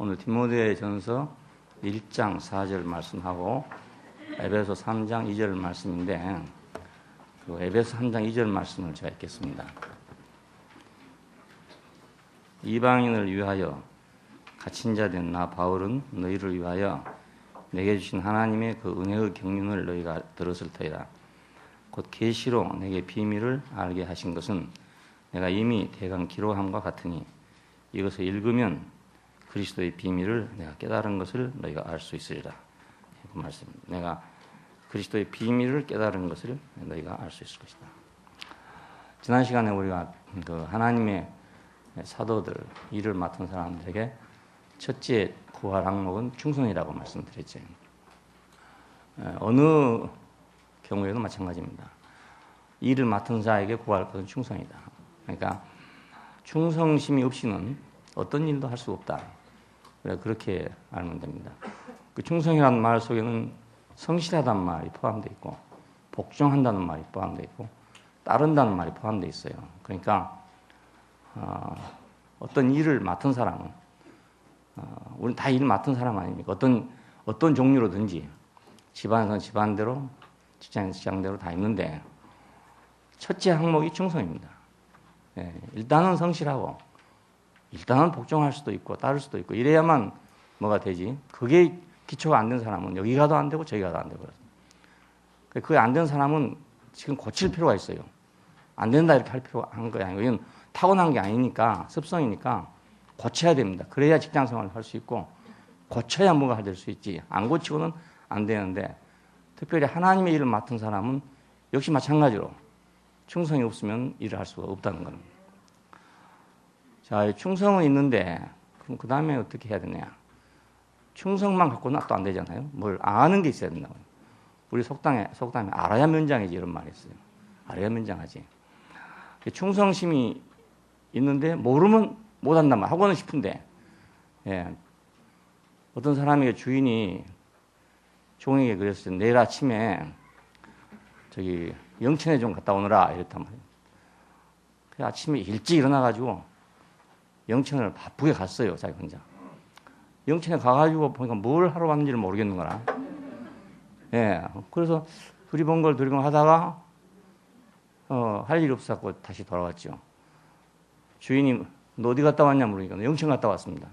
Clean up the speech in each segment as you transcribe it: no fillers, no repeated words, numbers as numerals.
오늘 디모데전서 1장 4절 말씀하고 에베소 3장 2절 말씀인데 그 에베소 3장 2절 말씀을 제가 읽겠습니다. 이방인을 위하여 갇힌 자 된 나 바울은 너희를 위하여 내게 주신 하나님의 그 은혜의 경륜을 너희가 들었을 터이다. 곧 계시로 내게 비밀을 알게 하신 것은 내가 이미 대강 기록함과 같으니 이것을 읽으면 그리스도의 비밀을 내가 깨달은 것을 너희가 알 수 있으리라. 그 말씀입니다. 내가 그리스도의 비밀을 깨달은 것을 너희가 알 수 있을 것이다. 지난 시간에 우리가 그 하나님의 사도들, 일을 맡은 사람들에게 첫째 구할 항목은 충성이라고 말씀드렸죠. 어느 경우에도 마찬가지입니다. 일을 맡은 자에게 구할 것은 충성이다. 그러니까 충성심이 없이는 어떤 일도 할 수 없다. 그렇게 알면 됩니다. 그 충성이라는 말 속에는 성실하다는 말이 포함되어 있고 복종한다는 말이 포함되어 있고 따른다는 말이 포함되어 있어요. 그러니까 어떤 일을 맡은 사람은 우리는 다 일을 맡은 사람 아닙니까? 어떤 종류로든지 집안에서는 집안대로 직장에서 직장대로 다 있는데 첫째 항목이 충성입니다. 일단은 성실하고 일단은 복종할 수도 있고 따를 수도 있고 이래야만 뭐가 되지. 그게 기초가 안 된 사람은 여기 가도 안 되고 저기 가도 안 되고 그게 안 된 사람은 지금 고칠 필요가 있어요. 안 된다 이렇게 할 필요가 한 거 아니고 이건 타고난 게 아니니까 습성이니까 고쳐야 됩니다. 그래야 직장 생활을 할 수 있고 고쳐야 뭐가 될 수 있지. 안 고치고는 안 되는데 특별히 하나님의 일을 맡은 사람은 역시 마찬가지로 충성이 없으면 일을 할 수가 없다는 겁니다. 자, 충성은 있는데 그럼 그 다음에 어떻게 해야 되냐? 충성만 갖고는 또 안 되잖아요. 뭘 아는 게 있어야 된다고요. 우리 속담에 알아야 면장이지 이런 말이 있어요. 알아야 면장하지. 충성심이 있는데 모르면 못한단 말 하고는 싶은데 어떤 사람에게 주인이 종에게 그랬어요. 내일 아침에 저기 영천에 좀 갔다 오너라 이랬단 말이에요. 그 아침에 일찍 일어나가지고 영천을 바쁘게 갔어요. 자기 혼자. 영천에 가가지고 보니까 뭘 하러 왔는지를 모르겠는 거라. 그래서 두리번걸 하다가 할 일이 없었고 다시 돌아왔죠. 주인이 너 어디 갔다 왔냐 물으니까 영천 갔다 왔습니다.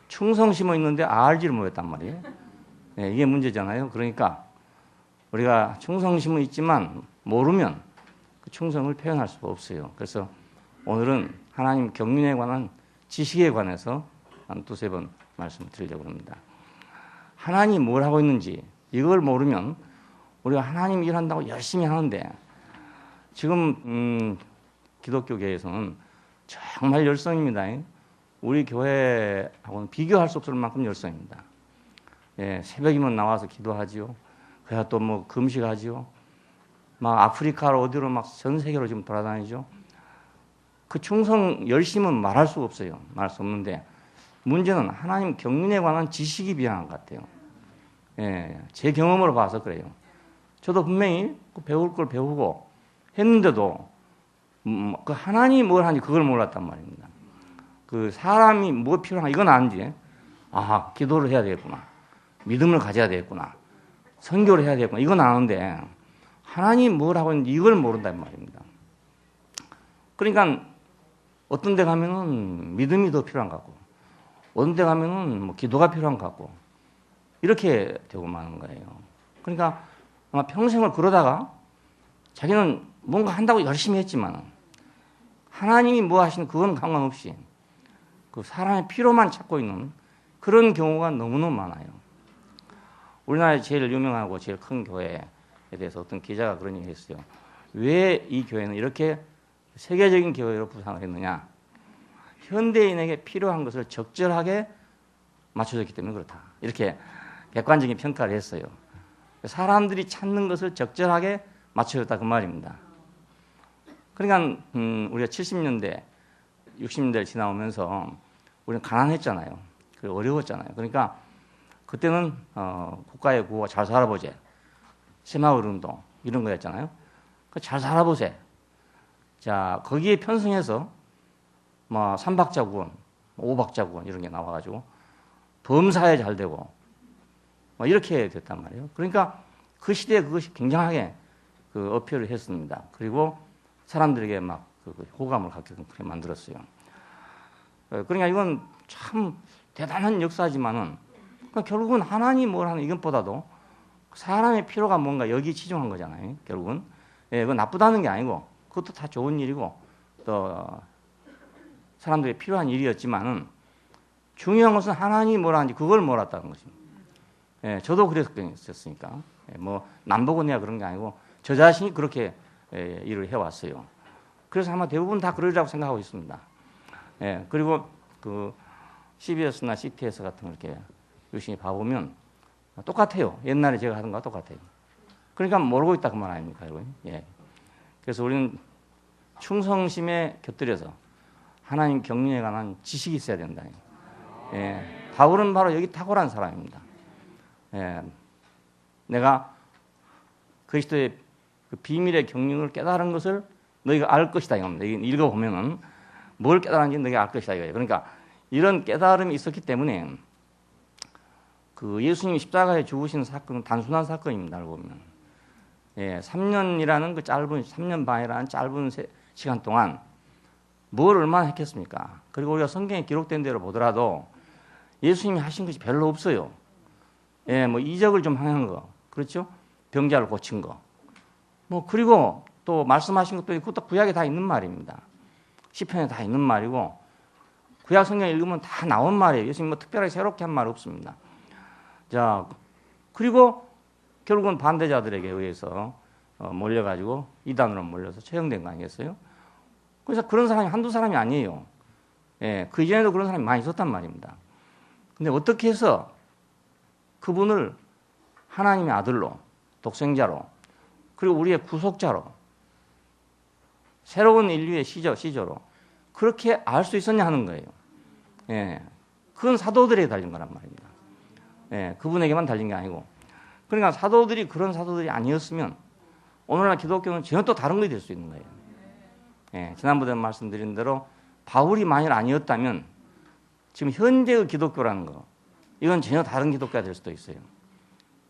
충성심은 있는데 알지를 못했단 말이에요. 이게 문제잖아요. 그러니까 우리가 충성심은 있지만 모르면 그 충성을 표현할 수가 없어요. 그래서 오늘은 하나님 경륜에 관한 지식에 관해서 한 두세 번 말씀을 드리려고 합니다. 하나님이 뭘 하고 있는지 이걸 모르면 우리가 하나님 일한다고 열심히 하는데 지금 기독교계에서는 정말 열성입니다. 우리 교회하고는 비교할 수 없을 만큼 열성입니다. 새벽이면 나와서 기도하지요. 그래야 또 뭐 금식하지요. 막 아프리카로 어디로 막 전 세계로 지금 돌아다니죠. 그 충성 열심은 말할 수가 없어요. 말할 수 없는데 문제는 하나님 경륜에 관한 지식이 비약한 것 같아요. 제 경험으로 봐서 그래요. 저도 분명히 배울 걸 배우고 했는데도 그 하나님이 뭘 하는지 그걸 몰랐단 말입니다. 그 사람이 뭐 필요한가 이건 아는지 기도를 해야 되겠구나. 믿음을 가져야 되겠구나. 선교를 해야 되겠구나. 이건 아는데 하나님이 뭘 하고 있는지 이걸 모른단 말입니다. 그러니까 어떤 데 가면은 믿음이 더 필요한 것 같고 어떤 데 가면은 뭐 기도가 필요한 것 같고 이렇게 되고 마는 거예요. 그러니까 아마 평생을 그러다가 자기는 뭔가 한다고 열심히 했지만 하나님이 뭐 하시는 그건 상관없이 그 사람의 필요만 찾고 있는 그런 경우가 너무너무 많아요. 우리나라에 제일 유명하고 제일 큰 교회에 대해서 어떤 기자가 그런 얘기를 했어요. 왜 이 교회는 이렇게 세계적인 교회로 부상을 했느냐. 현대인에게 필요한 것을 적절하게 맞춰줬기 때문에 그렇다. 이렇게 객관적인 평가를 했어요. 사람들이 찾는 것을 적절하게 맞춰줬다 그 말입니다. 그러니까 우리가 70년대, 60년대를 지나오면서 우리는 가난했잖아요. 어려웠잖아요. 그러니까 그때는 국가의 구호 잘 살아보제, 새마을 운동 이런 거였잖아요. 잘 살아보세. 자, 거기에 편승해서 뭐 3박자 구원, 5박자 구원 이런 게 나와가지고 범사에 잘 되고 뭐 이렇게 됐단 말이에요. 그러니까 그 시대에 그것이 굉장하게 그 어필을 했습니다. 그리고 사람들에게 막 그 호감을 갖게끔 그렇게 만들었어요. 그러니까 이건 참 대단한 역사지만은 결국은 하나님 뭘 하는 이것보다도 사람의 필요가 뭔가 여기 치중한 거잖아요. 결국은 그건 나쁘다는 게 아니고 그것도 다 좋은 일이고 또 사람들이 필요한 일이었지만은 중요한 것은 하나님이 뭐라 하는지 그걸 몰랐다는 것입니다. 저도 그랬었으니까 뭐 남보고 내가 그런 게 아니고 저 자신이 그렇게 일을 해왔어요. 그래서 아마 대부분 다 그러리라고 생각하고 있습니다. 그리고 그 CBS나 CTS 같은 걸 이렇게 열심히 봐보면 똑같아요. 옛날에 제가 하던 거와 똑같아요. 그러니까 모르고 있다 그 말 아닙니까, 여러분? 그래서 우리는 충성심에 곁들여서 하나님 경륜에 관한 지식이 있어야 된다. 바울은 바로 여기 탁월한 사람입니다. 내가 그리스도의 그 비밀의 경륜을 깨달은 것을 너희가 알 것이다 이겁니다. 읽어보면은 뭘 깨달았는지 너희가 알 것이다 이거예요. 그러니까 이런 깨달음이 있었기 때문에 그 예수님이 십자가에 죽으신 사건은 단순한 사건입니다. 알고 보면 3년이라는 그 짧은 3년 반이라는 짧은 시간 동안 뭘 얼마나 했겠습니까? 그리고 우리가 성경에 기록된 대로 보더라도 예수님이 하신 것이 별로 없어요. 뭐 이적을 좀 행한 거, 그렇죠? 병자를 고친 거, 뭐 그리고 또 말씀하신 것도 그것도 구약에 다 있는 말입니다. 시편에 다 있는 말이고 구약 성경 읽으면 다 나온 말이에요. 예수님 뭐 특별하게 새롭게 한 말 없습니다. 자, 그리고 결국은 반대자들에게 의해서 몰려가지고 이단으로 몰려서 처형된 거 아니겠어요? 그래서 그런 사람이 한두 사람이 아니에요. 그 이전에도 그런 사람이 많이 있었단 말입니다. 근데 어떻게 해서 그분을 하나님의 아들로, 독생자로, 그리고 우리의 구속자로, 새로운 인류의 시조로 그렇게 알 수 있었냐 하는 거예요. 그건 사도들에게 달린 거란 말입니다. 그분에게만 달린 게 아니고. 그러니까 사도들이 그런 사도들이 아니었으면 오늘날 기독교는 전혀 또 다른 것이 될 수 있는 거예요. 지난번에 말씀드린 대로 바울이 만일 아니었다면 지금 현재의 기독교라는 거 이건 전혀 다른 기독교가 될 수도 있어요.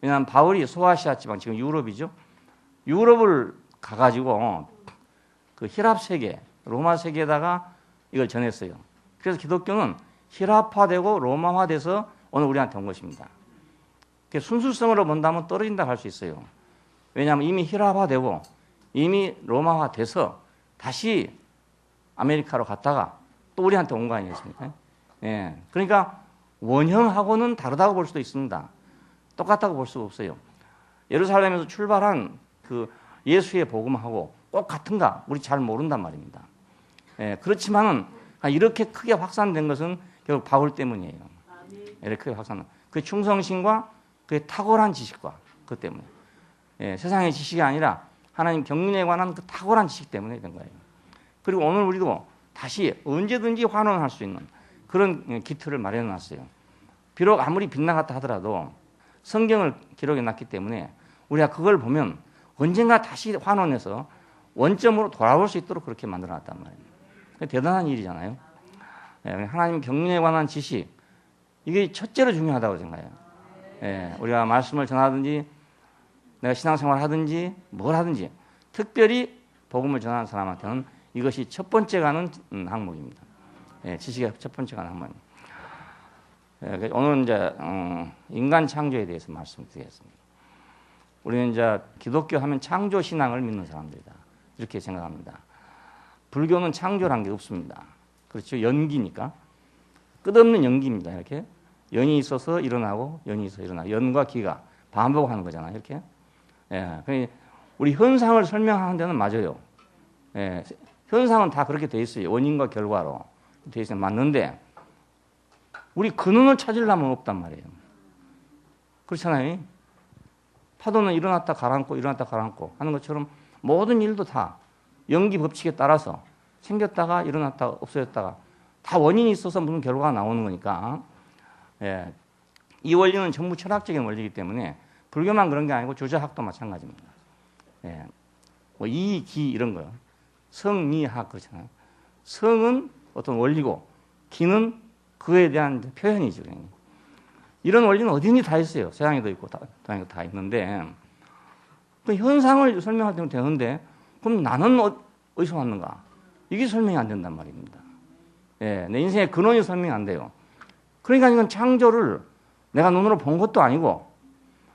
왜냐하면 바울이 소아시아 지방 지금 유럽이죠. 유럽을 가가지고 그 히랍 세계, 로마 세계에다가 이걸 전했어요. 그래서 기독교는 히랍화되고 로마화돼서 오늘 우리한테 온 것입니다. 순수성으로 본다면 떨어진다고 할 수 있어요. 왜냐하면 이미 히랍화되고 이미 로마화돼서 다시 아메리카로 갔다가 또 우리한테 온 거 아니겠습니까? 그러니까 원형하고는 다르다고 볼 수도 있습니다. 똑같다고 볼 수가 없어요. 예루살렘에서 출발한 그 예수의 복음하고 꼭 같은가? 우리 잘 모른단 말입니다. 그렇지만은 이렇게 크게 확산된 것은 결국 바울 때문이에요. 이렇게 크게 확산된 그 충성심과 그 탁월한 지식과 그 때문에 세상의 지식이 아니라 하나님 경륜에 관한 그 탁월한 지식 때문에 된 거예요. 그리고 오늘 우리도 다시 언제든지 환원할 수 있는 그런 기틀을 마련해 놨어요. 비록 아무리 빗나갔다 하더라도 성경을 기록해 놨기 때문에 우리가 그걸 보면 언젠가 다시 환원해서 원점으로 돌아올 수 있도록 그렇게 만들어 놨단 말이에요. 대단한 일이잖아요. 하나님 경륜에 관한 지식 이게 첫째로 중요하다고 생각해요. 우리가 말씀을 전하든지 내가 신앙생활을 하든지 뭘 하든지 특별히 복음을 전하는 사람한테는 이것이 첫 번째 가는 항목입니다. 지식의 첫 번째 가는 항목입니다. 오늘은 이제 인간 창조에 대해서 말씀드리겠습니다. 우리는 이제 기독교 하면 창조 신앙을 믿는 사람들이다 이렇게 생각합니다. 불교는 창조란 게 없습니다. 그렇죠? 연기니까 끝없는 연기입니다. 이렇게 연이 있어서 일어나고 연이 있어서 일어나고 연과 기가 반복하는 거잖아요. 이렇게 우리 현상을 설명하는 데는 맞아요. 현상은 다 그렇게 돼 있어요. 원인과 결과로 돼 있어요. 맞는데 우리 근원을 찾으려면 없단 말이에요. 그렇잖아요. 파도는 일어났다 가라앉고 일어났다 가라앉고 하는 것처럼 모든 일도 다 연기 법칙에 따라서 생겼다가 일어났다가 없어졌다가 다 원인이 있어서 무슨 결과가 나오는 거니까 이 원리는 전부 철학적인 원리이기 때문에 불교만 그런 게 아니고 조자학도 마찬가지입니다. 뭐 이, 기 이런 거요. 성리학 그렇잖아요. 성은 어떤 원리고 기는 그에 대한 표현이죠. 이런 원리는 어디든지 다 있어요. 서양에도 있고 동양에도 다 있는데 그 현상을 설명하면 되는데 그럼 나는 어디서 왔는가? 이게 설명이 안 된단 말입니다. 예, 내 인생의 근원이 설명이 안 돼요. 그러니까 이건 창조를 내가 눈으로 본 것도 아니고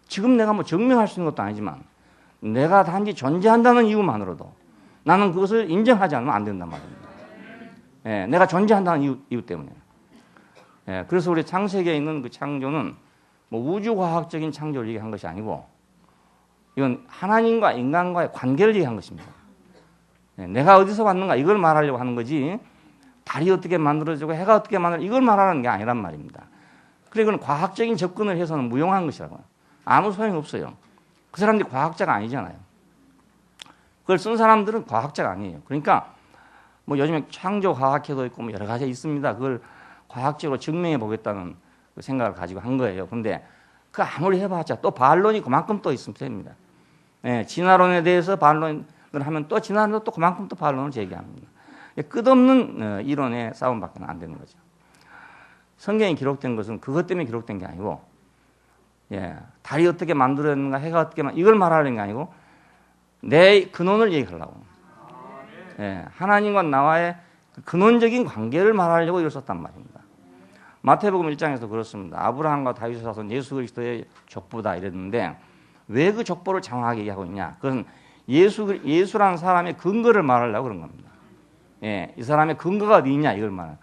지금 내가 뭐 증명할 수 있는 것도 아니지만 내가 단지 존재한다는 이유만으로도 나는 그것을 인정하지 않으면 안 된단 말입니다. 예, 내가 존재한다는 이유 때문에. 예, 그래서 우리 창세기에 있는 그 창조는 뭐 우주과학적인 창조를 얘기한 것이 아니고 이건 하나님과 인간과의 관계를 얘기한 것입니다. 예, 내가 어디서 왔는가 이걸 말하려고 하는 거지 달이 어떻게 만들어지고 해가 어떻게 만들어지고 이걸 말하는 게 아니란 말입니다. 그리고 이건 과학적인 접근을 해서는 무용한 것이라고요. 아무 소용이 없어요. 그 사람들이 과학자가 아니잖아요. 그걸 쓴 사람들은 과학자가 아니에요. 그러니까 뭐 요즘에 창조과학회도 있고 뭐 여러 가지 있습니다. 그걸 과학적으로 증명해 보겠다는 그 생각을 가지고 한 거예요. 그런데 그 아무리 해봤자 또 반론이 그만큼 또 있으면 됩니다. 예, 진화론에 대해서 반론을 하면 또 진화론도 또 그만큼 또 반론을 제기합니다. 끝없는 이론의 싸움밖에 안 되는 거죠. 성경에 기록된 것은 그것 때문에 기록된 게 아니고, 예, 달이 어떻게 만들어졌는가, 해가 어떻게 이걸 말하는 게 아니고 내 근원을 얘기하려고. 예, 하나님과 나와의 근원적인 관계를 말하려고 이걸 썼단 말입니다. 마태복음 1장에서 그렇습니다. 아브라함과 다윗의 자손 예수 그리스도의 족보다 이랬는데 왜 그 족보를 장황하게 얘기하고 있냐? 그것은 예수라는 사람의 근거를 말하려고 그런 겁니다. 예, 이 사람의 근거가 어디 있냐 이걸 말해요.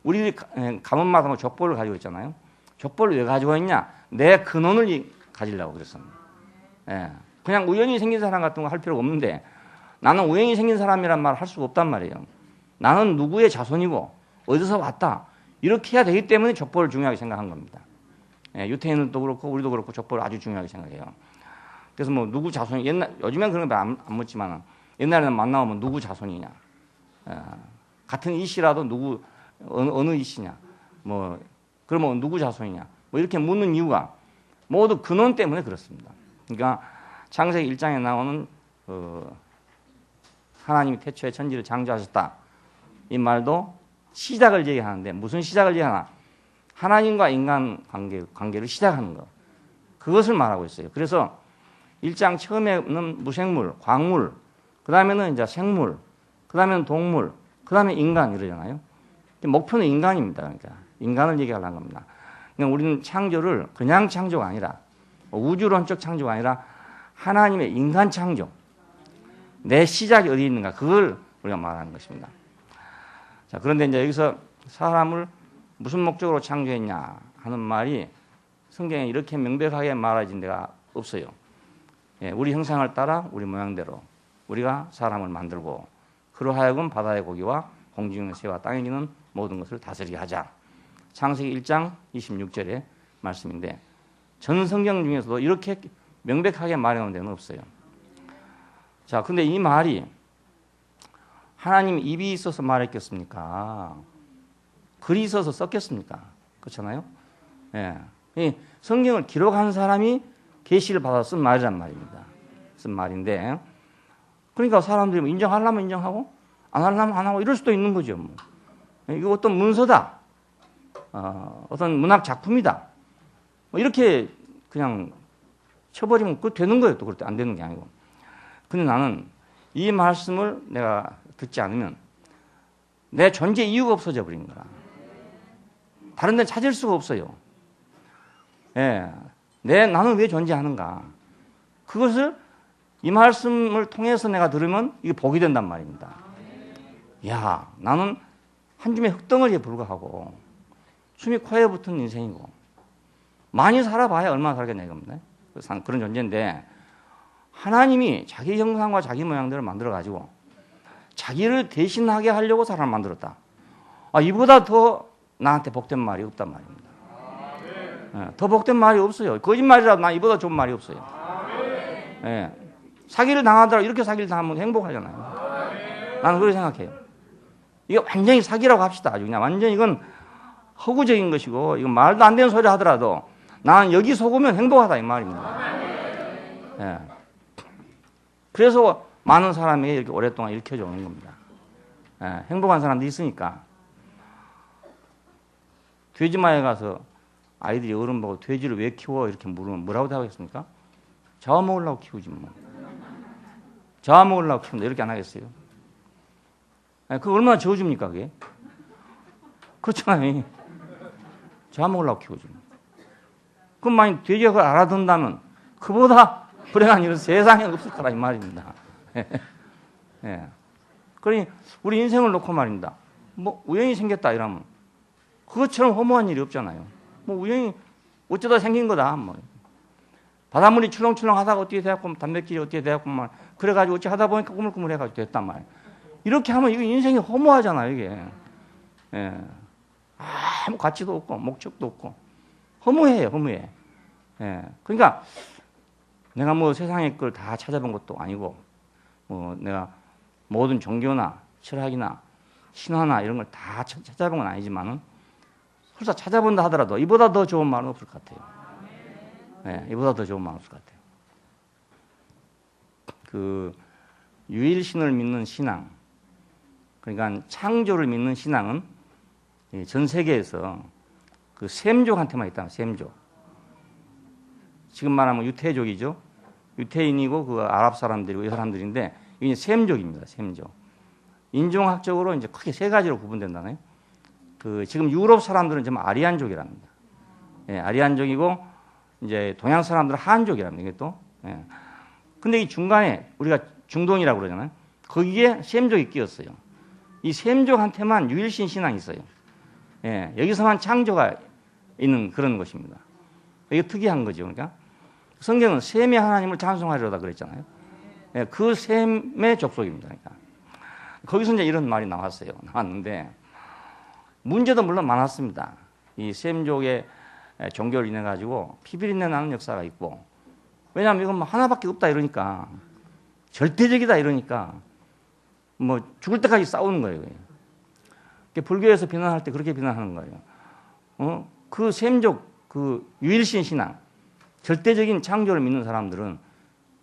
우리 가문마다 뭐 족보를 가지고 있잖아요. 족보를 왜 가지고 있냐? 내 근원을 가지려고 그랬습니다. 예, 그냥 우연히 생긴 사람 같은 거 할 필요가 없는데 나는 우연히 생긴 사람이란 말을 할 수가 없단 말이에요. 나는 누구의 자손이고 어디서 왔다. 이렇게 해야 되기 때문에 족보를 중요하게 생각한 겁니다. 예, 유태인들도 그렇고 우리도 그렇고 족보를 아주 중요하게 생각해요. 그래서 뭐 누구 자손이 요즘엔 그런 거 안 묻지만 옛날에는 만나면 누구 자손이냐. 같은 이씨라도 누구 어느 이씨냐. 뭐 그러면 누구 자손이냐. 뭐 이렇게 묻는 이유가 모두 근원 때문에 그렇습니다. 그러니까 창세기 1장에 나오는 하나님이 태초에 천지를 창조하셨다. 이 말도 시작을 얘기하는데 무슨 시작을 얘기하나? 하나님과 인간 관계를 시작하는 것. 그것을 말하고 있어요. 그래서 1장 처음에는 무생물, 광물, 그 다음에는 이제 생물, 그 다음에는 동물, 그 다음에 인간 이러잖아요. 목표는 인간입니다. 그러니까 인간을 얘기하려는 겁니다. 그러니까 우리는 창조를 그냥 창조가 아니라 우주론적 창조가 아니라 하나님의 인간 창조. 내 시작이 어디 있는가 그걸 우리가 말하는 것입니다. 자, 그런데 이제 여기서 사람을 무슨 목적으로 창조했냐 하는 말이 성경에 이렇게 명백하게 말해진 데가 없어요. 예, 우리 형상을 따라 우리 모양대로 우리가 사람을 만들고 그로 하여금 바다의 고기와 공중에 있는 새와 땅에 있는 모든 것을 다스리게 하자. 창세기 1장 26절의 말씀인데 전 성경 중에서도 이렇게 명백하게 말해놓은 데는 없어요. 자, 근데 이 말이 하나님 입이 있어서 말했겠습니까? 글이 있어서 썼겠습니까? 그렇잖아요. 예. 이 성경을 기록한 사람이 계시를 받아서 쓴 말이란 말입니다. 쓴 말인데 그러니까 사람들이 뭐 인정하려면 인정하고 안 하려면 안 하고 이럴 수도 있는 거죠. 뭐. 이거 어떤 문서다. 어떤 문학 작품이다. 뭐 이렇게 그냥 쳐버리면 그 되는 거예요. 또 그럴 때 안 되는 게 아니고. 근데 나는 이 말씀을 내가 듣지 않으면 내 존재 이유가 없어져 버린 거야. 다른 데는 찾을 수가 없어요. 예, 나는 왜 존재하는가? 그것을 이 말씀을 통해서 내가 들으면 이게 복이 된단 말입니다. 야, 나는 한 줌의 흙덩어리에 불과하고 숨이 코에 붙은 인생이고 많이 살아봐야 얼마나 살겠냐 이겁니다. 그런 존재인데 하나님이 자기 형상과 자기 모양대로 만들어가지고 자기를 대신하게 하려고 사람을 만들었다. 이보다 더 나한테 복된 말이 없단 말입니다. 더 복된 말이 없어요. 거짓말이라도 나 이보다 좋은 말이 없어요. 예. 사기를 당하더라도 이렇게 사기를 당하면 행복하잖아요. 나는 그렇게 생각해요. 이게 완전히 사기라고 합시다. 아주 그냥 완전히 이건 허구적인 것이고 이건 말도 안 되는 소리 하더라도 나는 여기 속으면 행복하다 이 말입니다. 예. 그래서 많은 사람에게 이렇게 오랫동안 일으켜져 오는 겁니다. 행복한 사람도 있으니까. 돼지마에 가서 아이들이 어른 보고 돼지를 왜 키워? 이렇게 물으면 뭐라고 대하겠습니까? 잡아먹으려고 키우지 뭐. 잡아먹으려고 키운다 이렇게 안 하겠어요? 그거 얼마나 저어줍니까 그게? 그렇잖아요. 잡아먹으려고 키우지. 그럼 만약 돼지가 그걸 알아듣는다면 그보다 불행한 일은 세상에 없을 거라 이 말입니다. 예. 그러니 우리 인생을 놓고 말입니다. 뭐 우연히 생겼다 이러면 그것처럼 허무한 일이 없잖아요. 뭐 우연히 어쩌다 생긴 거다. 뭐 바닷물이 출렁출렁 하다가 어떻게 돼갖고 단백질이 어떻게 돼갖고 말 그래가지고 어찌 하다 보니까 꾸물꾸물해가지고 됐단 말이에요. 이렇게 하면 이거 인생이 허무하잖아요 이게. 예. 아무 가치도 없고 목적도 없고 허무해요 허무해. 예. 그러니까 내가 뭐 세상의 걸 다 찾아본 것도 아니고 뭐 내가 모든 종교나 철학이나 신화나 이런 걸 다 찾아본 건 아니지만은 설사 찾아본다 하더라도 이보다 더 좋은 말은 없을 것 같아요. 네, 이보다 더 좋은 말은 없을 것 같아요. 그 유일신을 믿는 신앙, 그러니까 창조를 믿는 신앙은 전 세계에서 그 셈족한테만 있다. 셈족. 지금 말하면 유태족이죠. 유태인이고 그 아랍 사람들이고 이 사람들인데 이게 셈족입니다. 셈족. 인종학적으로 이제 크게 세 가지로 구분된다네요. 그 지금 유럽 사람들은 좀 아리안족이랍니다. 예, 아리안족이고 이제 동양 사람들은 한족이랍니다. 이게 또. 예. 근데 이 중간에 우리가 중동이라고 그러잖아요. 거기에 셈족이 끼었어요. 이 셈족한테만 유일신 신앙이 있어요. 예, 여기서만 창조가 있는 그런 것입니다. 이게 특이한 거죠. 그러니까 성경은 셈의 하나님을 찬송하려다 그랬잖아요. 예, 그 셈의 족속입니다. 그러니까 거기서 이제 이런 말이 나왔는데 문제도 물론 많았습니다. 이 셈족의 종교를 인해 가지고 피비린내 나는 역사가 있고, 왜냐하면 이건 뭐 하나밖에 없다 이러니까 절대적이다 이러니까 뭐 죽을 때까지 싸우는 거예요. 불교에서 비난할 때 그렇게 비난하는 거예요. 그 셈족 그 유일신 신앙, 절대적인 창조를 믿는 사람들은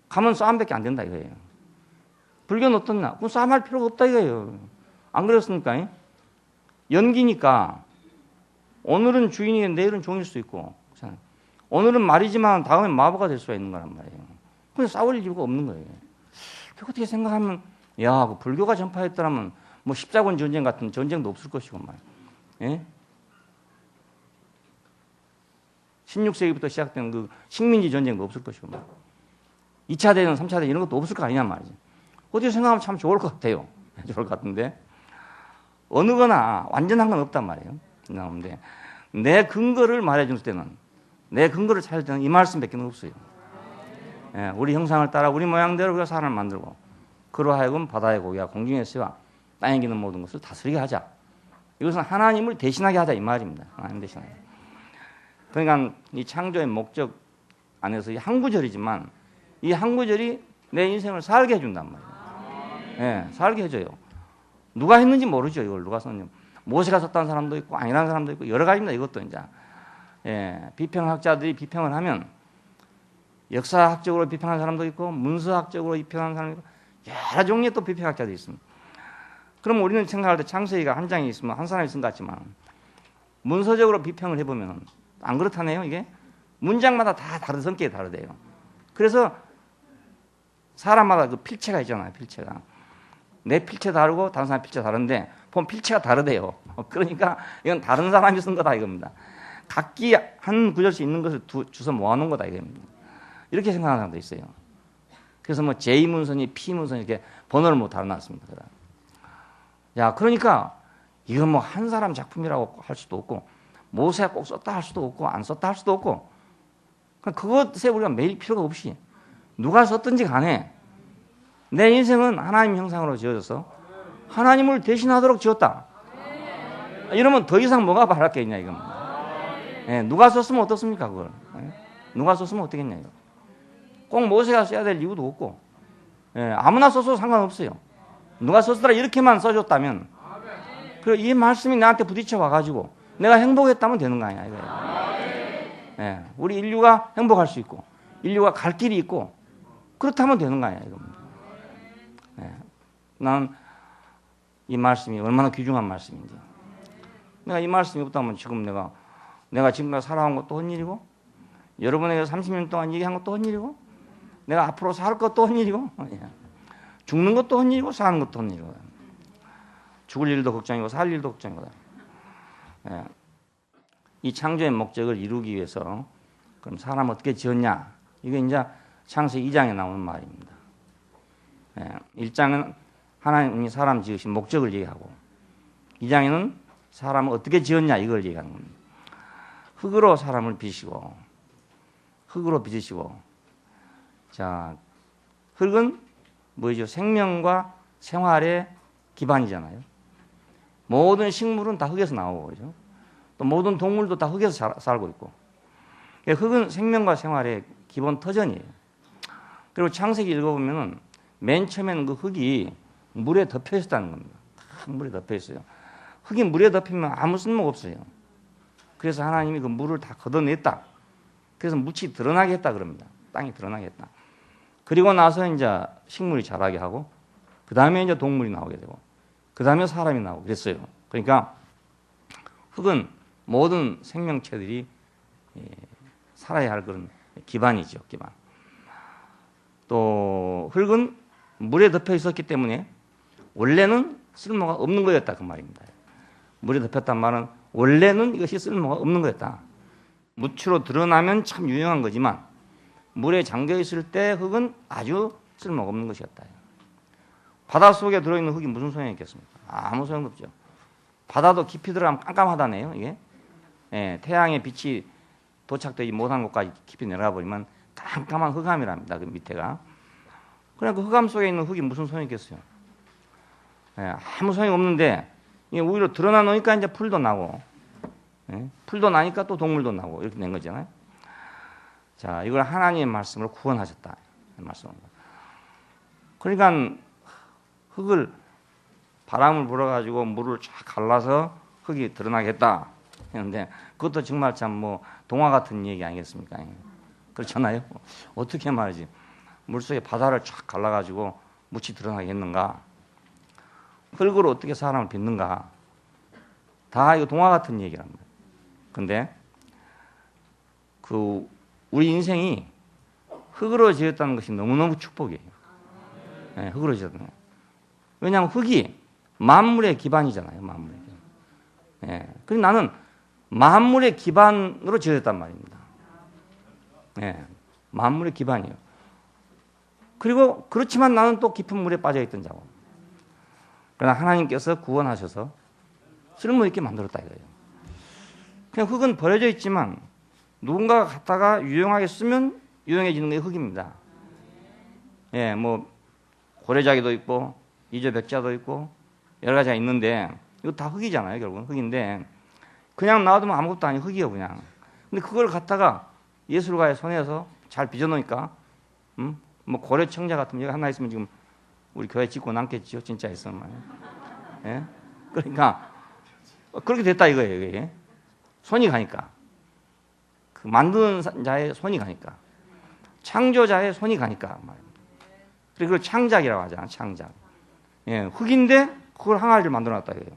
가면 싸움밖에 안 된다 이거예요. 불교는 어떻냐? 그럼 싸움할 필요가 없다 이거예요. 안 그렇습니까? 연기니까 오늘은 주인이 내일은 종일 수 있고, 오늘은 말이지만 다음엔 마부가 될 수가 있는 거란 말이에요. 그래서 싸울 이유가 없는 거예요. 어떻게 생각하면 야, 그 불교가 전파했더라면 뭐 십자군 전쟁 같은 전쟁도 없을 것이고 말이에요. 예? 16세기부터 시작된 그 식민지 전쟁도 없을 것이고 말이에요. 2차 대전, 3차 대전 이런 것도 없을 거 아니냐 말이죠. 어떻게 생각하면 참 좋을 것 같아요. 좋을 것 같은데 어느 거나 완전한 건 없단 말이에요. 근데 내 근거를 말해줄 때는, 내 근거를 찾을 때는 이 말씀밖에 없어요. 예, 우리 형상을 따라 우리 모양대로 우리가 사람을 만들고 그로 하여금 바다의 고기와 공중의 새와 땅에 기는 모든 것을 다스리게 하자. 이것은 하나님을 대신하게 하자 이 말입니다. 하나님 대신하게. 그러니까 이 창조의 목적 안에서 이 한 구절이지만 이 한 구절이 내 인생을 살게 해준단 말이에요. 예, 살게 해줘요. 누가 했는지 모르죠. 이걸 누가 썼는지. 모세가 썼다는 사람도 있고 아니라는 사람도 있고 여러 가지입니다. 이것도 이제. 예, 비평학자들이 비평을 하면 역사학적으로 비평하는 사람도 있고 문서학적으로 비평하는 사람도 있고 여러 종류의 또 비평학자들이 있습니다. 그럼 우리는 생각할 때 창세기가 한 장이 있으면 한 사람이 쓴 것 같지만 문서적으로 비평을 해보면 안 그렇다네요. 이게 문장마다 다 다른 성격이 다르대요. 그래서 사람마다 그 필체가 있잖아요. 필체가. 내 필체 다르고 다른 사람 필체 다른데 보면 필체가 다르대요. 그러니까 이건 다른 사람이 쓴 거다 이겁니다. 각기 한 구절씩 있는 것을 주워 모아놓은 거다 이겁니다. 이렇게 생각하는 사람도 있어요. 그래서 뭐 J 문선이 P 문선이 이렇게 번호를 뭐 달아놨습니다. 야, 그러니까 이건 뭐 한 사람 작품이라고 할 수도 없고 모세가 꼭 썼다 할 수도 없고 안 썼다 할 수도 없고 그것에 우리가 매일 필요가 없이 누가 썼든지 간에 내 인생은 하나님 형상으로 지어져서 하나님을 대신하도록 지었다. 이러면 더 이상 뭐가 바랄 게 있냐 이겁니다. 예, 누가 썼으면 어떻습니까 그걸? 예? 누가 썼으면 어떻겠냐 이거. 꼭 모세가 써야 될 이유도 없고 예, 아무나 써도 상관없어요. 누가 썼더라 이렇게만 써줬다면 그리고 이 말씀이 나한테 부딪혀 와가지고 내가 행복했다면 되는 거 아니야 이거예요. 예, 우리 인류가 행복할 수 있고 인류가 갈 길이 있고 그렇다면 되는 거 아니야 이겁니다. 예, 나는 이 말씀이 얼마나 귀중한 말씀인지. 내가 이 말씀이 없다면 지금 내가 내가 지금까지 살아온 것도 헛일이고, 여러분에게 30년 동안 얘기한 것도 헛일이고, 내가 앞으로 살 것도 헛일이고, 죽는 것도 헛일이고, 사는 것도 헛일이고, 죽을 일도 걱정이고, 살 일도 걱정이거든. 이 창조의 목적을 이루기 위해서, 그럼 사람 어떻게 지었냐? 이게 이제 창세기 2장에 나오는 말입니다. 1장은 하나님이 사람 지으신 목적을 얘기하고, 2장에는 사람을 어떻게 지었냐 이걸 얘기하는 겁니다. 흙으로 사람을 빚으시고, 흙으로 빚으시고, 자, 흙은 뭐죠? 생명과 생활의 기반이잖아요. 모든 식물은 다 흙에서 나오고, 그죠? 또 모든 동물도 다 흙에서 살고 있고, 흙은 생명과 생활의 기본 터전이에요. 그리고 창세기 읽어보면은 맨 처음에는 그 흙이 물에 덮여 있었다는 겁니다. 물에 덮여 있어요. 흙이 물에 덮이면 아무 쓸모가 없어요. 그래서 하나님이 그 물을 다 걷어냈다. 그래서 묻이 드러나게 했다 그럽니다. 땅이 드러나게 했다. 그리고 나서 이제 식물이 자라게 하고, 그 다음에 이제 동물이 나오게 되고, 그 다음에 사람이 나오고 그랬어요. 그러니까 흙은 모든 생명체들이 살아야 할 그런 기반이죠, 기반. 또 흙은 물에 덮여 있었기 때문에 원래는 쓸모가 없는 거였다 그 말입니다. 물에 덮였단 말은 원래는 이것이 쓸모가 없는 거였다. 묻으로 드러나면 참 유용한 거지만 물에 잠겨 있을 때 흙은 아주 쓸모가 없는 것이었다. 바닷속에 들어있는 흙이 무슨 소용이 있겠습니까? 아무 소용도 없죠. 바다도 깊이 들어가면 깜깜하다네요, 이게. 태양의 빛이 도착되지 못한 곳까지 깊이 내려가 버리면 깜깜한 흑암이랍니다, 그 밑에가. 그냥 그 흑암 속에 있는 흙이 무슨 소용이 있겠어요? 아무 소용이 없는데, 이게 오히려 드러나 놓으니까 이제 풀도 나고, 풀도 나니까 또 동물도 나고, 이렇게 된 거잖아요. 자, 이걸 하나님의 말씀으로 구원하셨다. 말씀입니다. 그러니까 흙을 바람을 불어가지고 물을 쫙 갈라서 흙이 드러나겠다 했는데, 그것도 정말 참 뭐 동화 같은 얘기 아니겠습니까? 그렇잖아요. 어떻게 말이지? 물속에 바다를 쫙 갈라가지고 묻이 드러나겠는가? 흙으로 어떻게 사람을 빚는가? 다 이거 동화 같은 얘기랍니다. 근데 그 우리 인생이 흙으로 지었다는 것이 너무너무 축복이에요. 흙으로 지었다는 거예요. 왜냐하면 흙이 만물의 기반이잖아요. 만물의 기반. 그래서 나는 만물의 기반으로 지어졌단 말입니다. 만물의 기반이에요. 그리고 그렇지만 나는 또 깊은 물에 빠져있던 자고. 그러나 하나님께서 구원하셔서 쓸모있게 만들었다 이거예요. 그냥 흙은 버려져 있지만 누군가가 갖다가 유용하게 쓰면 유용해지는 게 흙입니다. 뭐 고래자기도 있고 이조백자도 있고 여러 가지가 있는데 이거 다 흙이잖아요. 결국은 흙인데 그냥 놔두면 아무것도 아닌 흙이에요, 그냥. 근데 그걸 갖다가 예술가의 손에서 잘 빚어놓으니까 뭐 고래청자 같은 여기 하나 있으면 지금 우리 교회 짓고 남겠지요, 진짜 있으면. 그러니까 그렇게 됐다 이거예요. 이게. 손이 가니까. 그 만드는 자의 손이 가니까. 창조자의 손이 가니까 말입니다. 그리고 그걸 창작이라고 하잖아, 창작. 흙인데 그걸 항아리를 만들어놨다 이거예요.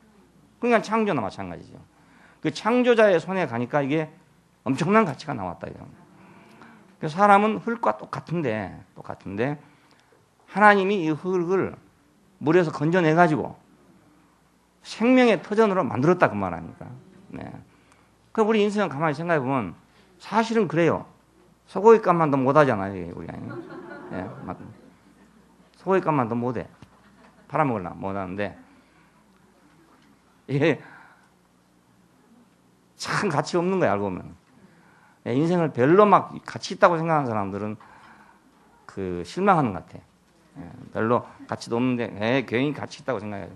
그러니까 창조나 마찬가지죠. 그 창조자의 손에 가니까 이게 엄청난 가치가 나왔다 이거예요. 그래서 사람은 흙과 똑같은데 하나님이 이 흙을 물에서 건져내가지고 생명의 터전으로 만들었다 그 말 아닙니까? 그럼 우리 인생을 가만히 생각해 보면 사실은 그래요. 소고기값만 더 못하잖아요, 우리 아니. 소고기값만 더 못해. 팔아먹으려 못하는데 이게 참 가치 없는 거야, 알고 보면. 인생을 별로 막 가치 있다고 생각하는 사람들은 그 실망하는 것 같아. 별로 가치도 없는데 괜히 가치 있다고 생각해요.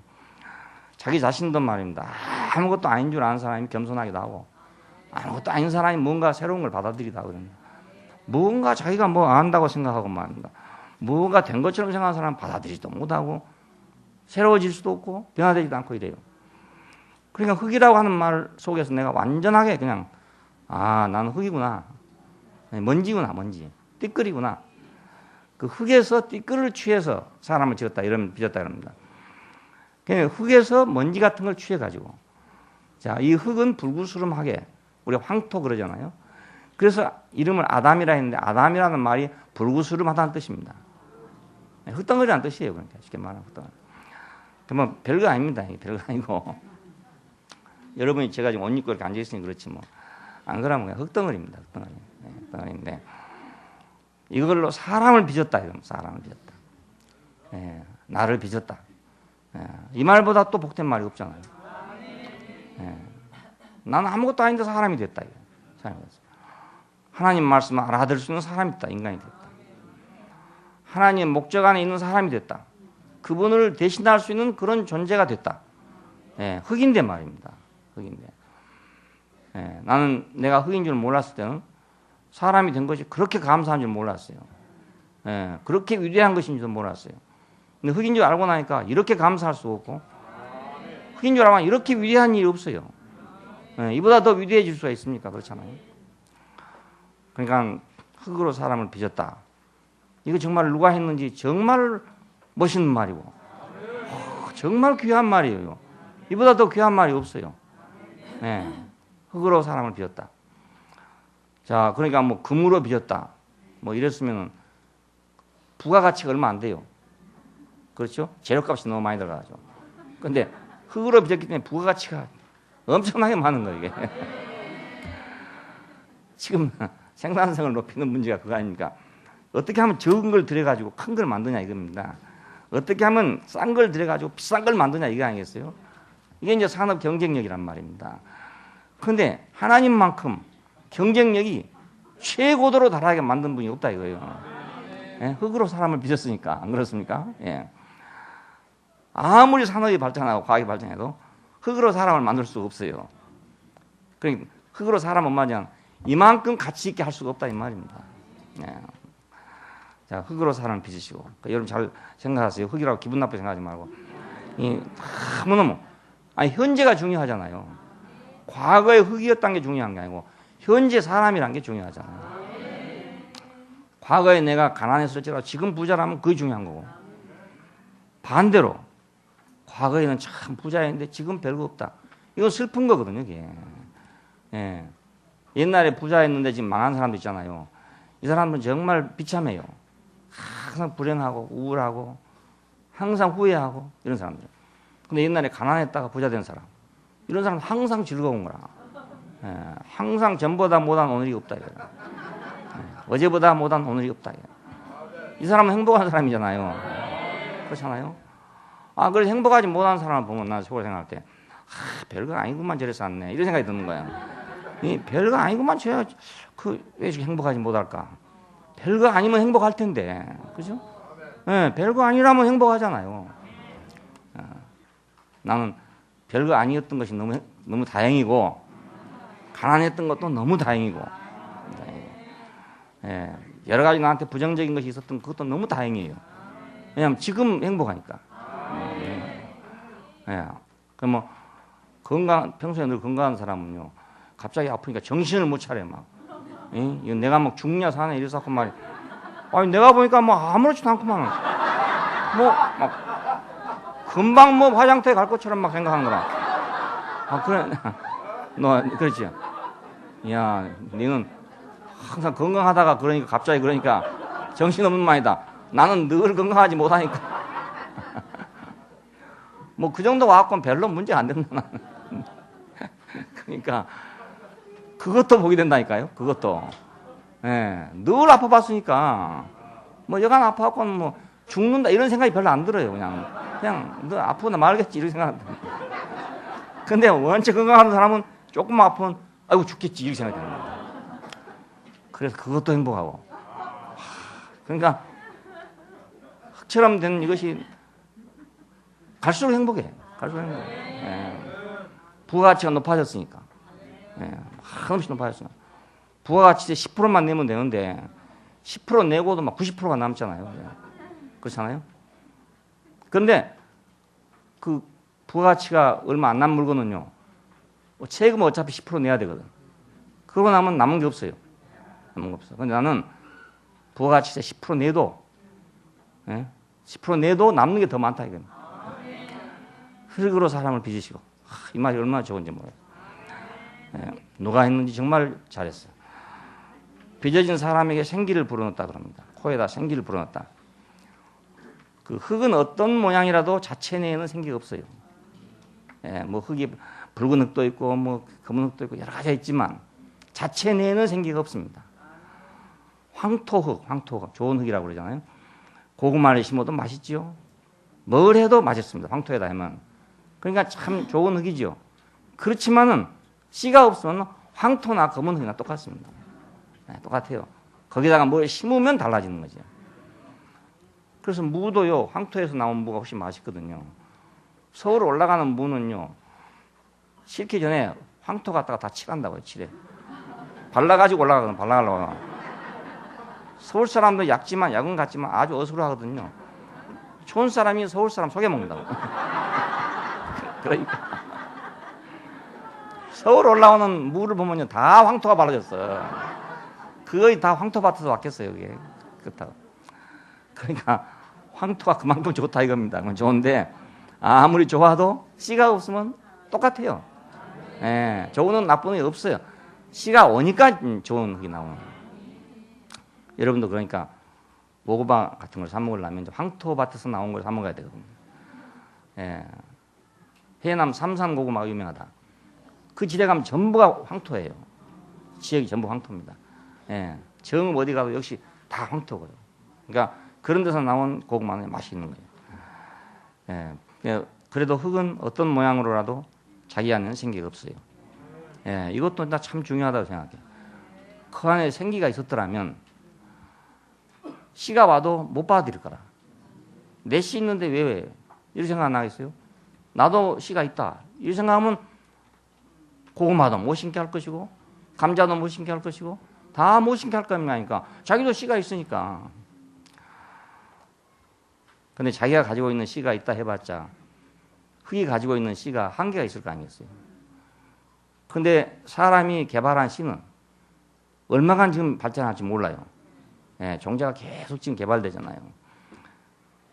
자기 자신도 말입니다. 아무것도 아닌 줄 아는 사람이 겸손하기도 하고 아무것도 아닌 사람이 뭔가 새로운 걸 받아들이다 그러는 뭔가 자기가 뭐 안다고 생각하고 말입니다. 뭔가 된 것처럼 생각하는 사람은 받아들이지도 못하고 새로워질 수도 없고 변화되지도 않고 이래요. 그러니까 흙이라고 하는 말 속에서 내가 완전하게 그냥 나는 흙이구나. 먼지구나, 먼지. 띠끌이구나. 그 흙에서 띠끌을 취해서 사람을 지었다, 이러면 빚었다 그럽니다. 그냥 흙에서 먼지 같은 걸 취해가지고. 자, 이 흙은 불구스름하게 우리가 황토 그러잖아요. 그래서 이름을 아담이라 했는데 아담이라는 말이 불구스름하다는 뜻입니다. 흙덩어리라는 뜻이에요. 그러니까 쉽게 말하면 흙덩어리. 뭐 별거 아닙니다. 이게 별거 아니고 여러분이 제가 지금 옷 입고 이렇게 앉아 있으니 그렇지 뭐 안 그러면 그냥 흙덩어리입니다. 흙덩어리. 네, 흙덩어리인데 이걸로 사람을 빚었다. 이러면 사람을 빚었다. 네, 나를 빚었다. 네, 이 말보다 또 복된 말이 없잖아요. 네, 나는 아무것도 아닌데 사람이 됐다. 사람이 됐어. 하나님 말씀을 알아들을 수 있는 사람이 됐다. 인간이 됐다. 하나님의 목적 안에 있는 사람이 됐다. 그분을 대신할 수 있는 그런 존재가 됐다. 예, 흑인데 말입니다. 흑인데. 예, 나는 내가 흑인 줄 몰랐을 때는 사람이 된 것이 그렇게 감사한 줄 몰랐어요. 예, 그렇게 위대한 것인 줄도 몰랐어요. 근데 흑인 줄 알고 나니까 이렇게 감사할 수 없고 흑인 줄 알면 이렇게 위대한 일이 없어요. 예, 이보다 더 위대해질 수가 있습니까? 그렇잖아요. 그러니까 흙으로 사람을 빚었다. 이거 정말 누가 했는지 정말 멋있는 말이고 정말 귀한 말이에요. 이보다 더 귀한 말이 없어요. 네. 흙으로 사람을 빚었다. 자, 그러니까 뭐 금으로 빚었다. 뭐 이랬으면 부가가치가 얼마 안 돼요. 그렇죠? 재료값이 너무 많이 들어가죠. 근데 흙으로 빚었기 때문에 부가가치가 엄청나게 많은 거예요, 이게. 지금 생산성을 높이는 문제가 그거 아닙니까? 어떻게 하면 적은 걸 들여가지고 큰 걸 만드냐 이겁니다. 어떻게 하면 싼 걸 들여가지고 비싼 걸 만드냐 이거 아니겠어요? 이게 이제 산업 경쟁력이란 말입니다. 그런데 하나님만큼 경쟁력이 최고도로 달하게 만든 분이 없다 이거예요. 예? 흙으로 사람을 빚었으니까 안 그렇습니까? 예. 아무리 산업이 발전하고 과학이 발전해도 흙으로 사람을 만들 수가 없어요. 그러니까 흙으로 사람은 말이야 이만큼 가치 있게 할 수가 없다 이 말입니다. 예. 자, 흙으로 사람을 빚으시고 그러니까 여러분 잘 생각하세요. 흙이라고 기분 나쁘게 생각하지 말고 너무너무 아니 현재가 중요하잖아요. 과거의 흙이었다는 게 중요한 게 아니고 현재 사람이란 게 중요하잖아요. 과거에 내가 가난했을지라도 지금 부자라면 그게 중요한 거고 반대로 과거에는 참 부자였는데 지금 별거 없다. 이건 슬픈 거거든요. 이게. 예. 옛날에 부자였는데 지금 망한 사람도 있잖아요. 이 사람은 정말 비참해요. 항상 불행하고 우울하고 항상 후회하고 이런 사람들. 근데 옛날에 가난했다가 부자 된 사람 이런 사람은 항상 즐거운 거라. 예, 항상 전보다 못한 오늘이 없다. 예, 어제보다 못한 오늘이 없다. 이 사람은 행복한 사람이잖아요. 그렇잖아요. 아, 그래서 행복하지 못한 사람을 보면 난 속으로 생각할 때 별거 아니구만 저래서 왔네 이런 생각이 드는 거야. 별거 아니구만 쟤 왜 이렇게 행복하지 못할까? 별거 아니면 행복할 텐데, 그죠? 네, 별거 아니라면 행복하잖아요. 나는 별거 아니었던 것이 너무 다행이고, 가난했던 것도 너무 다행이고, 네, 여러 가지 나한테 부정적인 것이 있었던 그것도 너무 다행이에요. 왜냐하면 지금 행복하니까. 네, 그럼 뭐 평소에 늘 건강한 사람은요, 갑자기 아프니까 정신을 못 차려 막. 이거 내가 막 죽냐 사냐 이래서 말이. 아니 내가 보니까 뭐 아무렇지도 않구만. 뭐 막 금방 뭐 화장터에 갈 것처럼 막 생각하는 거라. 아 그래, 너 그렇지. 야, 너는 항상 건강하다가 그러니까 갑자기 그러니까 정신없는 말이다. 나는 늘 건강하지 못하니까. 뭐 그 정도 와갖고는 별로 문제 안 된다 나는. 그러니까. 그것도 보게 된다니까요. 그것도. 예, 늘 아파봤으니까 뭐 여간 아파갖고는 뭐 죽는다 이런 생각이 별로 안 들어요. 그냥 너 아프나 말겠지 이런 생각. 근데 원체 건강한 사람은 조금만 아프면 아이고 죽겠지 이렇게 생각이 드는 거예요. 그래서 그것도 행복하고. 그러니까 흙처럼 된 이것이 갈수록 행복해. 갈수록 행복해. 예. 부가가치가 높아졌으니까. 예, 한없이 높아졌어요. 부가가치 10%만 내면 되는데 10% 내고도 막 90%가 남잖아요. 예. 그렇잖아요. 그런데 그 부가가치가 얼마 안 남은 물건은요, 세금은 어차피 10% 내야 되거든. 그러고 나면 남은 게 없어요. 남은 게 없어. 근데 나는 부가가치 10% 내도, 예? 10% 내도 남는 게 더 많다 이거는. 흙으로 사람을 빚으시고, 이 말이 얼마나 좋은지 몰라요. 누가 했는지 정말 잘했어요. 빚어진 사람에게 생기를 불어넣었다 그럽니다. 코에다 생기를 불어넣었다. 그 흙은 어떤 모양이라도 자체 내에는 생기가 없어요. 뭐 흙이 붉은 흙도 있고 뭐 검은 흙도 있고 여러 가지가 있지만 자체 내에는 생기가 없습니다. 황토흙, 좋은 흙이라고 그러잖아요. 고구마를 심어도 맛있지요. 뭘 해도 맛있습니다. 황토에다 하면. 그러니까 참 좋은 흙이죠. 그렇지만은 씨가 없으면 황토나 검은 흙이나 똑같습니다. 똑같아요. 거기다가 뭘 심으면 달라지는 거죠. 그래서 무도요, 황토에서 나온 무가 훨씬 맛있거든요. 서울 올라가는 무는요, 싣기 전에 황토 갖다가 다 칠한다고요, 칠해. 발라가지고 올라가거든요, 발라가려고. 서울 사람도 약은 같지만 아주 어수룩하거든요. 좋은 사람이 서울 사람 속여먹는다고. 그러니까. 서울 올라오는 무를 보면요, 다 황토가 발라졌어. 거의 다 황토밭에서 왔겠어요, 그게. 그렇다고. 그러니까 황토가 그만큼 좋다 이겁니다. 그건 좋은데 아무리 좋아도 씨가 없으면 똑같아요. 좋은 흙, 나쁜 흙이 없어요. 씨가 오니까 좋은 흙이 나오는 거예요. 여러분도 그러니까 모고바 같은 걸 사 먹으려면 황토밭에서 나온 걸 사 먹어야 되거든요. 해남 삼산고구마가 유명하다. 그 지대 가면 전부가 황토예요. 지역이 전부 황토입니다. 정 어디 가도 역시 다 황토고요. 그러니까 그런 데서 나온 고구마는 맛이 있는 거예요. 그래도 흙은 어떤 모양으로라도 자기 안에는 생기가 없어요. 이것도 참 중요하다고 생각해요. 그 안에 생기가 있었더라면 씨가 와도 못 받아들일 거라. 내 씨 있는데 왜 이런 생각 안 하겠어요? 나도 씨가 있다. 이 생각하면 고구마도 못 심게 할 것이고 감자도 못 심게 할 것이고 다 못 심게 할 거니까 자기도 씨가 있으니까. 근데 자기가 가지고 있는 씨가 있다 해봤자 흙이 가지고 있는 씨가 한계가 있을 거 아니겠어요. 근데 사람이 개발한 씨는 얼마간 지금 발전할지 몰라요. 종자가 계속 지금 개발되잖아요.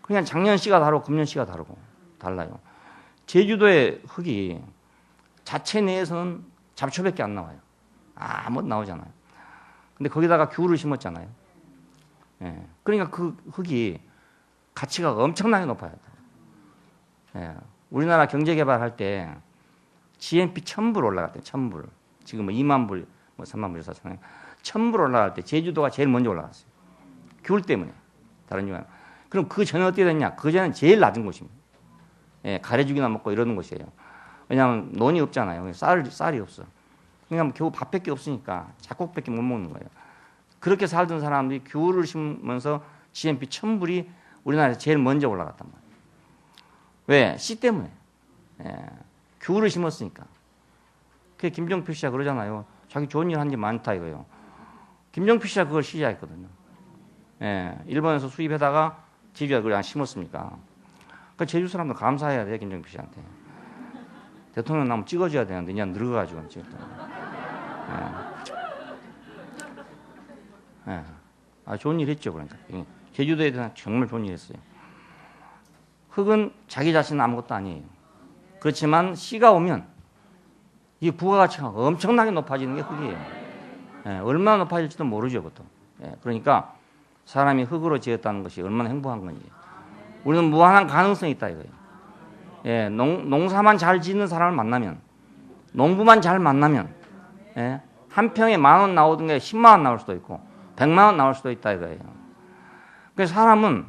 그냥 작년 씨가 다르고 금년 씨가 다르고 달라요. 제주도의 흙이 자체 내에서는 잡초밖에 안 나와요. 아무것도 나오잖아요. 근데 거기다가 귤을 심었잖아요. 그러니까 그 흙이 가치가 엄청나게 높아요. 우리나라 경제 개발할 때 GNP 1000불 올라갔대요. 1000불. 지금 뭐 2만 불, 뭐 3만 불, 4천 1000불 올라갈 때 제주도가 제일 먼저 올라갔어요. 귤 때문에. 다른 이유는. 그럼 그 전에 어떻게 됐냐? 그 전에는 제일 낮은 곳입니다. 가래죽이나 먹고 이러는 곳이에요. 왜냐하면 논이 없잖아요. 쌀이 없어. 그러니까 겨우 밥밖에 없으니까 잡곡밖에 못 먹는 거예요. 그렇게 살던 사람들이 귤을 심으면서 GNP 1000불이 우리나라에서 제일 먼저 올라갔단 말이에요. 왜? 씨 때문에. 귤을 심었으니까. 그 김정필 씨가 그러잖아요. 자기 좋은 일 한 게 많다 이거예요. 김정필 씨가 그걸 시작했거든요. 일본에서 수입해다가 집에 그걸 심었습니까? 그 제주 사람들 감사해야 돼, 김정필 씨한테. 대통령 나면 찍어줘야 되는데 그냥 늙어가지고 찍었다. 좋은 일 했죠, 그러니까. 제주도에 대해서 정말 좋은 일 했어요. 흙은 자기 자신은 아무것도 아니에요. 그렇지만 씨가 오면 이 부가가치가 엄청나게 높아지는 게 흙이에요. 얼마나 높아질지도 모르죠, 보통. 그러니까 사람이 흙으로 지었다는 것이 얼마나 행복한 건지. 우리는 무한한 가능성이 있다 이거예요. 농사만 잘 짓는 사람을 만나면, 농부만 잘 만나면, 한 평에 10,000원 나오던 게 10만 원 나올 수도 있고 100만 원 나올 수도 있다 이거예요. 그래서 사람은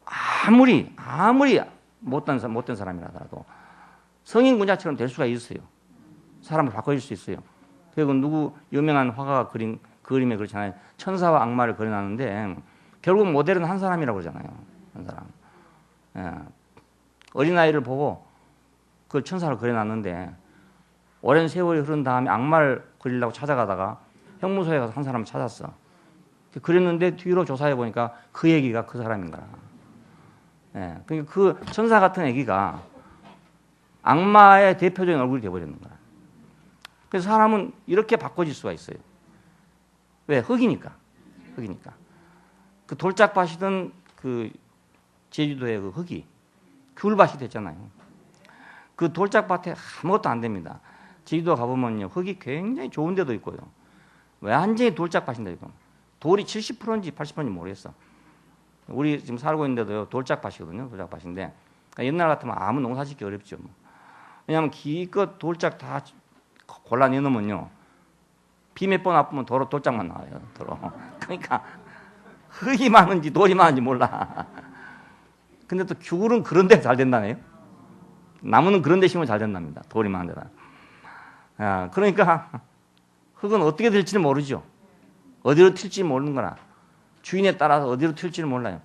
아무리 못된 사람이라 하더라도 성인군자처럼 될 수가 있어요. 사람을 바꿔줄 수 있어요. 그리고 누구 유명한 화가가 그린 그림에 그렇잖아요. 천사와 악마를 그려놨는데 결국 모델은 한 사람이라고 그러잖아요. 한 사람. 어린아이를 보고 그 천사를 그려놨는데 오랜 세월이 흐른 다음에 악마를 그리려고 찾아가다가 형무소에 가서 한 사람을 찾았어. 그랬는데 뒤로 조사해 보니까 그 애기가 그 사람인 거야. 그러니까 그 천사 같은 애기가 악마의 대표적인 얼굴이 되어버리는 거야. 그래서 사람은 이렇게 바꿔질 수가 있어요. 왜? 흙이니까. 그 돌짝밭이던 그 제주도의 그 흙이 귤밭이 됐잖아요. 그 돌짝밭에 아무것도 안 됩니다. 제주도 가보면요, 흙이 굉장히 좋은 데도 있고요. 완전히 돌짝밭인데 이거. 돌이 70%인지 80%인지 모르겠어. 우리 지금 살고 있는데도요, 돌짝밭이거든요. 돌짝밭인데 옛날 같으면 아무 농사짓기 어렵죠. 뭐. 왜냐하면 기껏 돌짝 다 골라 내놓으면요, 비 몇 번 아프면 도로 돌짝만 나와요. 도로. 그러니까 흙이 많은지 돌이 많은지 몰라. 근데 또 귤은 그런 데 잘 된다네요. 나무는 그런 데 심으면 잘 된답니다. 돌이 많은 데다. 그러니까 흙은 어떻게 될지는 모르죠. 어디로 튈지 모르는 거라. 주인에 따라서 어디로 튈지를 몰라요.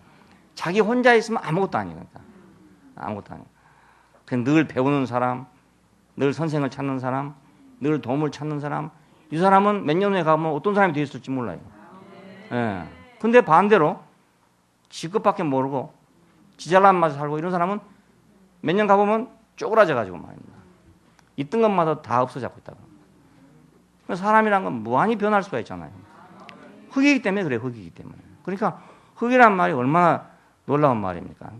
자기 혼자 있으면 아무것도 아니니까. 아무것도 아니에요. 늘 배우는 사람, 늘 선생을 찾는 사람, 늘 도움을 찾는 사람, 이 사람은 몇 년 후에 가면 어떤 사람이 되었을지 몰라요. 예. 근데 반대로 지 것밖에 모르고 지 잘난 맛에 살고 이런 사람은 몇 년 가보면 쪼그라져 가지고 말입니다. 있던 것마다 다 없어지고 있다고. 사람이란 건 무한히 변할 수가 있잖아요. 흙이기 때문에 그래요. 흙이기 때문에. 그러니까 흙이란 말이 얼마나 놀라운 말입니까?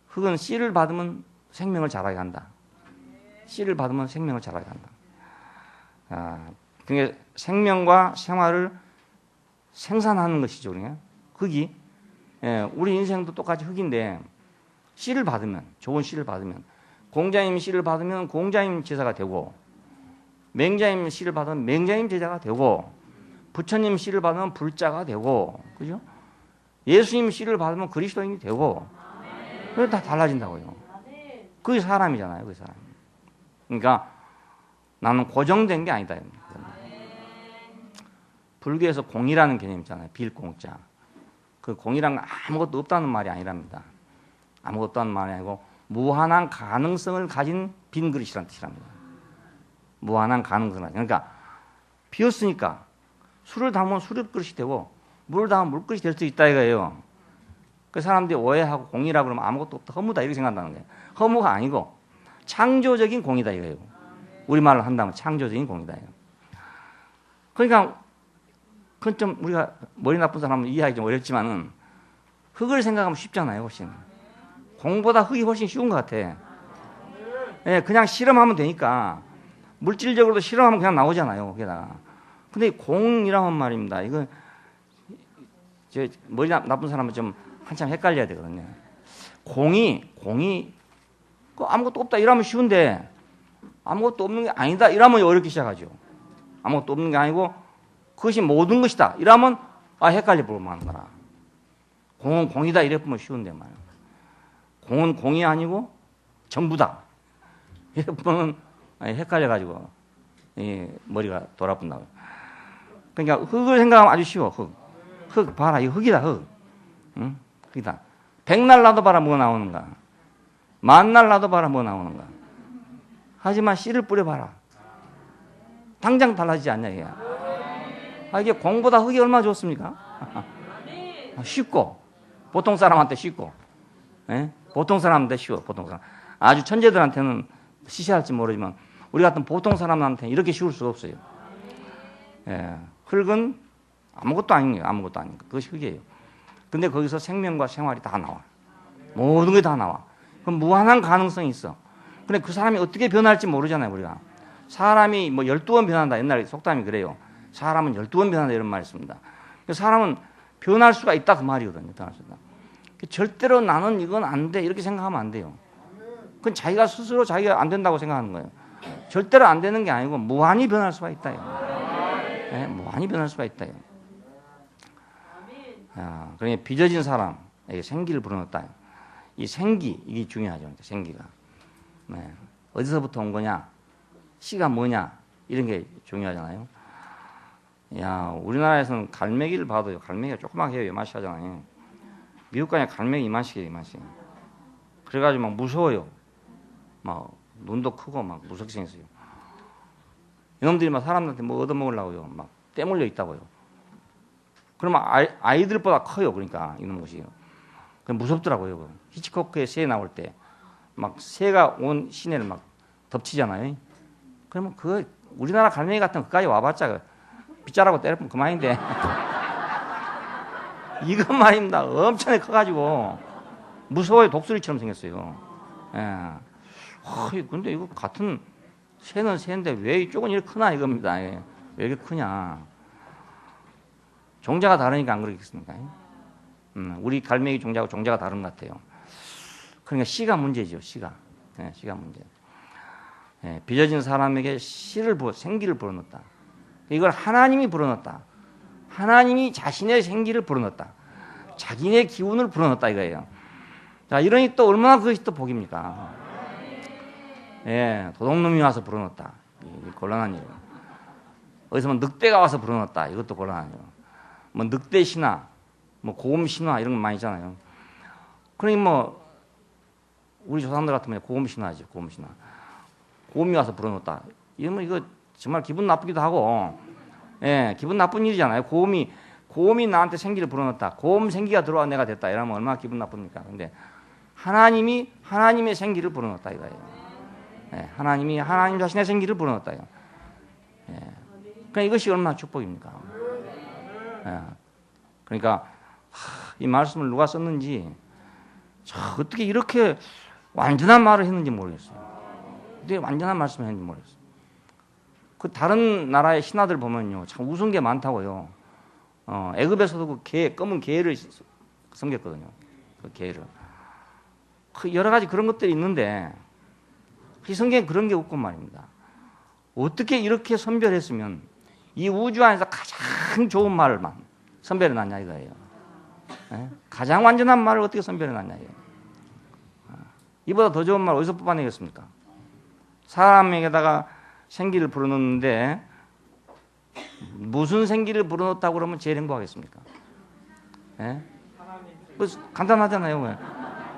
흙은 씨를 받으면 생명을 자라게 한다. 씨를 받으면 생명을 자라게 한다. 그게 생명과 생활을 생산하는 것이죠. 그러니까 흙이. 우리 인생도 똑같이 흙인데 씨를 받으면, 좋은 씨를 받으면, 공자님 씨를 받으면 공자님 제자가 되고, 맹자님 씨를 받으면 맹자님 제자가 되고, 부처님 씨를 받으면 불자가 되고, 그죠? 예수님 씨를 받으면 그리스도인이 되고, 그게 다 달라진다고요. 그게 사람이잖아요, 그 사람. 그러니까 나는 고정된 게 아니다. 불교에서 공이라는 개념 있잖아요. 빌공자. 그 공이란 건 아무것도 없다는 말이 아니랍니다. 아무것도 없다는 말이 아니고 무한한 가능성을 가진 빈 그릇이라는 뜻이랍니다. 무한한 가능성을. 그러니까 비었으니까 술을 담으면 술의 그릇이 되고 물을 담으면 물그릇이 될 수 있다 이거예요. 그 사람들이 오해하고 공이라고 그러면 아무것도 없다, 허무다 이렇게 생각한다는 거예요. 허무가 아니고 창조적인 공이다 이거예요. 우리말로 한다면 창조적인 공이다 이거. 그러니까 그건 좀 우리가 머리 나쁜 사람은 이해하기 좀 어렵지만은 흙을 생각하면 쉽잖아요, 훨씬. 공보다 흙이 훨씬 쉬운 것 같아. 그냥 실험하면 되니까. 물질적으로도 실험하면 그냥 나오잖아요, 거기다가. 근데 공이라는 말입니다. 이거 머리 나쁜 사람은 좀 한참 헷갈려야 되거든요. 공이 아무것도 없다 이러면 쉬운데 아무것도 없는 게 아니다 이러면 어렵게 시작하죠. 아무것도 없는 게 아니고 그것이 모든 것이다 이러면 헷갈려 보면 하는 거라. 공은 공이다 이래 보면 쉬운데 말이야. 공은 공이 아니고 전부다 이래 보면 헷갈려가지고 머리가 돌아본다고. 그러니까 흙을 생각하면 아주 쉬워. 흙 봐라, 이거 흙이다, 흙. 응? 흙이다. 백날 놔도 봐라, 뭐 나오는가. 만날 놔도 봐라, 뭐 나오는가. 하지만 씨를 뿌려봐라. 당장 달라지지 않냐, 이게. 이게 공보다 흙이 얼마나 좋습니까? 쉽고, 보통 사람한테 쉽고, 보통 사람한테 쉬워, 보통 사람. 아주 천재들한테는 시시할지 모르지만, 우리 같은 보통 사람한테는 이렇게 쉬울 수가 없어요. 흙은 아무것도 아닌 거예요. 아무것도 아닌 거. 그것이 흙이에요. 근데 거기서 생명과 생활이 다 나와. 모든 게 다 나와. 그럼 무한한 가능성이 있어. 근데 그 사람이 어떻게 변할지 모르잖아요, 우리가. 사람이 뭐 12번 변한다. 옛날에 속담이 그래요. 사람은 12번 변한다. 이런 말이 있습니다. 사람은 변할 수가 있다. 그 말이거든요. 변할 수 있다. 절대로 나는 이건 안 돼. 이렇게 생각하면 안 돼요. 그건 자기가 스스로 자기가 안 된다고 생각하는 거예요. 절대로 안 되는 게 아니고 무한히 변할 수가 있다. 무한히 변할 수가 있다. 그러니까 빚어진 사람에게 생기를 불어넣었다. 이 생기, 이게 중요하죠. 생기가. 어디서부터 온 거냐, 씨가 뭐냐, 이런 게 중요하잖아요. 우리나라에서는 갈매기를 봐도요, 갈매기가 조그맣게 해요. 이만씩 하잖아요. 미국 가면 갈매기 이만씩이에요, 이만씩. 그래가지고 막 무서워요. 막 눈도 크고 막 무섭게 생겼어요. 이놈들이 막 사람들한테 뭐 얻어먹으려고요. 막 떼물려 있다고요. 그러면 아이들보다 커요. 그러니까 이놈것이. 무섭더라고요. 히치코크의 새 나올 때 막 새가 온 시내를 막 덮치잖아요. 그러면 그 우리나라 갈매기 같은 거 그까지 와봤자 빗자라고 때려보면 그만인데 이건 말입니다. 엄청 커가지고 무서워요. 독수리처럼 생겼어요. 근데 이거 같은 새는 새인데 왜 이쪽은 이렇게 크나 이겁니다. 예. 왜 이렇게 크냐. 종자가 다르니까 안 그러겠습니까? 우리 갈매기 종자하고 종자가 다른 것 같아요. 그러니까 씨가 문제죠. 씨가. 예, 씨가 문제. 예, 빚어진 사람에게 생기를 불어넣었다. 이걸 하나님이 불어넣었다. 하나님이 자신의 생기를 불어넣었다. 자기네 기운을 불어넣었다 이거예요. 자, 이러니 또 얼마나 그것이 또 복입니까? 예, 도둑놈이 와서 불어넣었다. 곤란한 일이에요. 어디서 뭐 늑대가 와서 불어넣었다. 이것도 곤란한 일이에요. 뭐 늑대 신화, 뭐 고음 신화 이런 거 많이 있잖아요. 그러니 뭐 우리 조상들 같으면 고음 신화죠. 고음 신화. 고음이 와서 불어넣었다. 이러면 이거 정말 기분 나쁘기도 하고, 예, 기분 나쁜 일이잖아요. 고음이 나한테 생기를 불어넣었다. 고음 생기가 들어와 내가 됐다. 이러면 얼마나 기분 나쁩니까? 근데 하나님의 생기를 불어넣었다 이거예요. 예, 하나님이 하나님 자신의 생기를 불어넣었다. 예. 그러니까 이것이 얼마나 축복입니까? 예. 그러니까 이 말씀을 누가 썼는지 어떻게 이렇게 완전한 말을 했는지 모르겠어요. 어떻게 완전한 말씀을 했는지 모르겠어요. 그 다른 나라의 신하들 보면요, 참 우스운 게 많다고요. 애굽에서도 그 검은 개를 섬겼거든요. 그 개를. 그 여러 가지 그런 것들이 있는데 이 성경에 그런 게 없고 말입니다. 어떻게 이렇게 선별했으면 이 우주 안에서 가장 좋은 말만 선별해 놨냐 이거예요. 네? 가장 완전한 말을 어떻게 선별해 놨냐 이거예요. 이보다 더 좋은 말 어디서 뽑아내겠습니까? 사람에게다가 생기를 불어넣는데 무슨 생기를 불어넣었다고 그러면 제일 행복하겠습니까? 네? 간단하잖아요. 왜?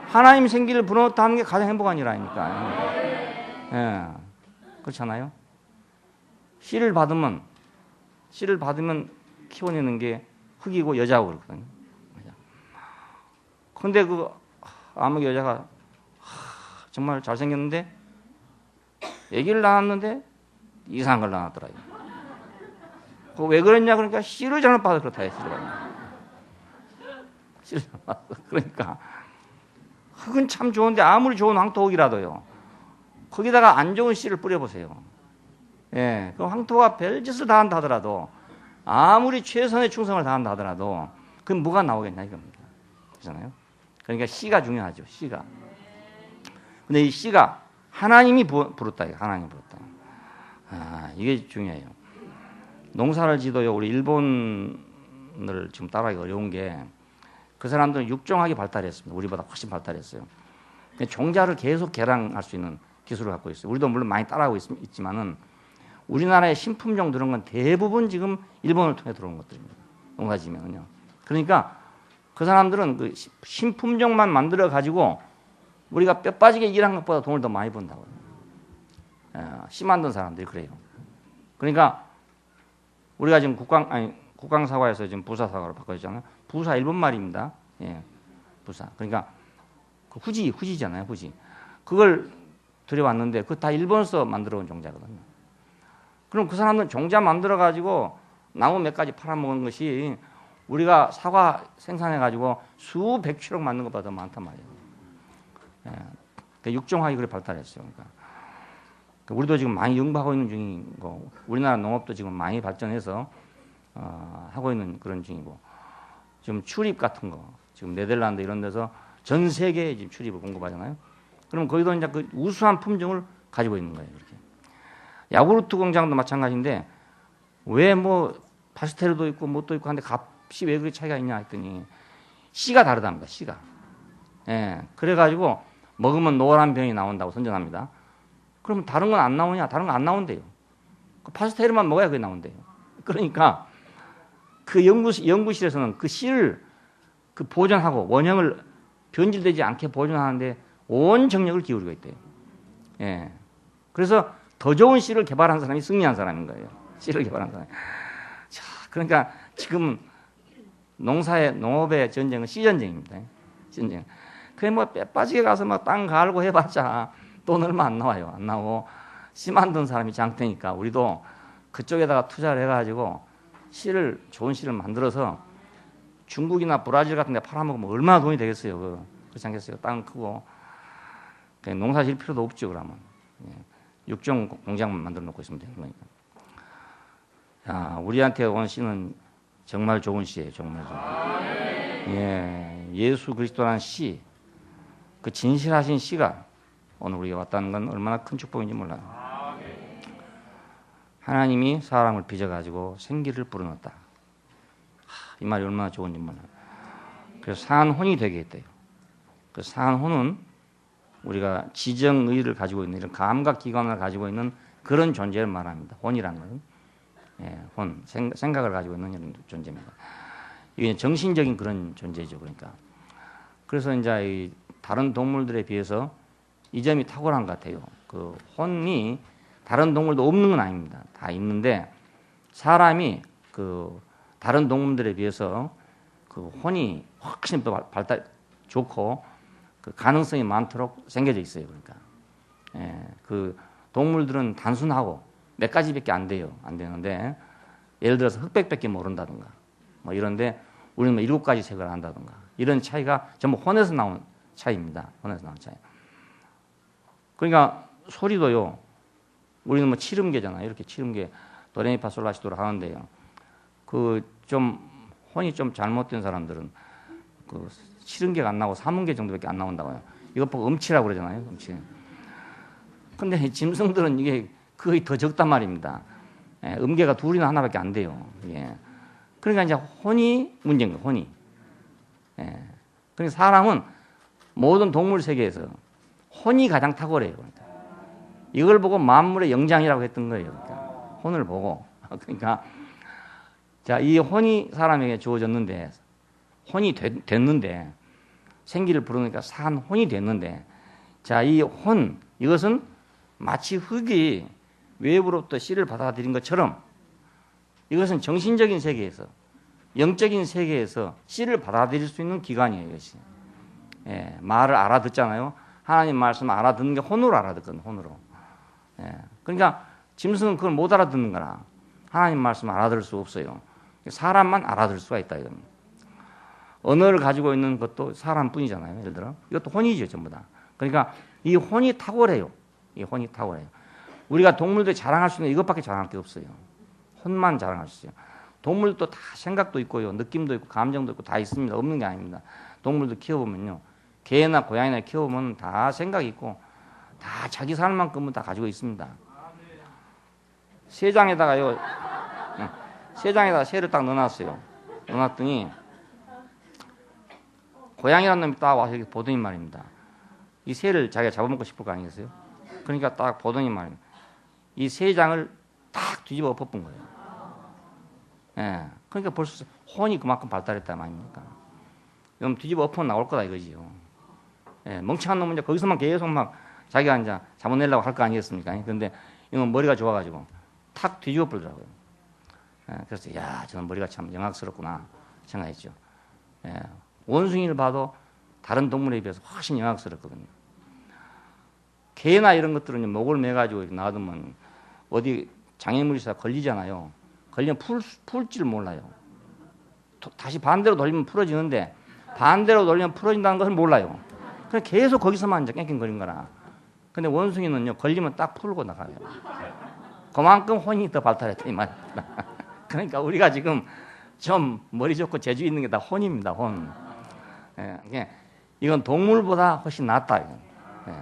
하나님 생기를 불어넣었다 하는 게 가장 행복한 일 아닙니까? 예. 그렇잖아요. 씨를 받으면 키워내는 게 흙이고 여자고 그렇거든요. 근데 그 아무 여자가 정말 잘생겼는데 아기를 낳았는데 이상한 걸 낳았더라고요. 왜 그랬냐 그러니까 씨를 잘못 받아서 그렇다 했어요. 씨를 잘못 받아서. 그러니까 흙은 참 좋은데 아무리 좋은 황토흙이라도요. 거기다가 안 좋은 씨를 뿌려보세요. 예, 그 황토가 별짓을 다 한다 하더라도 아무리 최선의 충성을 다한다 하더라도 그럼 뭐가 나오겠냐 이겁니다. 그렇잖아요. 그러니까 씨가 중요하죠. 씨가. 근데 이 씨가 하나님이 부르다. 하나님이 부르다. 이게 중요해요. 농사를 지도요. 우리 일본을 지금 따라하기 어려운 게 그 사람들은 육종학이 발달했습니다. 우리보다 훨씬 발달했어요. 종자를 계속 개량할 수 있는 기술을 갖고 있어요. 우리도 물론 많이 따라하고 있지만은 우리나라의 신품종 들어온 건 대부분 지금 일본을 통해 들어온 것들입니다. 농사지면은요. 그러니까 그 사람들은 그 신품종만 만들어 가지고 우리가 뼈 빠지게 일한 것보다 돈을 더 많이 번다고요. 씨 만든 사람들이 그래요. 그러니까 우리가 지금 국강사과에서 지금 부사사과로 바꿔졌잖아요. 부사 일본 말입니다. 예, 부사. 그러니까 그 후지잖아요. 후지. 그걸 들여왔는데 그거 다 일본에서 만들어온 종자거든요. 그럼 그 사람들은 종자 만들어가지고 나무 몇 가지 팔아먹은 것이 우리가 사과 생산해가지고 수백 킬로 만든 것보다 더 많단 말이에요. 예, 육종학이 그래 발달했어요. 그러니까 우리도 지금 많이 연구하고 있는 중이고 우리나라 농업도 지금 많이 발전해서 하고 있는 그런 중이고 지금 출입 같은 거 지금 네덜란드 이런 데서 전 세계에 지금 출입을 공급하잖아요. 그럼 거기도 이제 그 우수한 품종을 가지고 있는 거예요. 그렇게. 야구르트 공장도 마찬가지인데 왜 뭐 파스텔도 있고 뭣도 있고 한데 값이 왜 그렇게 차이가 있냐 했더니 씨가 다르답니다. 씨가. 예. 그래가지고 먹으면 노란 병이 나온다고 선전합니다. 그러면 다른 건 안 나오냐? 다른 건 안 나온대요. 그 파스텔만 먹어야 그게 나온대요. 그러니까 그 연구실에서는 그 씨를 그 보존하고 원형을 변질되지 않게 보존하는데 온 정력을 기울이고 있대요. 예. 그래서 더 좋은 씨를 개발한 사람이 승리한 사람인 거예요. 씨를 개발한 사람. 자, 그러니까 지금 농업의 전쟁은 씨 전쟁입니다. 전쟁. 그게 뭐 빼빠지게 가서 막 땅 갈고 해봤자 돈 얼마 안 나와요. 안 나오고 씨 만든 사람이 장태니까 우리도 그쪽에다가 투자를 해가지고 좋은 씨를 만들어서 중국이나 브라질 같은 데 팔아먹으면 얼마나 돈이 되겠어요. 그렇지 않겠어요? 땅 크고. 농사 질 필요도 없죠, 그러면. 예. 육종 공장 만들어 놓고 있으면 되는 거니까. 야, 우리한테 온 씨는 정말 좋은 씨예요. 정말 좋은. 예, 예수 그리스도라는 씨, 그 진실하신 씨가 오늘 우리가 왔다는 건 얼마나 큰 축복인지 몰라요. 하나님이 사람을 빚어가지고 생기를 불어넣었다. 이 말이 얼마나 좋은지 몰라요. 그래서 상한 혼이 되게 했대요. 그 상한 혼은 우리가 지정의를 가지고 있는 이런 감각기관을 가지고 있는 그런 존재를 말합니다. 혼이라는 것은. 예, 혼, 생각을 가지고 있는 이런 존재입니다. 이게 정신적인 그런 존재죠. 그러니까. 그래서 이제 이 다른 동물들에 비해서 이 점이 탁월한 것 같아요. 그 혼이 다른 동물도 없는 건 아닙니다. 다 있는데 사람이 그 다른 동물들에 비해서 그 혼이 훨씬 더 발달 좋고 그 가능성이 많도록 생겨져 있어요. 그러니까 예, 그 동물들은 단순하고 몇 가지밖에 안 돼요. 안 되는데 예를 들어서 흑백밖에 모른다든가 뭐 이런데 우리는 뭐 7가지 색을 안다든가 이런 차이가 전부 혼에서 나온 차이입니다. 혼에서 나온 차이. 그러니까 소리도요. 우리는 뭐 칠음계잖아요. 이렇게 칠음계 도레미파솔라시도를 하는데요. 그 좀 혼이 좀 잘못된 사람들은 그 칠음계가 안 나오고 삼음계 정도밖에 안 나온다고요. 이것 보고 음치라고 그러잖아요. 음치. 근데 짐승들은 이게 거의 더 적단 말입니다. 예, 음계가 둘이나 하나밖에 안 돼요. 예. 그러니까 이제 혼이 문제인 거예요. 혼이. 예. 그러니까 사람은 모든 동물 세계에서 혼이 가장 탁월해요. 그러니까. 이걸 보고 만물의 영장이라고 했던 거예요. 그러니까. 혼을 보고. 그러니까 자, 이 혼이 사람에게 주어졌는데 혼이 됐는데 생기를 부르니까 산 혼이 됐는데 자, 이 혼 이것은 마치 흙이 외부로부터 씨를 받아들인 것처럼 이것은 정신적인 세계에서 영적인 세계에서 씨를 받아들일 수 있는 기관이에요. 이것이. 예, 말을 알아듣잖아요. 하나님 말씀 알아듣는 게 혼으로 알아듣거든요. 혼으로. 예, 그러니까 짐승은 그걸 못 알아듣는 거라. 하나님 말씀 알아들을 수 없어요. 사람만 알아들을 수가 있다 이겁니다. 언어를 가지고 있는 것도 사람뿐이잖아요. 예를 들어 이것도 혼이죠. 전부 다. 그러니까 이 혼이 탁월해요. 이 혼이 탁월해요. 우리가 동물들이 자랑할 수 있는 이것밖에 자랑할 게 없어요. 혼만 자랑할 수 있어요. 동물도 다 생각도 있고요. 느낌도 있고 감정도 있고 다 있습니다. 없는 게 아닙니다. 동물도 키워보면요. 개나 고양이나 키워보면 다 생각이 있고 다 자기 살 만큼은 다 가지고 있습니다. 새장에다가요. 새장에다가 새를 딱 넣어놨어요. 넣어놨더니 고양이라는 놈이 딱 와서 이렇게 보더니 말입니다. 이 새를 자기가 잡아먹고 싶을 거 아니겠어요? 그러니까 딱 보더니 말입니다. 이 새장을 딱 뒤집어 엎어본 거예요. 예. 그러니까 벌써 혼이 그만큼 발달했단 말입니까? 그럼 뒤집어 엎어 나올 거다 이거지요. 예. 멍청한 놈은 이제 거기서만 계속 막 자기가 이제 잡아내려고 할 거 아니겠습니까? 그런데 이건 머리가 좋아가지고 탁 뒤집어 버리더라고요. 예. 그래서 야, 저는 머리가 참 영악스럽구나 생각했죠. 예. 원숭이를 봐도 다른 동물에 비해서 훨씬 영악스럽거든요. 개나 이런 것들은 목을 매가지고 놔두면 어디 장애물이 있어서 걸리잖아요. 걸리면 풀지를 몰라요. 다시 반대로 돌리면 풀어지는데 반대로 돌리면 풀어진다는 것을 몰라요. 그래서 계속 거기서만 이제 깽깽거린 거라. 근데 원숭이는요, 걸리면 딱 풀고 나가요. 그만큼 혼이 더 발달했다 이 말입니다. 그러니까 우리가 지금 좀 머리 좋고 재주 있는 게 다 혼입니다. 혼. 예, 이건 동물보다 훨씬 낫다. 이건. 예.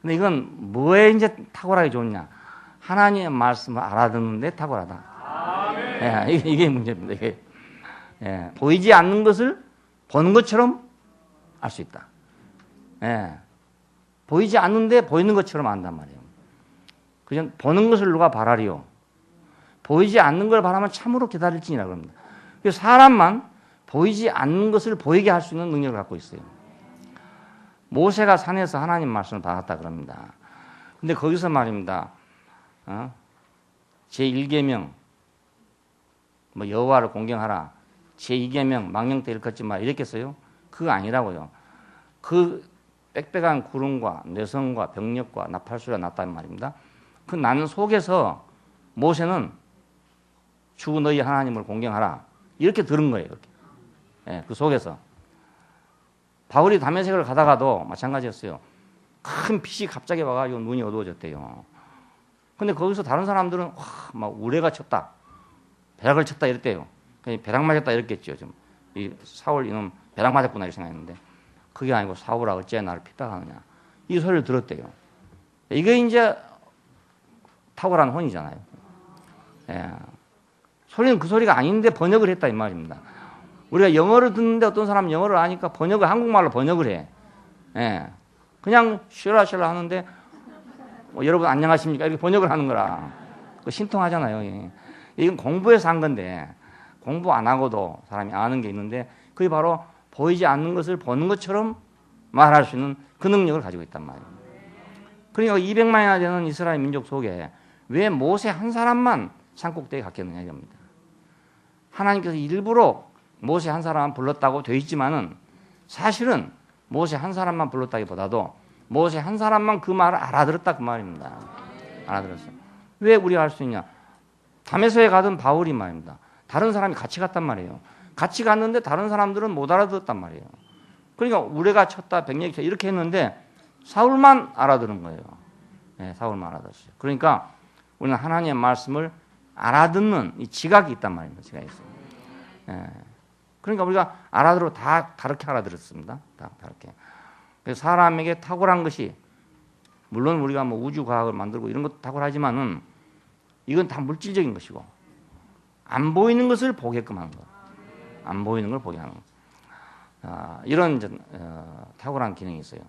근데 이건 뭐에 이제 탁월하게 좋냐? 하나님의 말씀을 알아듣는데 탁월하다. 예, 이게 문제입니다. 이게. 예, 보이지 않는 것을 보는 것처럼 알 수 있다. 예, 보이지 않는데 보이는 것처럼 안단 말이에요. 그냥 보는 것을 누가 바라리요? 보이지 않는 걸 바라면 참으로 기다릴지니라 그럽니다. 그래서 사람만 보이지 않는 것을 보이게 할 수 있는 능력을 갖고 있어요. 모세가 산에서 하나님 말씀을 받았다 그럽니다. 근데 거기서 말입니다. 제1계명 뭐 여호와를 공경하라. 제2계명 망령 때 일컫지 마. 이랬겠어요? 그거 아니라고요. 그 빽빽한 구름과 뇌성과 병력과 나팔소리가 났다는 말입니다. 그 나는 속에서 모세는 주 너희 하나님을 공경하라. 이렇게 들은 거예요. 이렇게. 예, 그 속에서. 바울이 다메섹을 가다가도 마찬가지였어요. 큰 빛이 갑자기 와가지고 눈이 어두워졌대요. 근데 거기서 다른 사람들은 와, 막 우레가 쳤다, 벼락을 쳤다 이랬대요. 벼락 맞았다 이랬겠죠. 좀 이 사울 이놈 벼락 맞았구나 이렇게 생각했는데 그게 아니고 사울아 어째 나를 핍박하느냐 이 소리를 들었대요. 이게 이제 탁월한 혼이잖아요. 예. 소리는 그 소리가 아닌데 번역을 했다 이 말입니다. 우리가 영어를 듣는데 어떤 사람은 영어를 아니까 번역을 한국말로 번역을 해. 예. 그냥 쉐라쉐라 하는데 여러분 안녕하십니까 이렇게 번역을 하는 거라. 신통하잖아요. 예. 이건 공부해서 한 건데 공부 안 하고도 사람이 아는 게 있는데 그게 바로 보이지 않는 것을 보는 것처럼 말할 수 있는 그 능력을 가지고 있단 말이에요. 그러니까 200만이나 되는 이스라엘 민족 속에 왜 모세 한 사람만 산꼭대기에 갔겠느냐 이겁니다. 하나님께서 일부러 모세 한 사람만 불렀다고 되어 있지만은 사실은 모세 한 사람만 불렀다기보다도 모세 한 사람만 그 말을 알아들었다 그 말입니다. 알아들었어요. 왜 우리가 할 수 있냐? 다메섹에 가던 바울이 말입니다. 다른 사람이 같이 갔단 말이에요. 같이 갔는데 다른 사람들은 못 알아들었단 말이에요. 그러니까 우레가 쳤다 백력이 쳤다 이렇게 했는데 사울만 알아들은 거예요. 네, 사울만 알아들었어요. 그러니까 우리는 하나님의 말씀을 알아듣는 이 지각이 있단 말입니다. 지각이 있어요. 네. 그러니까 우리가 알아들어 다 다르게 알아들었습니다. 다 다르게. 그래서 사람에게 탁월한 것이 물론 우리가 뭐 우주 과학을 만들고 이런 것도 탁월하지만은 이건 다 물질적인 것이고 안 보이는 것을 보게끔 하는 것. 안 보이는 걸 보게 하는 것. 이런 탁월한 기능이 있어요.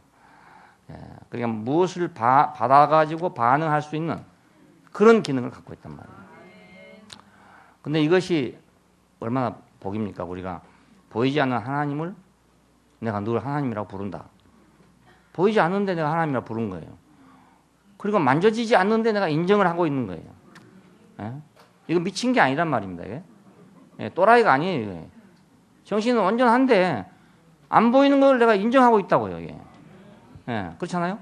그러니까 무엇을 받아가지고 반응할 수 있는 그런 기능을 갖고 있단 말이에요. 근데 이것이 얼마나 복입니까? 우리가 보이지 않는 하나님을 내가 늘 하나님이라고 부른다. 보이지 않는데 내가 하나님이라고 부른 거예요. 그리고 만져지지 않는데 내가 인정을 하고 있는 거예요. 예? 이거 미친 게 아니란 말입니다. 이게. 예, 또라이가 아니에요. 이게. 정신은 온전한데 안 보이는 걸 내가 인정하고 있다고요. 이게. 예, 그렇잖아요.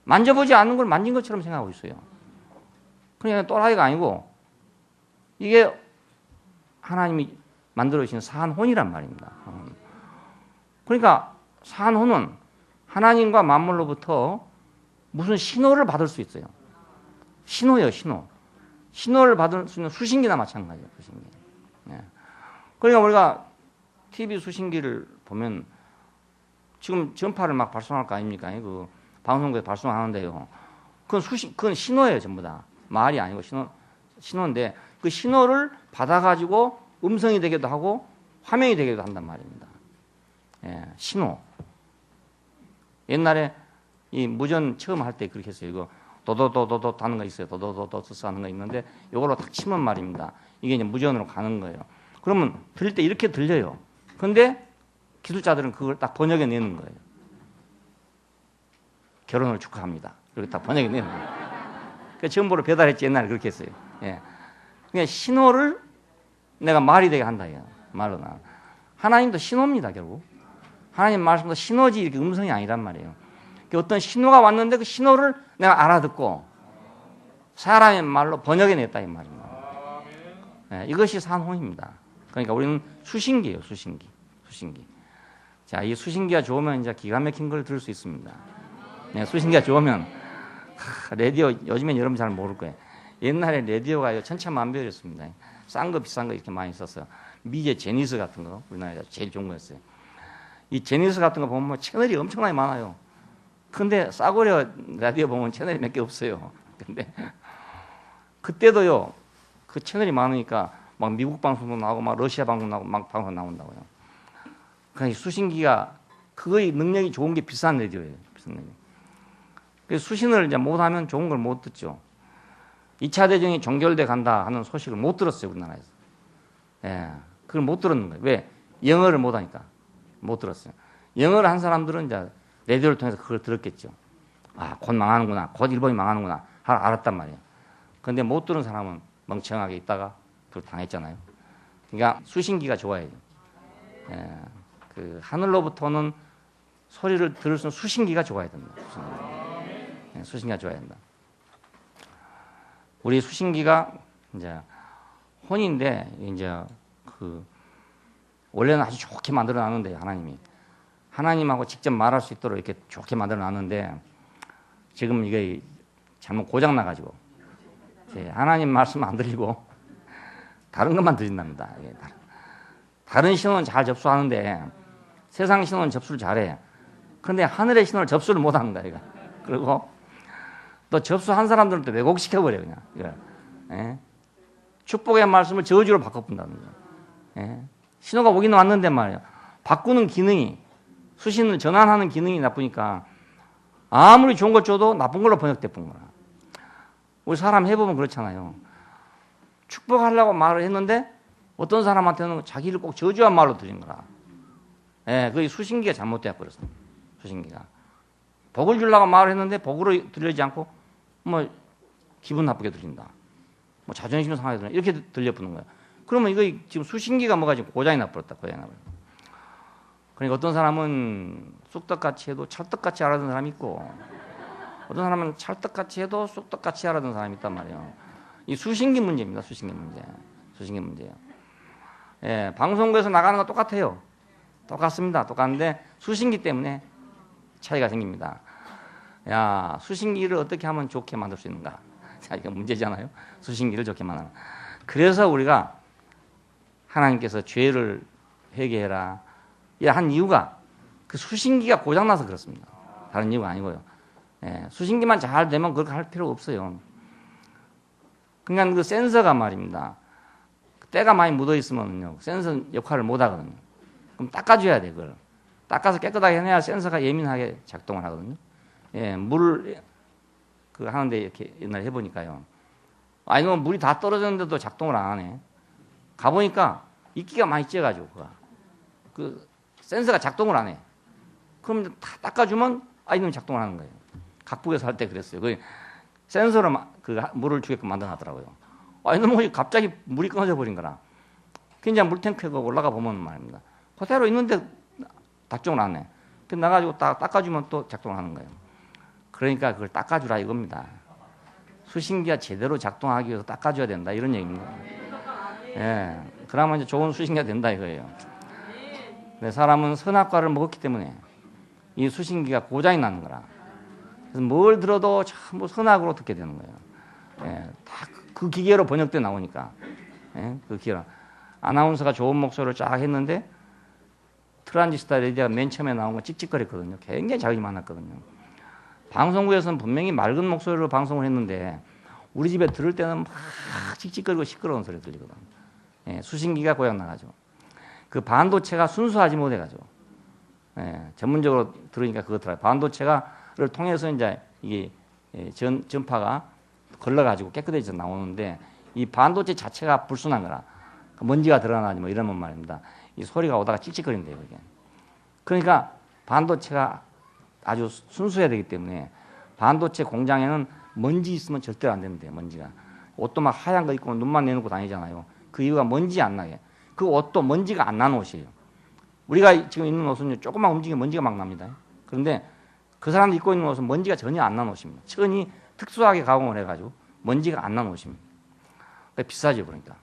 만져보지 않는 걸 만진 것처럼 생각하고 있어요. 그러니까 또라이가 아니고 이게 하나님이 만들어주신 산혼이란 말입니다. 그러니까 산혼은 하나님과 만물로부터 무슨 신호를 받을 수 있어요. 신호예요, 신호. 신호를 받을 수 있는 수신기나 마찬가지예요, 수신기. 네. 그러니까 우리가 TV 수신기를 보면 지금 전파를 막 발송할 거 아닙니까? 그 방송국에 발송하는데요. 그건 신호예요, 전부 다. 말이 아니고 신호인데 그 신호를 받아가지고 음성이 되기도 하고 화면이 되기도 한단 말입니다. 예, 신호. 옛날에 이 무전 처음 할 때 그렇게 했어요. 이거 도도도도도 하는 거 있어요. 도도도도 하는 거 있는데 이걸로 딱 치면 말입니다. 이게 이제 무전으로 가는 거예요. 그러면 들릴 때 이렇게 들려요. 그런데 기술자들은 그걸 딱 번역해 내는 거예요. 결혼을 축하합니다. 이렇게 딱 번역해 내는 거예요. 그 정보를 배달했지 옛날에 그렇게 했어요. 예. 그러니까 신호를 내가 말이 되게 한다. 말로 나. 하나님도 신호입니다, 결국. 하나님 말씀도 신호지 이렇게 음성이 아니란 말이에요. 어떤 신호가 왔는데 그 신호를 내가 알아듣고 사람의 말로 번역해냈다 이 말입니다. 네, 이것이 산혼입니다. 그러니까 우리는 수신기예요, 수신기. 자, 이 수신기가 좋으면 이제 기가 막힌 걸 들을 수 있습니다. 네, 수신기가 좋으면 라디오 요즘엔 여러분 잘 모를 거예요. 옛날에 라디오가 천차만별이었습니다. 싼 거 비싼 거 이렇게 많이 썼어요. 미제 제니스 같은 거 우리나라에서 제일 좋은 거였어요. 이 제니스 같은 거 보면 채널이 엄청나게 많아요. 근데 싸구려 라디오 보면 채널이 몇 개 없어요. 근데 그때도요, 그 채널이 많으니까 막 미국 방송도 나오고 막 러시아 방송 나오고 막 방송 나온다고요. 그러니까 수신기가 그거의 능력이 좋은 게 비싼 라디오예요. 비싼 라디오. 그래서 수신을 이제 못하면 좋은 걸 못 듣죠. 2차 대전이 종결돼 간다 하는 소식을 못 들었어요, 우리나라에서. 예, 그걸 못 들었는 거예요. 왜? 영어를 못하니까 못 들었어요. 영어를 한 사람들은 이제 라디오를 통해서 그걸 들었겠죠. 아, 곧 망하는구나. 곧 일본이 망하는구나. 알았단 말이에요. 그런데 못 들은 사람은 멍청하게 있다가 그걸 당했잖아요. 그러니까 수신기가 좋아야죠. 예, 그 하늘로부터는 소리를 들을 수 있는 수신기가 좋아야 됩니다. 예, 수신기가 좋아야 된다. 우리 수신기가 이제 혼인데 이제 그 원래는 아주 좋게 만들어 놨는데 하나님하고 직접 말할 수 있도록 이렇게 좋게 만들어 놨는데 지금 이게 잘못 고장 나가지고 하나님 말씀 안 들리고 다른 것만 들린답니다. 다른 신호는 잘 접수하는데 세상 신호는 접수를 잘해. 그런데 하늘의 신호를 접수를 못하는 거야. 이거. 그리고 또 접수한 사람들은 또 왜곡시켜버려 그냥. 예? 축복의 말씀을 저주로 바꿔본다는 거예요. 예? 신호가 오긴 왔는데 말이에요. 바꾸는 기능이 수신을 전환하는 기능이 나쁘니까 아무리 좋은 걸 줘도 나쁜 걸로 번역돼 본 거야. 우리 사람 해보면 그렇잖아요. 축복하려고 말을 했는데 어떤 사람한테는 자기를 꼭 저주한 말로 들린 거라. 예, 그 수신기가 잘못되어 버렸어. 수신기가 복을 주려고 말을 했는데 복으로 들리지 않고 뭐 기분 나쁘게 들린다. 뭐 자존심 상하게 들린다. 이렇게 들려보는 거야. 그러면 이거 지금 수신기가 뭐가 지금 고장이 나버렸다. 고장이 나버렸다. 그러니까 어떤 사람은 쑥떡같이 해도 찰떡같이 알아듣는 사람이 있고 어떤 사람은 찰떡같이 해도 쑥떡같이 알아듣는 사람이 있단 말이에요. 이 수신기 문제입니다. 수신기 문제. 수신기 문제예요. 예, 방송국에서 나가는 거 똑같아요. 똑같습니다. 똑같은데 수신기 때문에 차이가 생깁니다. 야, 수신기를 어떻게 하면 좋게 만들 수 있는가? 자, 이거 문제잖아요. 수신기를 좋게 만드는. 그래서 우리가 하나님께서 죄를 회개해라 한 이유가 그 수신기가 고장나서 그렇습니다. 다른 이유가 아니고요. 예, 수신기만 잘 되면 그렇게 할 필요 없어요. 그러니까 그 센서가 말입니다. 때가 많이 묻어 있으면요, 센서 역할을 못 하거든요. 그럼 닦아줘야 돼, 그걸. 닦아서 깨끗하게 해내야 센서가 예민하게 작동을 하거든요. 예, 물을 그 하는데 이렇게 옛날에 해보니까요. 아니면 물이 다 떨어졌는데도 작동을 안 하네. 가보니까 이끼가 많이 찌어가지고 그 센서가 작동을 안 해. 그럼 다 닦아주면 이놈이 작동을 하는 거예요. 각국에서 할 때 그랬어요. 그 센서로 그 물을 주게끔 만들어놨더라고요. 이놈이 갑자기 물이 끊어져 버린 거라. 그냥 물탱크에 올라가 보면 말입니다. 그대로 있는데 작동을 안 해. 그 나가지고 닦아주면 또 작동을 하는 거예요. 그러니까 그걸 닦아주라 이겁니다. 수신기가 제대로 작동하기 위해서 닦아줘야 된다 이런 얘기입니다. 예, 그러면 이제 좋은 수신기가 된다 이거예요. 근데 사람은 선악과를 먹었기 때문에 이 수신기가 고장이 나는 거라. 그래서 뭘 들어도 전부 선악으로 듣게 되는 거예요. 예, 다 그 기계로 번역돼 나오니까. 예, 그 기계로. 아나운서가 좋은 목소리를 쫙 했는데 트란지스터 레디오가 맨 처음에 나온 건 찍찍거렸거든요. 굉장히 자극이 많았거든요. 방송국에서는 분명히 맑은 목소리로 방송을 했는데 우리 집에 들을 때는 막 찍찍거리고 시끄러운 소리 들리거든요. 예, 수신기가 고장 나가지고. 그 반도체가 순수하지 못해가지고. 예, 전문적으로 들으니까 그렇더라고요. 반도체를 통해서 이제 이게 전파가 걸러가지고 깨끗해져서 나오는데 이 반도체 자체가 불순한 거라. 먼지가 드러나지 뭐 이러면 말입니다. 이 소리가 오다가 찝찝거린대요, 그게. 그러니까 반도체가 아주 순수해야 되기 때문에 반도체 공장에는 먼지 있으면 절대로 안 되는데요, 먼지가. 옷도 막 하얀 거 입고 눈만 내놓고 다니잖아요. 그 이유가 먼지 안 나게. 그 옷도 먼지가 안 나는 옷이에요. 우리가 지금 입는 옷은 조금만 움직이면 먼지가 막 납니다. 그런데 그 사람들이 입고 있는 옷은 먼지가 전혀 안 나는 옷입니다. 천이 특수하게 가공을 해가지고 먼지가 안 나는 옷입니다. 그러니까 비싸죠, 그러니까.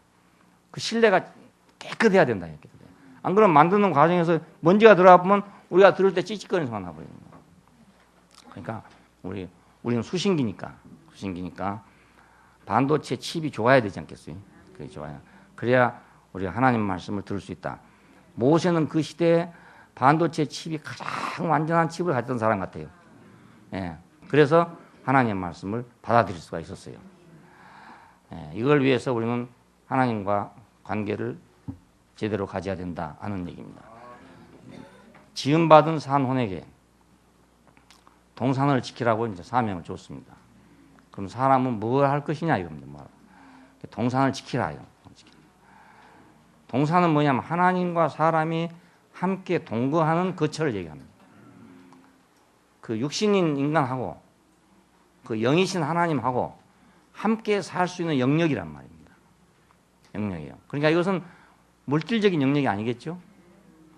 그 실내가 깨끗해야 된다. 안 그러면 만드는 과정에서 먼지가 들어가면 우리가 들을 때 찌찌거리는 소리가 나버려요. 그러니까 우리는 수신기니까 반도체 칩이 좋아야 되지 않겠어요? 그게 좋아요. 그래야 우리가 하나님 말씀을 들을 수 있다. 모세는 그 시대에 반도체 칩이 가장 완전한 칩을 가졌던 사람 같아요. 예, 그래서 하나님의 말씀을 받아들일 수가 있었어요. 예, 이걸 위해서 우리는 하나님과 관계를 제대로 가져야 된다 하는 얘기입니다. 지음받은 산혼에게 동산을 지키라고 이제 사명을 줬습니다. 그럼 사람은 뭘 할 것이냐 이겁니다. 동산을 지키라요. 동산은 뭐냐면 하나님과 사람이 함께 동거하는 거처를 얘기합니다. 그 육신인 인간하고 그 영이신 하나님하고 함께 살 수 있는 영역이란 말입니다. 영역이에요. 그러니까 이것은 물질적인 영역이 아니겠죠?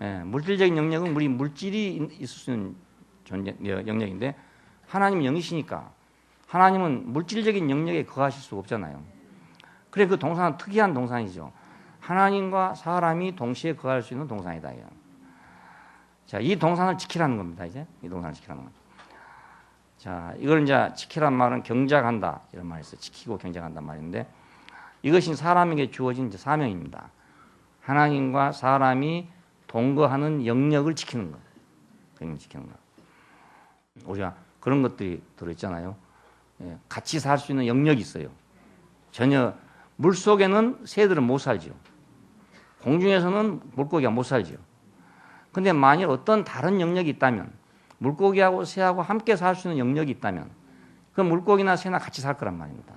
예, 물질적인 영역은 우리 물질이 있을 수 있는 영역인데 하나님은 영이시니까 하나님은 물질적인 영역에 거하실 수가 없잖아요. 그래 그 동산은 특이한 동산이죠. 하나님과 사람이 동시에 거할 수 있는 동산이다. 자, 이 동산을 지키라는 겁니다. 이제 이 동산을 지키라는 겁니다. 자, 이걸 이제 지키란 말은 경작한다 이런 말이 있어요. 지키고 경작한단 말인데 이것이 사람에게 주어진 이제 사명입니다. 하나님과 사람이 동거하는 영역을 지키는 것. 영역 지키는 것. 우리가 그런 것들이 들어있잖아요. 예, 같이 살 수 있는 영역이 있어요. 전혀 물 속에는 새들은 못 살죠. 공중에서는 물고기가 못 살죠. 근데 만일 어떤 다른 영역이 있다면 물고기하고 새하고 함께 살 수 있는 영역이 있다면 그 물고기나 새나 같이 살 거란 말입니다.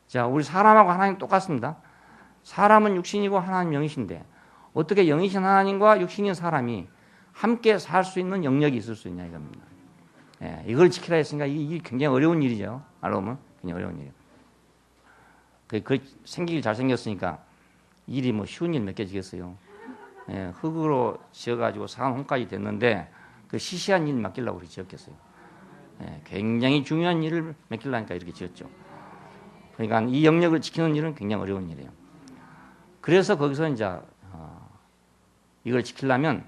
자, 우리 사람하고 하나님 똑같습니다. 사람은 육신이고 하나님 영이신데 어떻게 영이신 하나님과 육신인 사람이 함께 살 수 있는 영역이 있을 수 있냐 이겁니다. 예, 이걸 지키라 했으니까 이게 굉장히 어려운 일이죠. 알고 보면 굉장히 어려운 일이에요. 그 생기기 잘생겼으니까 일이 뭐 쉬운 일 몇 개 지겠어요. 예, 흙으로 지어가지고 상홍까지 됐는데 그 시시한 일 맡기려고 그렇게 지었겠어요. 예, 굉장히 중요한 일을 맡기려니까 이렇게 지었죠. 그러니까 이 영역을 지키는 일은 굉장히 어려운 일이에요. 그래서 거기서 이제 이걸 지키려면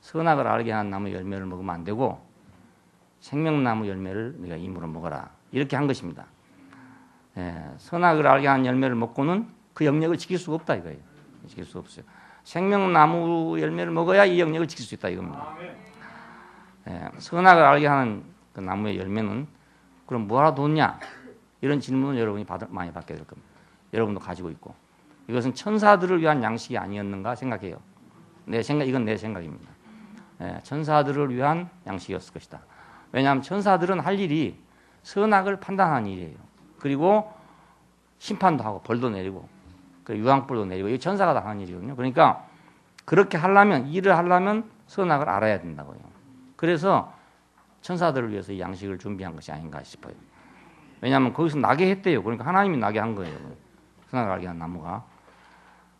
선악을 알게 하는 나무 열매를 먹으면 안 되고 생명나무 열매를 네가 임으로 먹어라 이렇게 한 것입니다. 예, 선악을 알게 하는 열매를 먹고는 그 영역을 지킬 수가 없다 이거예요. 지킬 수 없어요. 생명나무 열매를 먹어야 이 영역을 지킬 수 있다 이겁니다. 예, 선악을 알게 하는 그 나무의 열매는 그럼 뭐하러 뒀냐? 이런 질문을 여러분이 많이 받게 될 겁니다. 여러분도 가지고 있고 이것은 천사들을 위한 양식이 아니었는가 생각해요. 이건 내 생각입니다. 예, 천사들을 위한 양식이었을 것이다. 왜냐하면 천사들은 할 일이 선악을 판단하는 일이에요. 그리고 심판도 하고 벌도 내리고 유황불도 내리고 이 천사가 다 하는 일이거든요. 그러니까 그렇게 하려면 일을 하려면 선악을 알아야 된다고요. 그래서 천사들을 위해서 이 양식을 준비한 것이 아닌가 싶어요. 왜냐하면 거기서 나게 했대요. 그러니까 하나님이 나게 한 거예요. 선악을 알게 한 나무가.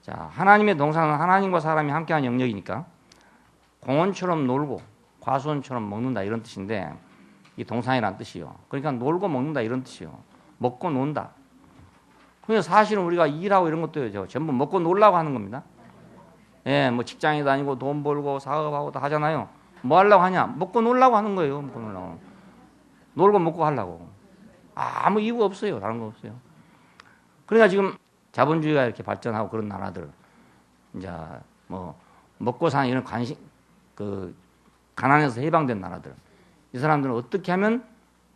자, 하나님의 동산은 하나님과 사람이 함께한 영역이니까 공원처럼 놀고 과수원처럼 먹는다 이런 뜻인데 이 동산이란 뜻이요. 그러니까 놀고 먹는다 이런 뜻이요. 먹고 논다. 근데 사실은 우리가 일하고 이런 것도 전부 먹고 놀라고 하는 겁니다. 예, 뭐 직장에 다니고 돈 벌고 사업하고 다 하잖아요. 뭐 하려고 하냐? 먹고 놀라고 하는 거예요. 먹고 놀라고. 놀고 먹고 하려고. 아무 이유 없어요. 다른 거 없어요. 그러니까 지금 자본주의가 이렇게 발전하고 그런 나라들, 이제 뭐 먹고 사는 이런 가난에서 해방된 나라들, 이 사람들은 어떻게 하면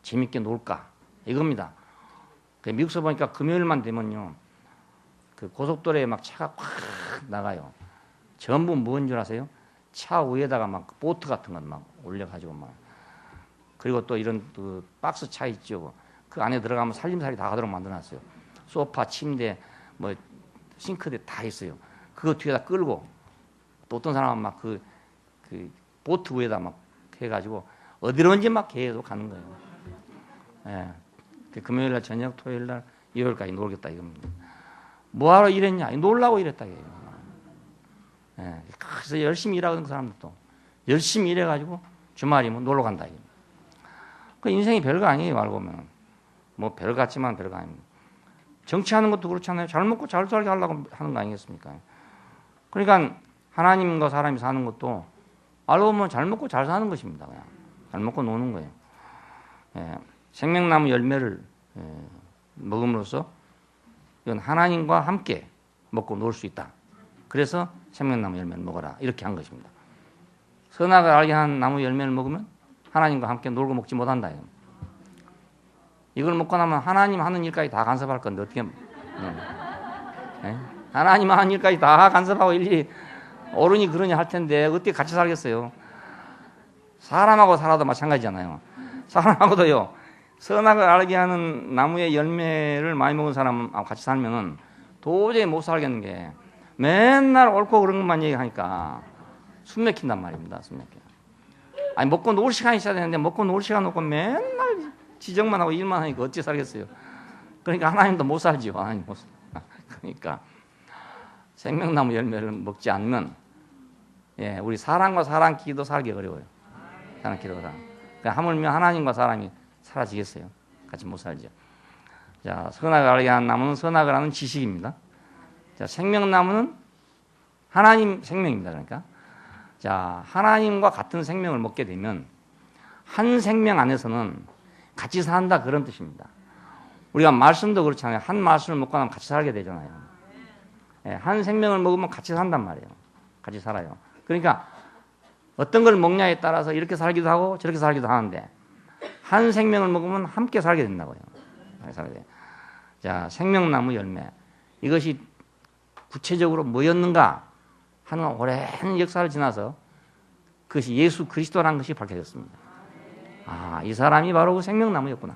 재밌게 놀까? 이겁니다. 미국서 보니까 금요일만 되면요, 그 고속도로에 막 차가 꽉 나가요. 전부 뭔 줄 아세요? 차 위에다가 막 보트 같은 것 막 올려가지고 막, 그리고 또 이런 그 박스 차 있죠. 그 안에 들어가면 살림살이 다 하도록 만들어놨어요. 소파, 침대, 뭐 싱크대 다 있어요. 그거 뒤에다 끌고 또 어떤 사람은 막 그 보트 위에다 막 해가지고 어디론지 막 계속 가는 거예요. 예. 금요일날 저녁, 토요일날, 일요일까지 놀겠다 이겁니다. 뭐하러 일했냐? 놀라고 일했다 이거예요. 예. 그래서 열심히 일하는 사람들도 열심히 일해가지고 주말이면 놀러 간다 이거예요. 그 인생이 별거 아니에요. 알고 보면 뭐 별거 같지만 별거 아닙니다. 정치하는 것도 그렇잖아요. 잘 먹고 잘 살게 하려고 하는 거 아니겠습니까? 그러니까 하나님과 사람이 사는 것도 알고 보면 잘 먹고 잘 사는 것입니다. 그냥 잘 먹고 노는 거예요. 예, 생명나무 열매를 먹음으로써 이건 하나님과 함께 먹고 놀 수 있다. 그래서 생명나무 열매를 먹어라 이렇게 한 것입니다. 선악을 알게 하는 나무 열매를 먹으면 하나님과 함께 놀고 먹지 못한다. 이걸 먹고 나면 하나님 하는 일까지 다 간섭할 건데 어떻게 하나님 하는 일까지 다 간섭하고 일일이 어른이 그러냐 할 텐데 어떻게 같이 살겠어요? 사람하고 살아도 마찬가지잖아요. 사람하고도요, 선악을 알게 하는 나무의 열매를 많이 먹은 사람하고 같이 살면은 도저히 못 살겠는 게 맨날 옳고 그런 것만 얘기하니까 숨 막힌단 말입니다. 숨 막혀. 아니 먹고 놀 시간이 있어야 되는데 먹고 놀 시간 없고 맨날 지적만 하고 일만 하니까 어찌 살겠어요? 그러니까 하나님도 못 살지요. 하나님 못 살. 그러니까 생명나무 열매를 먹지 않으면 우리 사람과 사람끼리도 살기 어려워요. 사람끼리도 그러니까 하물며 하나님과 사람이 사라지겠어요? 같이 못 살죠. 자, 선악을 알게 하는 나무는 선악을 하는 지식입니다. 자, 생명나무는 하나님 생명입니다. 그러니까 자, 하나님과 같은 생명을 먹게 되면 한 생명 안에서는 같이 산다 그런 뜻입니다. 우리가 말씀도 그렇잖아요. 한 말씀을 먹고 나면 같이 살게 되잖아요. 예, 한 생명을 먹으면 같이 산단 말이에요. 같이 살아요. 그러니까 어떤 걸 먹냐에 따라서 이렇게 살기도 하고 저렇게 살기도 하는데 한 생명을 먹으면 함께 살게 된다고요. 자, 생명나무 열매. 이것이 구체적으로 뭐였는가 하는 오랜 역사를 지나서 그것이 예수 그리스도라는 것이 밝혀졌습니다. 아, 이 사람이 바로 그 생명나무였구나.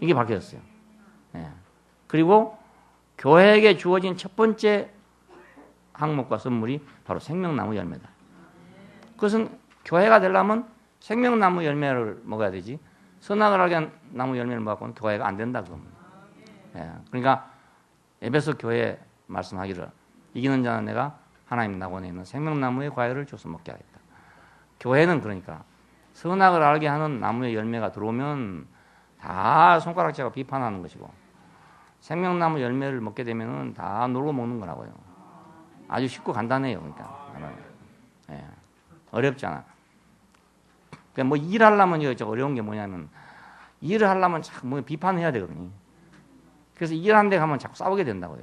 이게 밝혀졌어요. 예. 그리고 교회에게 주어진 첫 번째 항목과 선물이 바로 생명나무 열매다. 그것은 교회가 되려면 생명나무 열매를 먹어야 되지 선악을 알게 한 나무 열매를 먹고는 교회가 안 된다 그겁니다. 예. 그러니까 에베소 교회 말씀하기를 이기는 자는 내가 하나님 낙원에 있는 생명나무의 과일을 줘서 먹게 하겠다. 교회는 그러니까 선악을 알게 하는 나무의 열매가 들어오면 다 손가락질하고 비판하는 것이고 생명나무 열매를 먹게 되면은 다 놀고 먹는 거라고요. 아주 쉽고 간단해요. 그러니까 예. 어렵잖아. 그러니까 뭐 일하려면 이거 어려운 게 뭐냐면 일을 하려면 자꾸 뭐 비판해야 되거든요. 그래서 일하는 데 가면 자꾸 싸우게 된다고요.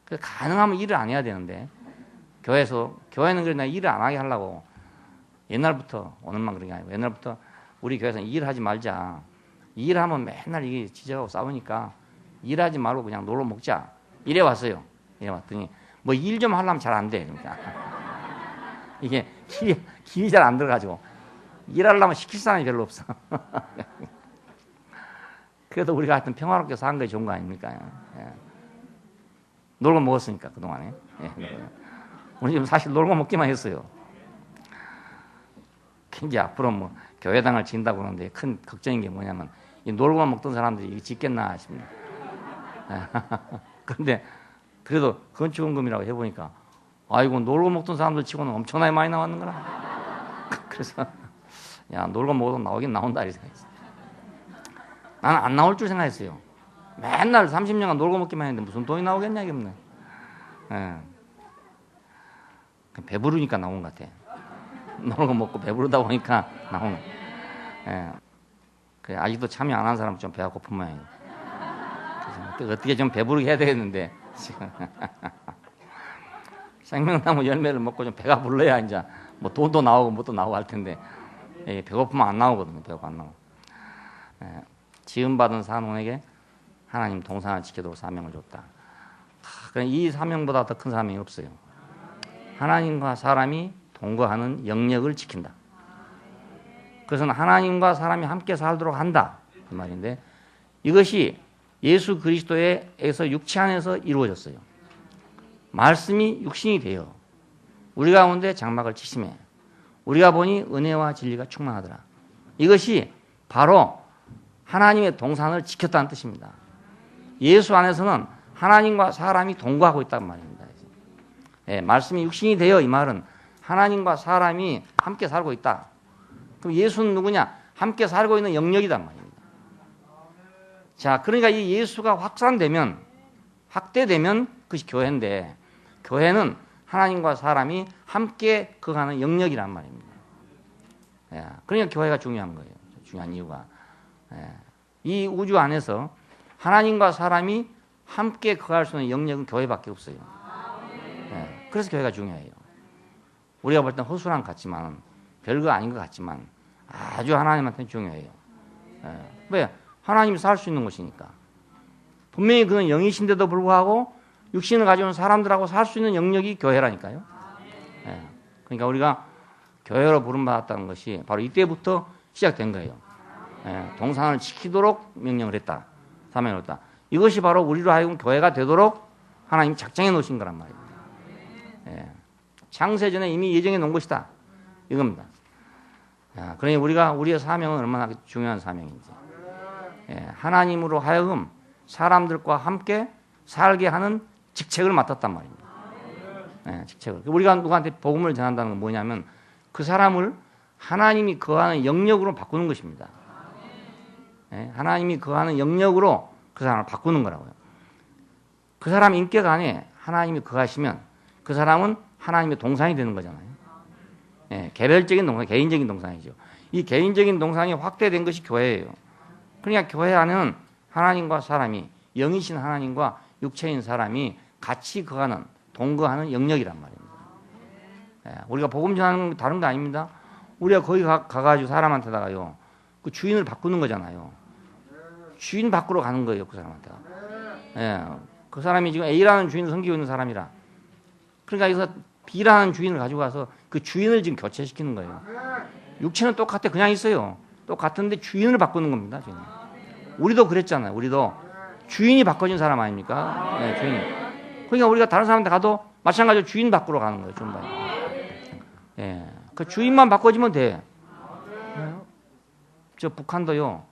그래서 가능하면 일을 안 해야 되는데 교회는 그래 내가 일을 안 하게 하려고 옛날부터 오늘만 그런 게 아니고 옛날부터 우리 교회에서는 일하지 말자. 일하면 맨날 이게 지적하고 싸우니까 일하지 말고 그냥 놀러 먹자. 이래 왔어요. 이래 왔더니 뭐 일 좀 하려면 잘 안 돼. 그러니까 이게 길이 잘 안 들어가지고 일하려면 시킬 사람이 별로 없어. 그래도 우리가 하여튼 평화롭게 사는 게 좋은 거 아닙니까? 예. 놀고 먹었으니까 그동안에. 예. 우리 지금 사실 놀고 먹기만 했어요. 이제 앞으로 뭐 교회당을 진다고 그러는데 큰 걱정인 게 뭐냐면 이 놀고만 먹던 사람들이 이거 짓겠나 싶습니다. 그런데 그래도 건축원금이라고 해보니까 아이고 놀고 먹던 사람들 치고는 엄청나게 많이 나왔는 거라. 그래서 야 놀고 먹어도 나오긴 나온다 이렇게 생각했어요. 나는 안 나올 줄 생각했어요. 맨날 30년간 놀고 먹기만 했는데 무슨 돈이 나오겠냐 이게 없네. 예. 배부르니까 나온 것 같아. 놀고 먹고 배부르다 보니까 나오는. 예. 그래, 아직도 참여 안 한 사람 좀 배가 고픈 모양이에요. 그래서 어떻게 좀 배부르게 해야 되겠는데 지금 생명나무 열매를 먹고 좀 배가 불러야 이제 뭐 돈도 나오고 뭣도 나오고 할 텐데 예, 배고프면 안 나오거든요. 배고파 안 나오고. 예. 지음받은 사람에게 하나님 동산을 지키도록 사명을 줬다. 이 사명보다 더 큰 사명이 없어요. 하나님과 사람이 동거하는 영역을 지킨다. 그것은 하나님과 사람이 함께 살도록 한다. 그 말인데 이것이 예수 그리스도에서 육체 안에서 이루어졌어요. 말씀이 육신이 되어 우리 가운데 장막을 치심해 우리가 보니 은혜와 진리가 충만하더라. 이것이 바로 하나님의 동산을 지켰다는 뜻입니다. 예수 안에서는 하나님과 사람이 동거하고 있다는 말입니다. 예, 말씀이 육신이 되어 이 말은 하나님과 사람이 함께 살고 있다. 그럼 예수는 누구냐? 함께 살고 있는 영역이란 말입니다. 자, 그러니까 이 예수가 확산되면 확대되면 그것이 교회인데 교회는 하나님과 사람이 함께 거하는 영역이란 말입니다. 예, 그러니까 교회가 중요한 거예요. 중요한 이유가 이 우주 안에서 하나님과 사람이 함께 거할 수 있는 영역은 교회밖에 없어요. 그래서 교회가 중요해요. 우리가 볼 땐 허술한 것 같지만 별거 아닌 것 같지만 아주 하나님한테는 중요해요. 왜? 하나님이 살 수 있는 곳이니까. 분명히 그는 영이신데도 불구하고 육신을 가지고 있는 사람들하고 살 수 있는 영역이 교회라니까요. 그러니까 우리가 교회로 부름받았다는 것이 바로 이때부터 시작된 거예요. 동산을 지키도록 명령을 했다. 사명을 했다. 이것이 바로 우리로 하여금 교회가 되도록 하나님이 작정해 놓으신 거란 말입니다. 창세전에 이미 예정해 놓은 것이다. 이겁니다. 그러니 우리의 사명은 얼마나 중요한 사명인지. 하나님으로 하여금 사람들과 함께 살게 하는 직책을 맡았단 말입니다. 직책을. 우리가 누구한테 복음을 전한다는 건 뭐냐면 그 사람을 하나님이 거하는 영역으로 바꾸는 것입니다. 하나님이 거하는 영역으로 그 사람을 바꾸는 거라고요. 그 사람 인격 안에 하나님이 거하시면 그 사람은 하나님의 동산이 되는 거잖아요. 개별적인 동산, 개인적인 동산이죠. 이 개인적인 동산이 확대된 것이 교회예요. 그러니까 교회 안에는 하나님과 사람이, 영이신 하나님과 육체인 사람이 같이 거하는, 동거하는 영역이란 말입니다. 예, 우리가 복음 전하는 건 다른 거 아닙니다. 우리가 거기 가가지고 사람한테다가요, 그 주인을 바꾸는 거잖아요. 주인 바꾸러 가는 거예요, 그 사람한테가. 예, 그 사람이 지금 A라는 주인을 섬기고 있는 사람이라. 그러니까 여기서 B라는 주인을 가지고 가서 그 주인을 지금 교체시키는 거예요. 육체는 똑같아, 그냥 있어요. 똑같은데 주인을 바꾸는 겁니다, 지금. 우리도 그랬잖아요. 우리도 주인이 바꿔진 사람 아닙니까? 네, 주인. 그러니까 우리가 다른 사람한테 가도 마찬가지로 주인 바꾸러 가는 거예요, 좀 봐요. 예, 그 주인만 바꿔지면 돼. 저 북한도요,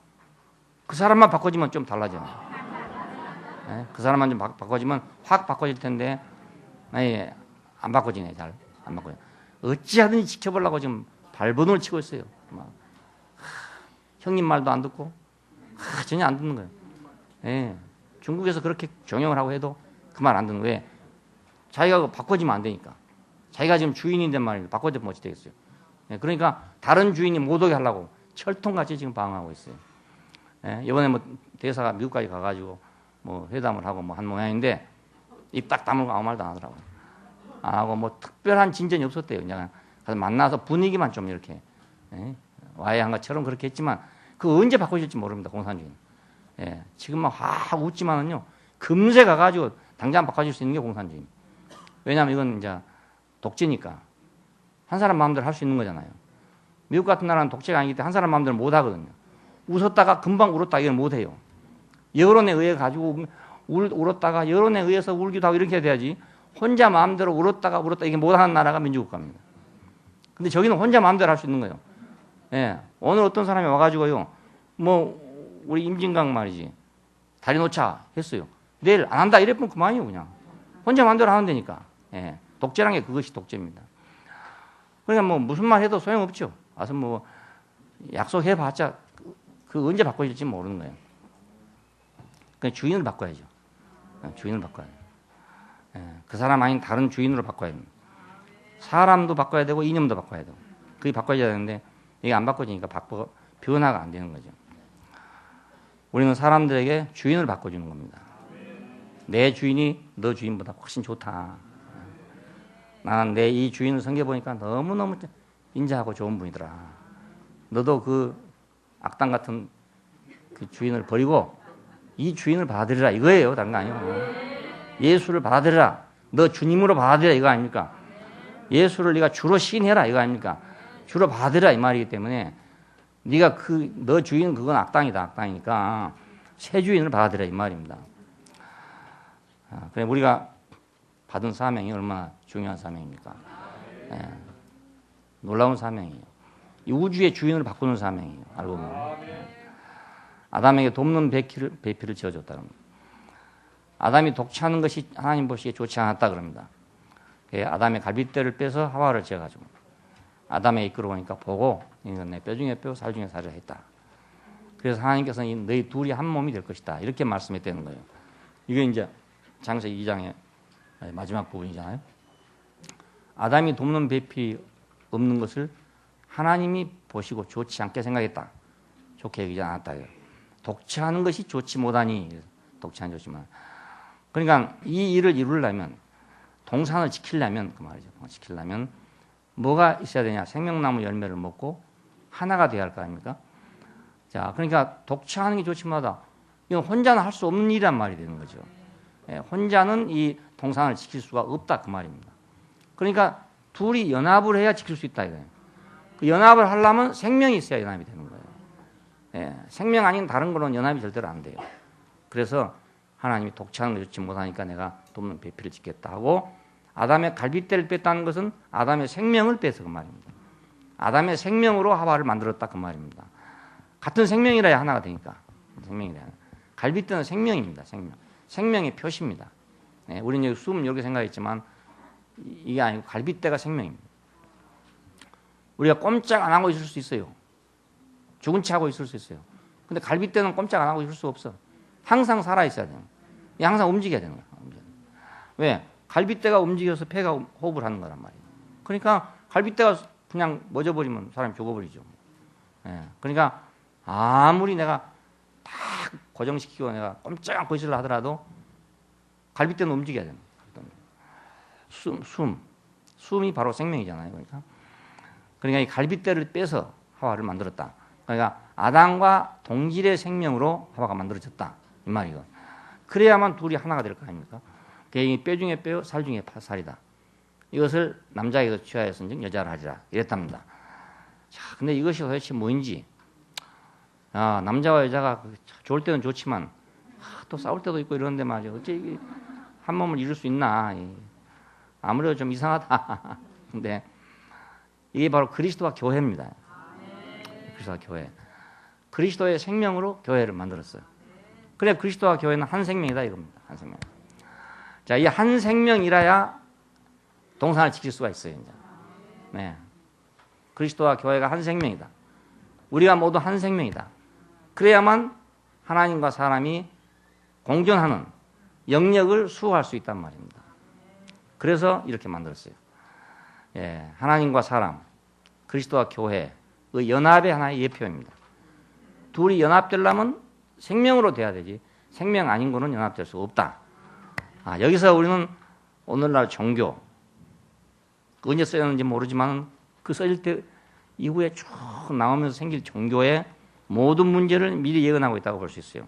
그 사람만 바꿔지면 좀 달라져요. 예, 그 사람만 좀 바꿔지면 확 바꿔질 텐데, 예, 안 바꿔지네, 잘. 안 바꿔요. 어찌하든지 지켜보려고 지금 발버둥을 치고 있어요. 막. 형님 말도 안 듣고, 전혀 안 듣는 거예요. 예, 중국에서 그렇게 경영을 하고 해도 그 말 안 듣는 거예요. 왜? 자기가 바꿔지면 안 되니까. 자기가 지금 주인인데 말이에요. 바꿔지면 어찌 되겠어요. 예, 그러니까 다른 주인이 못 오게 하려고 철통같이 지금 방어하고 있어요. 예, 이번에 뭐 대사가 미국까지 가가지고 뭐 회담을 하고 뭐 한 모양인데 입 딱 다물고 아무 말도 안 하더라고요. 안 하고 뭐 특별한 진전이 없었대요. 그냥 가서 만나서 분위기만 좀 이렇게 와해한 것처럼 그렇게 했지만 그 언제 바꿔질지 모릅니다. 공산주의. 예, 지금만 확 웃지만은요 금세 가가지고 당장 바꿔줄 수 있는 게 공산주의. 왜냐하면 이건 이제 독재니까 한 사람 마음대로 할 수 있는 거잖아요. 미국 같은 나라는 독재가 아니기 때문에 한 사람 마음대로 못 하거든요. 웃었다가 금방 울었다 이걸 못 해요. 여론에 의해 가지고 울었다가 여론에 의해서 울기도 하고 이렇게 돼야지. 혼자 마음대로 울었다가 이게 못하는 나라가 민주국가입니다. 근데 저기는 혼자 마음대로 할 수 있는 거예요. 예, 오늘 어떤 사람이 와가지고요, 뭐 우리 임진강 말이지 다리 놓자 했어요. 내일 안 한다 이랬으면 그만이에요. 그냥 혼자 마음대로 하면 되니까. 예, 독재란 게 그것이 독재입니다. 그러니까 뭐 무슨 말 해도 소용없죠. 와서 뭐 약속해봤자 그 언제 바꿔질지 모르는 거예요. 그러니까 주인을 바꿔야죠. 주인을 바꿔야 돼요. 예, 그 사람 아닌 다른 주인으로 바꿔야 됩니다. 사람도 바꿔야 되고 이념도 바꿔야 되고 그게 바꿔져야 되는데 이게 안 바꿔지니까 변화가 안 되는 거죠. 우리는 사람들에게 주인을 바꿔주는 겁니다. 내 주인이 너 주인보다 훨씬 좋다. 나는 내 이 주인을 섬겨보니까 너무너무 인자하고 좋은 분이더라. 너도 그 악당 같은 그 주인을 버리고 이 주인을 받아들이라 이거예요. 다른 거 아니에요. 예수를 받아들이라. 너 주님으로 받아들이라 이거 아닙니까? 예수를 네가 주로 시인해라 이거 아닙니까? 주로 받으라 이 말이기 때문에 네가 너 주인 그건 악당이다. 악당이니까 새 주인을 받아들여 이 말입니다. 그래 우리가 받은 사명이 얼마나 중요한 사명입니까? 예, 놀라운 사명이에요. 이 우주의 주인을 바꾸는 사명이에요. 알고 보면 아담에게 돕는 배필을 지어줬다 그럽니다. 아담이 독차하는 것이 하나님 보시기에 좋지 않았다 그럽니다. 아담의 갈빗대를 빼서 하와를 지어가지고 아담에 이끌어오니까 보고 이건 내 뼈 중에 뼈, 살 중에 살을 했다. 그래서 하나님께서는 너희 둘이 한 몸이 될 것이다. 이렇게 말씀했다는 거예요. 이게 이제 창세기 2장의 마지막 부분이잖아요. 아담이 돕는 배필이 없는 것을 하나님이 보시고 좋지 않게 생각했다. 좋게 여기지 않았다. 독차하는 것이 좋지 못하니 독차는 좋지만 그러니까 이 일을 이루려면 동산을 지키려면 그 말이죠. 지키려면 뭐가 있어야 되냐? 생명나무 열매를 먹고 하나가 돼야 할 거 아닙니까? 자, 그러니까 독차하는 게 좋지마다 이건 혼자는 할 수 없는 일이란 말이 되는 거죠. 예, 혼자는 이 동산을 지킬 수가 없다 그 말입니다. 그러니까 둘이 연합을 해야 지킬 수 있다 이거예요. 그 연합을 하려면 생명이 있어야 연합이 되는 거예요. 예, 생명 아닌 다른 거는 연합이 절대로 안 돼요. 그래서 하나님이 독차하는 걸 좋지 못하니까 내가 돕는 배필을 짓겠다 하고 아담의 갈빗대를 뺐다는 것은 아담의 생명을 빼서 그 말입니다. 아담의 생명으로 하와를 만들었다 그 말입니다. 같은 생명이라야 하나가 되니까. 생명이라. 갈빗대는 생명입니다. 생명의 표시입니다. 네, 우리는 여기 숨 이렇게 생각했지만 이게 아니고 갈빗대가 생명입니다. 우리가 꼼짝 안 하고 있을 수 있어요. 죽은 채 하고 있을 수 있어요. 근데 갈빗대는 꼼짝 안 하고 있을 수 없어. 항상 살아 있어야 돼요. 항상 움직여야 되는 거예요. 왜? 갈빗대가 움직여서 폐가 호흡을 하는 거란 말이에요. 그러니까 갈빗대가 그냥 멎어버리면 사람이 죽어버리죠. 예. 그러니까 아무리 내가 다 고정시키고 내가 꼼짝 않고 있으려 하더라도 갈빗대는 움직여야 됩니다. 숨이 바로 생명이잖아요. 그러니까 이 갈빗대를 빼서 하와를 만들었다. 그러니까 아담과 동질의 생명으로 하와가 만들어졌다. 이 말이고. 그래야만 둘이 하나가 될 거 아닙니까? 뼈 중에 뼈, 살 중에 살이다. 이것을 남자에게 취하였은즉 여자를 하리라. 이랬답니다. 자, 근데 이것이 도대체 뭐인지. 남자와 여자가 좋을 때는 좋지만 또 싸울 때도 있고 이러는데 말이야. 어째 이게 한 몸을 이룰 수 있나? 아무래도 좀 이상하다. 근데 이게 바로 그리스도와 교회입니다. 그리스도와 교회. 그리스도의 생명으로 교회를 만들었어요. 그래 그리스도와 교회는 한 생명이다 이겁니다. 한 생명. 자, 이 한 생명이라야 동산을 지킬 수가 있어요. 이제. 네. 그리스도와 교회가 한 생명이다. 우리가 모두 한 생명이다. 그래야만 하나님과 사람이 공존하는 영역을 수호할 수 있단 말입니다. 그래서 이렇게 만들었어요. 예, 하나님과 사람, 그리스도와 교회의 연합의 하나의 예표입니다. 둘이 연합되려면 생명으로 돼야 되지 생명 아닌 거는 연합될 수 없다. 여기서 우리는 오늘날 종교 언제 써였는지 모르지만 그 써질 때 이후에 쭉 나오면서 생길 종교의 모든 문제를 미리 예언하고 있다고 볼 수 있어요.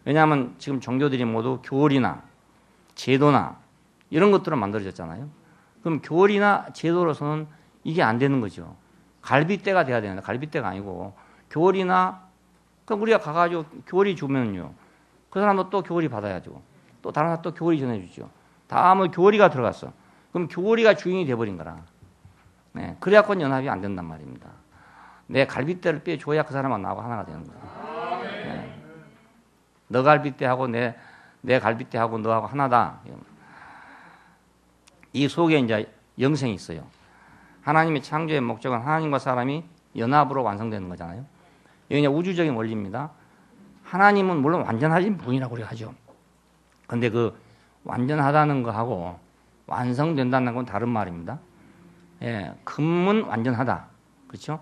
왜냐하면 지금 종교들이 모두 교리나 제도나 이런 것들로 만들어졌잖아요. 그럼 교리나 제도로서는 이게 안 되는 거죠. 갈빗대가 돼야 되는데 갈빗대가 아니고 교리나 그럼 우리가 가가지고 교리 주면요. 그 사람도 또 교리 받아야죠. 또 다른 사람 또 교리 전해주죠. 다 뭐 교리가 들어갔어. 그럼 교리가 주인이 돼버린 거라. 네, 그래야건 연합이 안 된단 말입니다. 내 갈빗대를 빼줘야 그 사람하고 나하고 하나가 되는 거예요. 네. 너 갈빗대하고 내 갈빗대하고 너하고 하나다. 이 속에 이제 영생이 있어요. 하나님의 창조의 목적은 하나님과 사람이 연합으로 완성되는 거잖아요. 이게 그냥 우주적인 원리입니다. 하나님은 물론 완전하신 분이라고 우리가 하죠. 근데 그 완전하다는 거하고 완성된다는 건 다른 말입니다. 예, 금은 완전하다. 그렇죠?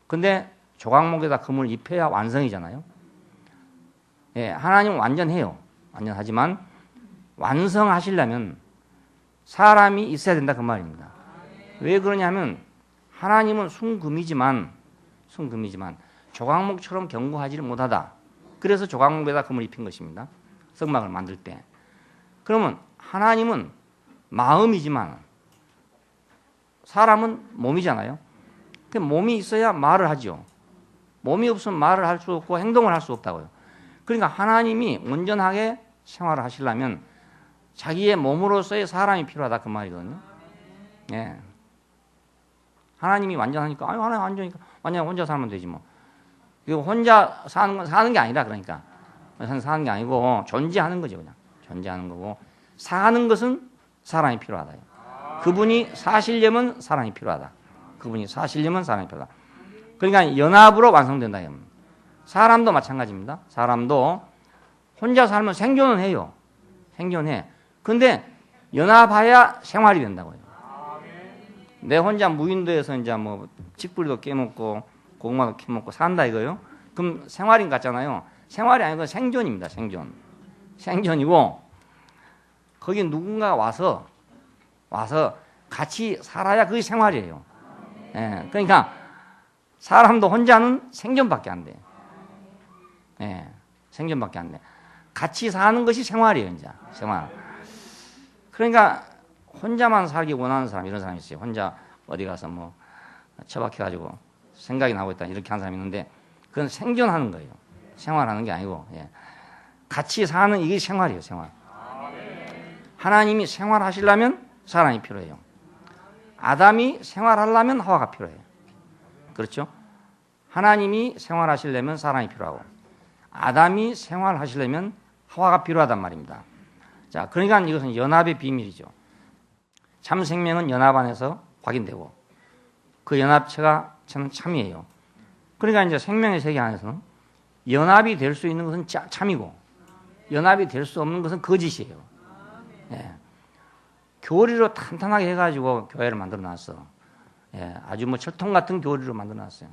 근데 조각목에다 금을 입혀야 완성이잖아요. 예, 하나님은 완전해요. 완전하지만 완성하시려면 사람이 있어야 된다 그 말입니다. 왜 그러냐면 하나님은 순금이지만 조각목처럼 견고하지를 못하다. 그래서 조각목에다 금을 입힌 것입니다. 성막을 만들 때. 그러면 하나님은 마음이지만 사람은 몸이잖아요. 그 몸이 있어야 말을 하죠. 몸이 없으면 말을 할 수 없고 행동을 할 수 없다고요. 그러니까 하나님이 온전하게 생활을 하시려면 자기의 몸으로서의 사람이 필요하다 그 말이거든요. 예. 하나님이 완전하니까 하나님 완전하니까 완전 혼자 살면 되지 뭐. 이거 혼자 사는 게 아니라 그러니까 사는 게 아니고 존재하는 거죠 그냥 존재하는 거고 사는 것은 사람이 필요하다. 그분이 사시려면 사람이 필요하다. 그분이 사시려면 사람이 필요하다. 그러니까 연합으로 완성된다. 사람도 마찬가지입니다. 사람도 혼자 살면 생존은 해요. 생존해. 근데 연합해야 생활이 된다고요. 내 혼자 무인도에서 이제 뭐 칡뿌리도 깨먹고 고구마도 캐먹고 산다 이거요. 그럼 생활인 같잖아요. 생활이 아니고 생존입니다. 생존이고 거기 누군가 와서 같이 살아야 그게 생활이에요. 예, 그러니까 사람도 혼자는 생존밖에 안 돼. 예, 생존밖에 안 돼. 같이 사는 것이 생활이에요, 이제 생활. 그러니까 혼자만 살기 원하는 사람 이런 사람이 있어요. 혼자 어디 가서 뭐 처박혀가지고 생각이 나고 있다 이렇게 하는 사람이 있는데 그건 생존하는 거예요. 생활하는 게 아니고 같이 사는 이게 생활이에요. 생활. 하나님이 생활하시려면 사람이 필요해요. 아담이 생활하려면 하와가 필요해요. 그렇죠? 하나님이 생활하시려면 사람이 필요하고 아담이 생활하시려면 하와가 필요하단 말입니다. 자, 그러니까 이것은 연합의 비밀이죠. 참 생명은 연합 안에서 확인되고 그 연합체가 저는 참이에요. 그러니까 이제 생명의 세계 안에서는 연합이 될 수 있는 것은 참이고 연합이 될 수 없는 것은 거짓이에요. 예. 교리로 탄탄하게 해가지고 교회를 만들어 놨어. 예. 아주 뭐 철통 같은 교리로 만들어 놨어요.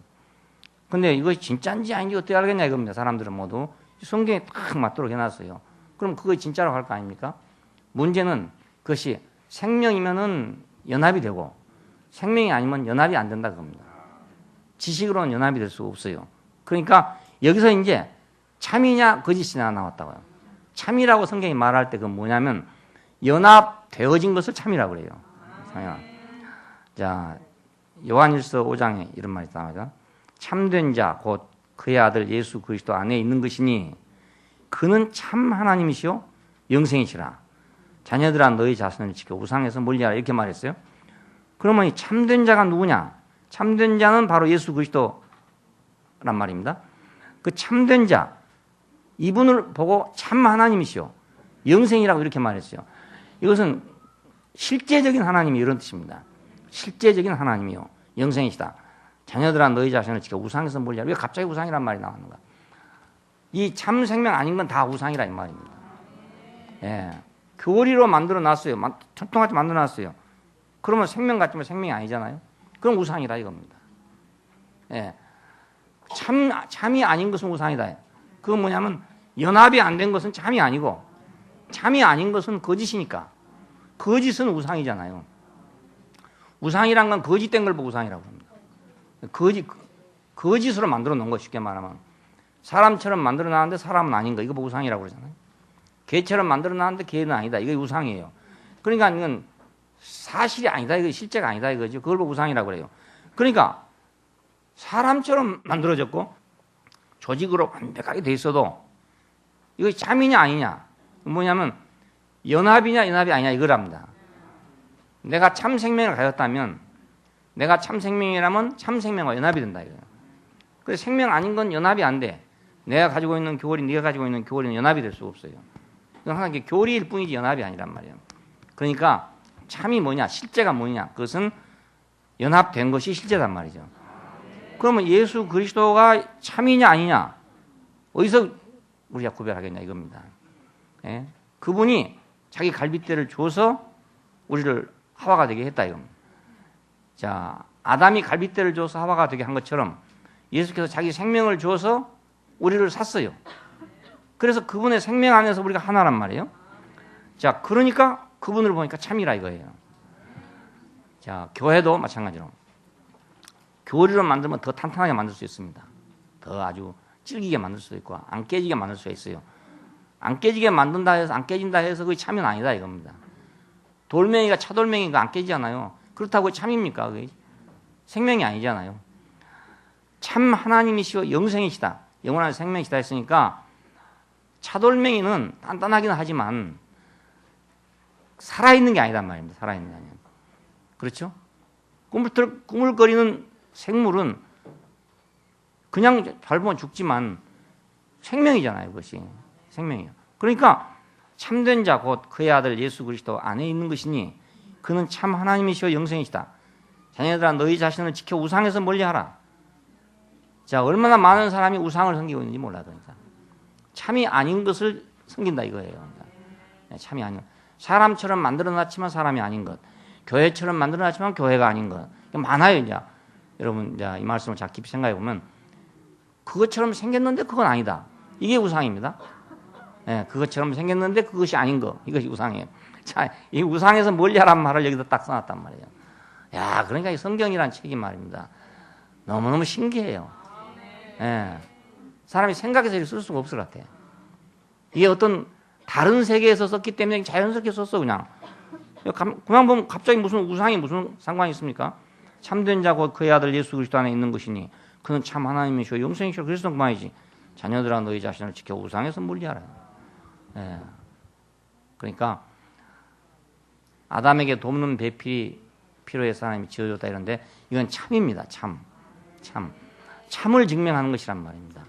근데 이것이 진짜인지 아닌지 어떻게 알겠냐 이겁니다. 사람들은 모두 성경에 딱 맞도록 해놨어요. 그럼 그거 진짜라고 할 거 아닙니까? 문제는 그것이 생명이면은 연합이 되고 생명이 아니면 연합이 안 된다 그겁니다. 지식으로는 연합이 될 수가 없어요. 그러니까 여기서 이제 참이냐 거짓이냐 나왔다고요. 참이라고 성경이 말할 때 그건 뭐냐면 연합되어진 것을 참이라고 그래요. 자, 요한일서 5장에 이런 말이 나오죠. 참된 자 곧 그의 아들 예수 그리스도 안에 있는 것이니 그는 참 하나님이시요 영생이시라. 자녀들아 너희 자손을 지켜 우상에서 멀리하라 이렇게 말했어요. 그러면 이 참된 자가 누구냐? 참된 자는 바로 예수 그리스도란 말입니다. 그 참된 자 이분을 보고 참 하나님이시요 영생이라고 이렇게 말했어요. 이것은 실제적인 하나님이 이런 뜻입니다. 실제적인 하나님이요 영생이시다. 자녀들아 너희 자신을 지켜 우상에서 멀리하라. 왜 갑자기 우상이란 말이 나왔는가? 이 참 생명 아닌 건 다 우상이라 이 말입니다. 예. 교리로 만들어 놨어요. 통통하게 만들어 놨어요. 그러면 생명 같지만 생명이 아니잖아요. 그럼 우상이다 이겁니다. 예. 참이 아닌 것은 우상이다. 그건 뭐냐면 연합이 안 된 것은 참이 아니고 참이 아닌 것은 거짓이니까. 거짓은 우상이잖아요. 우상이란 건 거짓된 걸 보고 우상이라고 합니다. 거짓으로 만들어 놓은 거 쉽게 말하면 사람처럼 만들어 놨는데 사람은 아닌 거 이거 보고 우상이라고 그러잖아요. 개처럼 만들어 놨는데 개는 아니다. 이거 우상이에요. 그러니까 이건 사실이 아니다. 이거 실제가 아니다 이거죠. 그걸 보고 우상이라고 그래요. 그러니까 사람처럼 만들어졌고 조직으로 완벽하게 돼 있어도 이거 참이냐 아니냐 뭐냐면 연합이냐 연합이 아니냐 이거랍니다. 내가 참 생명을 가졌다면 내가 참 생명이라면 참 생명과 연합이 된다 이거예요. 그래서 생명 아닌 건 연합이 안 돼. 내가 가지고 있는 교리, 네가 가지고 있는 교리는 연합이 될 수가 없어요. 이건 항상 교리일 뿐이지 연합이 아니란 말이에요. 그러니까 참이 뭐냐, 실제가 뭐냐, 그것은 연합된 것이 실제란 말이죠. 그러면 예수 그리스도가 참이냐 아니냐 어디서 우리가 구별하겠냐 이겁니다. 예? 그분이 자기 갈빗대를 줘서 우리를 하와가 되게 했다 이겁니다. 자, 아담이 갈빗대를 줘서 하와가 되게 한 것처럼 예수께서 자기 생명을 줘서 우리를 샀어요. 그래서 그분의 생명 안에서 우리가 하나란 말이에요. 자, 그러니까 그분을 보니까 참이라 이거예요. 자, 교회도 마찬가지로 교리로 만들면 더 탄탄하게 만들 수 있습니다. 더 아주 질기게 만들 수도 있고 안 깨지게 만들 수가 있어요. 안 깨지게 만든다 해서 안 깨진다 해서 그게 참이 아니다 이겁니다. 돌멩이가 차돌멩이가 안 깨지잖아요. 그렇다고 참입니까? 그게 생명이 아니잖아요. 참 하나님이시오 영생이시다. 영원한 생명이시다 했으니까 차돌멩이는 단단하긴 하지만 살아있는 게 아니란 말입니다. 살아있는 게 아니에요. 그렇죠? 꾸물거리는 생물은 그냥 밟으면 죽지만 생명이잖아요. 그것이 생명이에요. 그러니까 참된 자 곧 그의 아들 예수 그리스도 안에 있는 것이니 그는 참 하나님이시오 영생이시다. 자녀들아 너희 자신을 지켜 우상에서 멀리하라. 자, 얼마나 많은 사람이 우상을 섬기고 있는지 몰라. 그러니까 참이 아닌 것을 섬긴다 이거예요. 그러니까 참이 아닌 사람처럼 만들어놨지만 사람이 아닌 것, 교회처럼 만들어놨지만 교회가 아닌 것 많아요. 이제 여러분 이제 이 말씀을 잘 깊이 생각해 보면 그것처럼 생겼는데 그건 아니다. 이게 우상입니다. 예, 그것처럼 생겼는데 그것이 아닌 거 이것이 우상이에요. 자, 이 우상에서 멀리하란 말을 여기다 딱 써놨단 말이에요. 야, 그러니까 이 성경이란 책이 말입니다. 너무너무 신기해요. 예, 사람이 생각해서 이렇게 쓸 수가 없을 것 같아요. 이게 어떤 다른 세계에서 썼기 때문에 자연스럽게 썼어 그냥. 그냥 보면 갑자기 무슨 우상이 무슨 상관이 있습니까? 참된 자고 그의 아들 예수 그리스도 안에 있는 것이니 그는 참 하나님이시오 영생이시오 그리스도 그만이지. 자녀들아 너희 자신을 지켜 우상에서 멀리하라. 예. 그러니까 아담에게 돕는 배필이 필요해서 하나님이 지어줬다 이런데 이건 참입니다. 참을 증명하는 것이란 말입니다.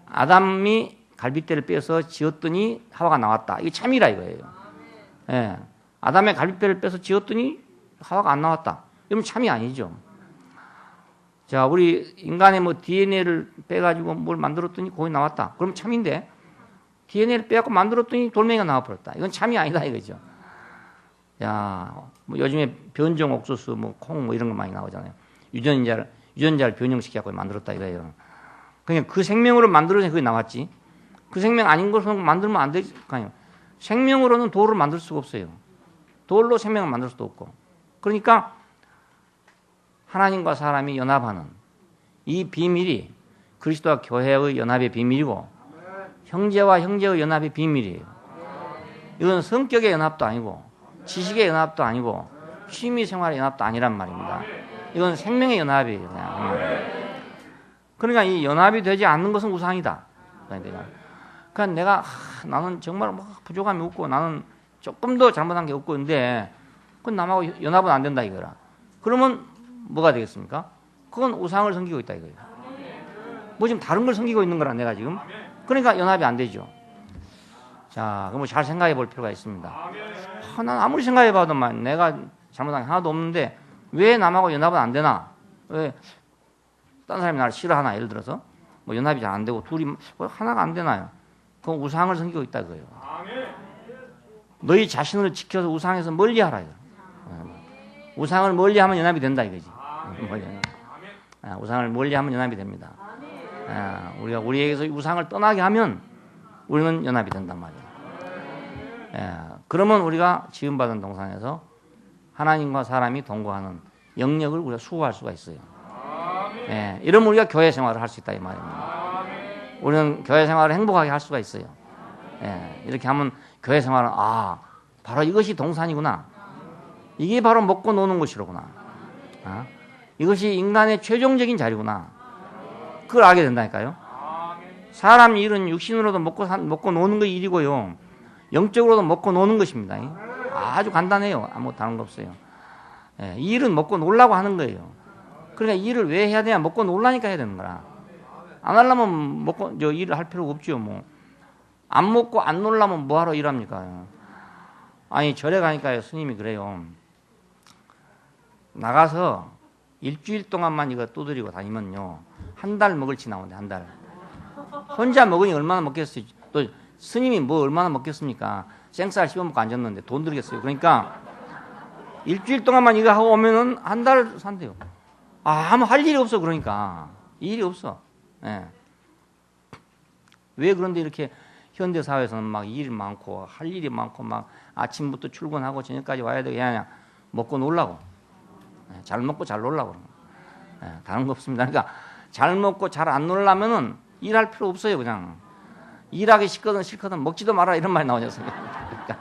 아담이 갈빗대를 빼서 지었더니 하와가 나왔다. 이게 참이라 이거예요. 예. 아담의 갈빗대를 빼서 지었더니 하와가 안 나왔다. 이러면 참이 아니죠. 자, 우리 인간의 뭐 DNA를 빼가지고 뭘 만들었더니 거기 나왔다. 그럼 참인데 DNA를 빼갖고 만들었더니 돌멩이가 나와버렸다. 이건 참이 아니다 이거죠. 야, 뭐 요즘에 변종 옥수수, 뭐 콩, 뭐 이런 거 많이 나오잖아요. 유전자를 변형시켜서 만들었다 이거예요. 그러니까 그 생명으로 만들어서 그게 나왔지. 그 생명 아닌 것으로 만들면 안 되지. 생명으로는 돌을 만들 수가 없어요. 돌로 생명을 만들 수도 없고. 그러니까 하나님과 사람이 연합하는 이 비밀이 그리스도와 교회의 연합의 비밀이고 형제와 형제의 연합의 비밀이에요. 이건 성격의 연합도 아니고 지식의 연합도 아니고 취미생활의 연합도 아니란 말입니다. 이건 생명의 연합이에요. 그러니까 이 연합이 되지 않는 것은 우상이다. 그러니까 내가 나는 정말 뭐 부족함이 없고 나는 조금 더 잘못한 게 없고 근데 그건 남하고 연합은 안 된다 이거라. 그러면 뭐가 되겠습니까? 그건 우상을 섬기고 있다 이거예요. 뭐 지금 다른 걸 섬기고 있는 거라 내가 지금. 그러니까 연합이 안 되죠. 자, 그럼 잘 생각해 볼 필요가 있습니다. 난 아무리 생각해 봐도 내가 잘못한 게 하나도 없는데 왜 남하고 연합은 안 되나? 왜 딴 사람이 나를 싫어하나? 예를 들어서 뭐 연합이 잘 안 되고 둘이 하나가 안 되나요? 그건 우상을 섬기고 있다 이거예요. 너희 자신을 지켜서 우상에서 멀리하라 이거. 우상을 멀리하면 연합이 된다 이거지. 우상을 멀리하면 연합이 됩니다. 우리가 우리에게서 우상을 떠나게 하면 우리는 연합이 된단 말이에요. 그러면 우리가 지음받은 동산에서 하나님과 사람이 동거하는 영역을 우리가 수호할 수가 있어요. 이러면 우리가 교회 생활을 할 수 있다 이 말입니다. 우리는 교회 생활을 행복하게 할 수가 있어요. 이렇게 하면 교회 생활은 바로 이것이 동산이구나. 이게 바로 먹고 노는 곳이로구나. 이것이 인간의 최종적인 자리구나. 그걸 알게 된다니까요. 사람 일은 육신으로도 먹고 노는 거 일이고요. 영적으로도 먹고 노는 것입니다. 아주 간단해요. 아무 다른 거 없어요. 이 일은 먹고 놀라고 하는 거예요. 그러니까 이 일을 왜 해야 되냐? 먹고 놀라니까 해야 되는 거라. 안 하려면 일을 할 필요가 없죠. 뭐. 안 먹고 안 놀라면 뭐하러 일합니까? 아니 절에 가니까 스님이 그래요. 나가서 일주일 동안만 이거 두드리고 다니면요. 한 달 먹을치 나오는데 한 달. 혼자 먹으니 얼마나 먹겠어요. 또 스님이 뭐 얼마나 먹겠습니까? 생쌀 씹어먹고 앉았는데 돈 들겠어요. 그러니까 일주일 동안만 이거 하고 오면은 한 달 산대요. 아무 할 일이 없어. 그러니까 일이 없어. 왜 그런데 이렇게 현대 사회에서는 막 일이 많고 할 일이 많고 막 아침부터 출근하고 저녁까지 와야 되게 그냥 먹고 놀라고. 잘 먹고 잘 놀라고. 다른 거 없습니다. 그러니까 잘 먹고 잘 안 놀라면은 일할 필요 없어요. 그냥 일하기 싫거든 먹지도 마라 이런 말이 나오지 않습니까? 그러니까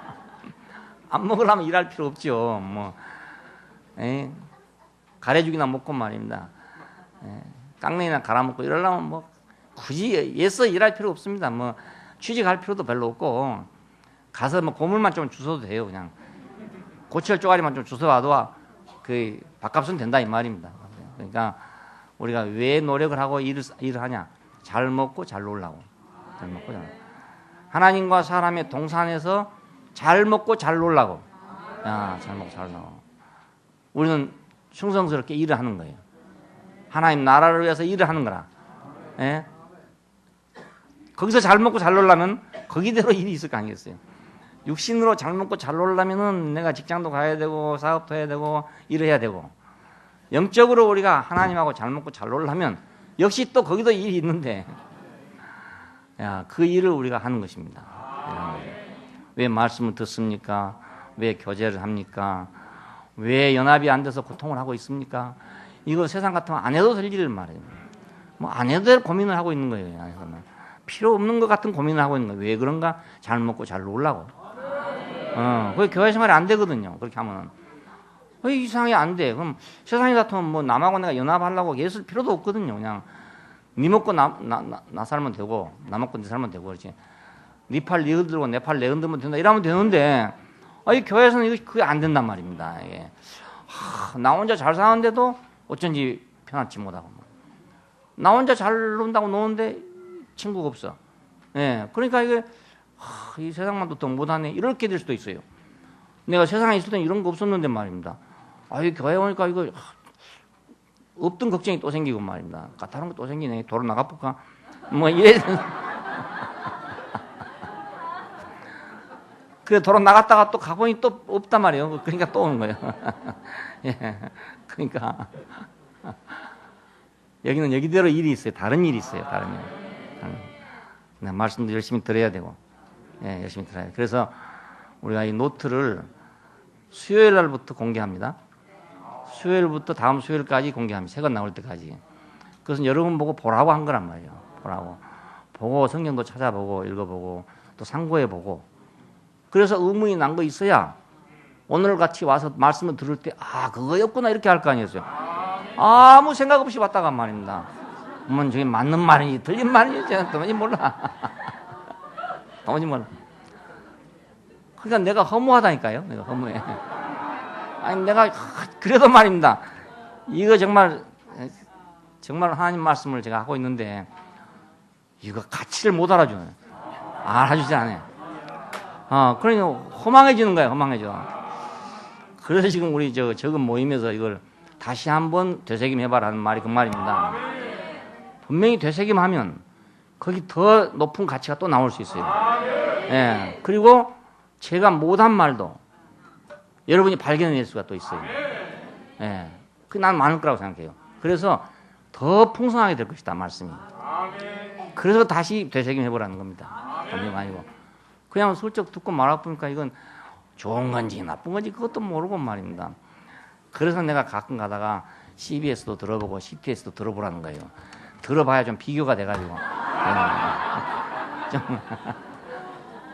안 먹으려면 일할 필요 없죠. 뭐 가래죽이나 먹고 말입니다. 깡냉이나 갈아먹고 이러려면 뭐 굳이 애써 일할 필요 없습니다. 뭐 취직할 필요도 별로 없고 가서 뭐 고물만 좀 주워도 돼요. 그냥 고철 쪼가리만 좀 주워와도 그 밥값은 된다 이 말입니다. 그러니까 우리가 왜 노력을 하고 일을 하냐? 잘 먹고 잘 놀라고. 잘 먹고 잘. 하나님과 사람의 동산에서 잘 먹고 잘 놀라고. 잘 먹고 잘 놀라고. 우리는 충성스럽게 일을 하는 거예요. 하나님 나라를 위해서 일을 하는 거라. 거기서 잘 먹고 잘 놀라면 거기대로 일이 있을 거 아니겠어요? 육신으로 잘 먹고 잘 놀라면은 내가 직장도 가야 되고 사업도 해야 되고 일을 해야 되고 영적으로 우리가 하나님하고 잘 먹고 잘 놀라면 역시 또 거기도 일이 있는데 그 일을 우리가 하는 것입니다. 왜 말씀을 듣습니까? 왜 교제를 합니까? 왜 연합이 안 돼서 고통을 하고 있습니까? 이거 세상 같으면 안 해도 될 일을 말해요. 뭐 안 해도 될 고민을 하고 있는 거예요. 안에서는. 필요 없는 것 같은 고민을 하고 있는 거예요. 왜 그런가? 잘 먹고 잘 놀라고. 그게 교회 생활이 안 되거든요. 그렇게 하면은. 이상하게 안 돼. 그럼 세상에 같으면 뭐 남하고 내가 연합하려고 애쓸 필요도 없거든요. 그냥 니 먹고 나 살면 되고 나 먹고 니 살면 되고 그렇지. 니 팔 니 흔들고 내 팔 내 흔들면 된다. 이러면 되는데 이 교회에서는 그게 안 된단 말입니다. 이게. 나 혼자 잘 사는데도 어쩐지 편하지 못하고 나 혼자 잘 논다고 노는데 친구가 없어. 그러니까 이게 이 세상만도 더 못하네 이렇게 될 수도 있어요. 내가 세상에 있을 때는 이런 거 없었는데 말입니다. 이 교회 오니까 이거 없던 걱정이 또 생기고 말입니다. 다른 거 또 생기네. 도로 나가볼까? 뭐 이래. 그래 도로 나갔다가 또 가보니 또 없단 말이에요. 그러니까 또 오는 거예요. 그러니까 여기는 여기대로 일이 있어요. 다른 일이 있어요. 다른 일. 말씀도 열심히 들어야 되고, 예, 열심히 들어야 돼요. 그래서 우리가 이 노트를 수요일 날부터 공개합니다. 수요일부터 다음 수요일까지 공개합니다. 새 것 나올 때까지. 그것은 여러분 보고 보라고 한 거란 말이에요. 보라고. 보고 성경도 찾아보고 읽어보고 또 상고해보고. 그래서 의문이 난 거 있어야 오늘 같이 와서 말씀을 들을 때 그거였구나 이렇게 할 거 아니었어요. 아무 생각 없이 왔다가 말입니다. 저게 맞는 말인지 틀린 말인지 저는 도무지 몰라. 도무지 몰라. 그러니까 내가 허무하다니까요. 내가 허무해. 아니 내가 그래도 말입니다. 이거 정말 하나님 말씀을 제가 하고 있는데 이거 가치를 못 알아줘요. 알아주지 않아요. 그러니까 허망해지는 거예요. 허망해져. 그래서 지금 우리 적은 모임에서 이걸 다시 한번 되새김해봐라는 말이 그 말입니다. 분명히 되새김하면 거기 더 높은 가치가 또 나올 수 있어요. 예. 그리고 제가 못한 말도 여러분이 발견해낼 수가 또 있어요. 예. 난 많을 거라고 생각해요. 그래서 더 풍성하게 될 것이다, 말씀이. 그래서 다시 되새김해보라는 겁니다. 아니고. 그냥 슬쩍 듣고 말아보니까 이건 좋은 건지 나쁜 건지 그것도 모르고 말입니다. 그래서 내가 가끔 가다가 CBS도 들어보고 CTS도 들어보라는 거예요. 들어봐야 좀 비교가 돼가지고.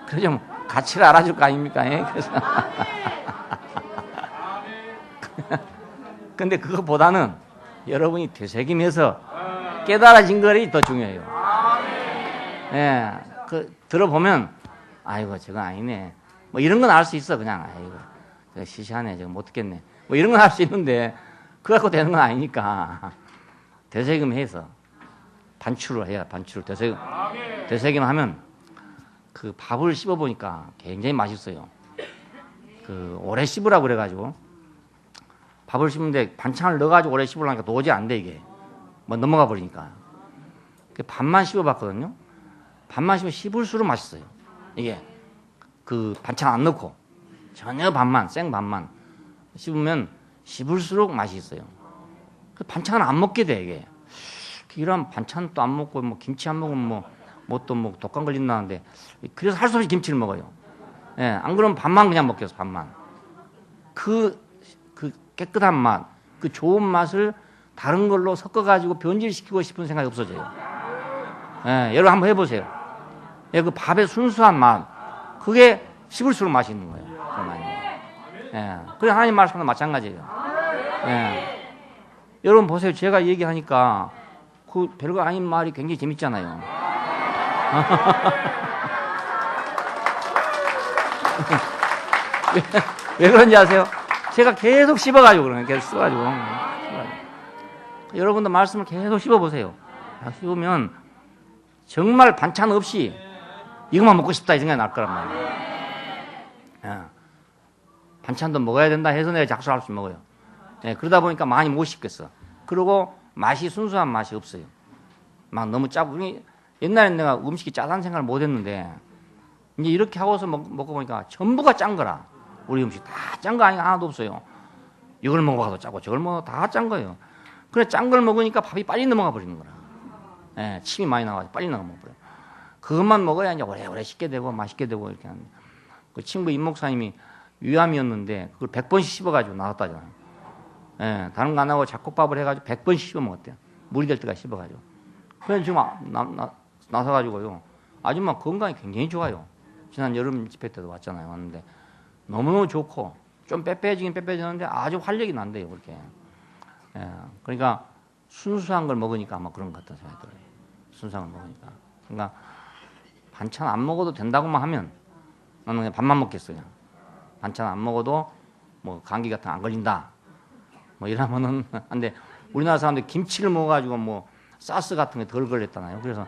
그래 좀 가치를 알아줄 거 아닙니까? 그래서. 근데 그것보다는 여러분이 되새김해서 깨달아진 것이 더 중요해요. 예, 들어보면 아이고 저건 아니네. 뭐 이런 건 알 수 있어. 그냥 아이고 시시하네. 저거 못 듣겠네. 뭐 이런 건 알 수 있는데 그거 갖고 되는 건 아니니까 되새김해서 반출을 해야 반출을 되새김하면 그 밥을 씹어 보니까 굉장히 맛있어요. 오래 씹으라고 그래가지고 밥을 씹는데 반찬을 넣어가지고 오래 씹으려니까 도저히 안 돼 이게. 뭐 넘어가 버리니까. 밥만 씹어봤거든요. 밥만 씹을수록 맛있어요. 이게 그 반찬 안 넣고 전혀 생 밥만 씹으면 씹을수록 맛이 있어요. 반찬을 안 먹게 돼 이게. 이런 반찬도 안 먹고 뭐 김치 안 먹으면 뭐 독감 걸린다는데 그래서 할 수 없이 김치를 먹어요. 예, 안 그러면 밥만 그냥 먹겠어 밥만. 그 깨끗한 맛, 그 좋은 맛을 다른 걸로 섞어가지고 변질시키고 싶은 생각이 없어져요. 예, 여러분 한번 해보세요. 예, 그 밥의 순수한 맛, 그게 씹을수록 맛있는 거예요. 예, 그래 하나님 말씀도 마찬가지예요. 예, 여러분 보세요. 제가 얘기하니까 그 별거 아닌 말이 굉장히 재밌잖아요. 왜 그런지 아세요? 제가 계속 씹어가지고 그러는 계속 씹어가지고. 여러분도 말씀을 계속 씹어보세요. 씹으면 정말 반찬 없이 이것만 먹고 싶다 이 생각이 날 거란 말이에요. 예. 반찬도 먹어야 된다 해서 내가 작수할 수 먹어요. 예, 그러다 보니까 많이 못 씹겠어. 그리고 맛이 순수한 맛이 없어요. 막 너무 짜고. 옛날엔 내가 음식이 짜다는 생각을 못 했는데 이제 이렇게 하고서 먹고 보니까 전부가 짠 거라. 우리 음식 다 짠 거 아니가 하나도 없어요. 이걸 먹어봐도 짜고 저걸 먹어도 다 짠 거예요. 그래 짠 걸 먹으니까 밥이 빨리 넘어가 버리는 거라. 예, 침이 많이 나가지고 빨리 넘어가 버려. 그것만 먹어야 이제 오래오래 씹게 되고 맛있게 되고 이렇게 하는데 그 친구 임 목사님이 위암이었는데 그걸 100번씩 씹어가지고 나왔다잖아요. 예, 다른 거 안 하고 잡곡밥을 해가지고 100번씩 씹어 먹었대요. 물이 될 때까지 씹어가지고. 그래서 지금 나서가지고요. 아줌마 건강이 굉장히 좋아요. 지난 여름 집회 때도 왔잖아요. 왔는데 너무너무 좋고 좀 빼빼지긴 빼빼지는데 아주 활력이 난대요. 그렇게. 예, 그러니까 순수한 걸 먹으니까 아마 그런 것 같다는 생각이 들어요. 순수한 걸 먹으니까. 그러니까 반찬 안 먹어도 된다고만 하면 나는 그냥 밥만 먹겠어요. 그냥. 반찬 안 먹어도 뭐 감기 같은 거 안 걸린다. 뭐 이러면은 근데 우리나라 사람들 김치를 먹어가지고 뭐 사스 같은 게 덜 걸렸잖아요. 그래서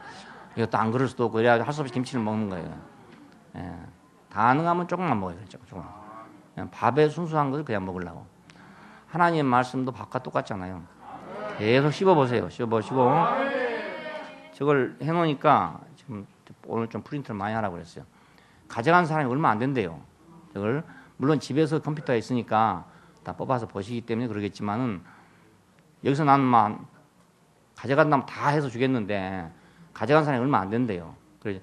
이것도 안 그럴 수도 없고 이래가지고 할 수 없이 김치를 먹는 거예요. 예, 가능하면 조금만 먹어요. 조금. 그냥 밥에 순수한 것을 그냥 먹으려고. 하나님의 말씀도 밥과 똑같잖아요. 계속 씹어보세요. 씹어보시고 저걸 해놓으니까 지금 오늘 좀 프린트를 많이 하라고 그랬어요. 가져간 사람이 얼마 안 된대요. 저걸 물론 집에서 컴퓨터에 있으니까 다 뽑아서 보시기 때문에 그러겠지만은 여기서 나는 막 가져간다면 다 해서 주겠는데 가져간 사람이 얼마 안 된대요. 그래서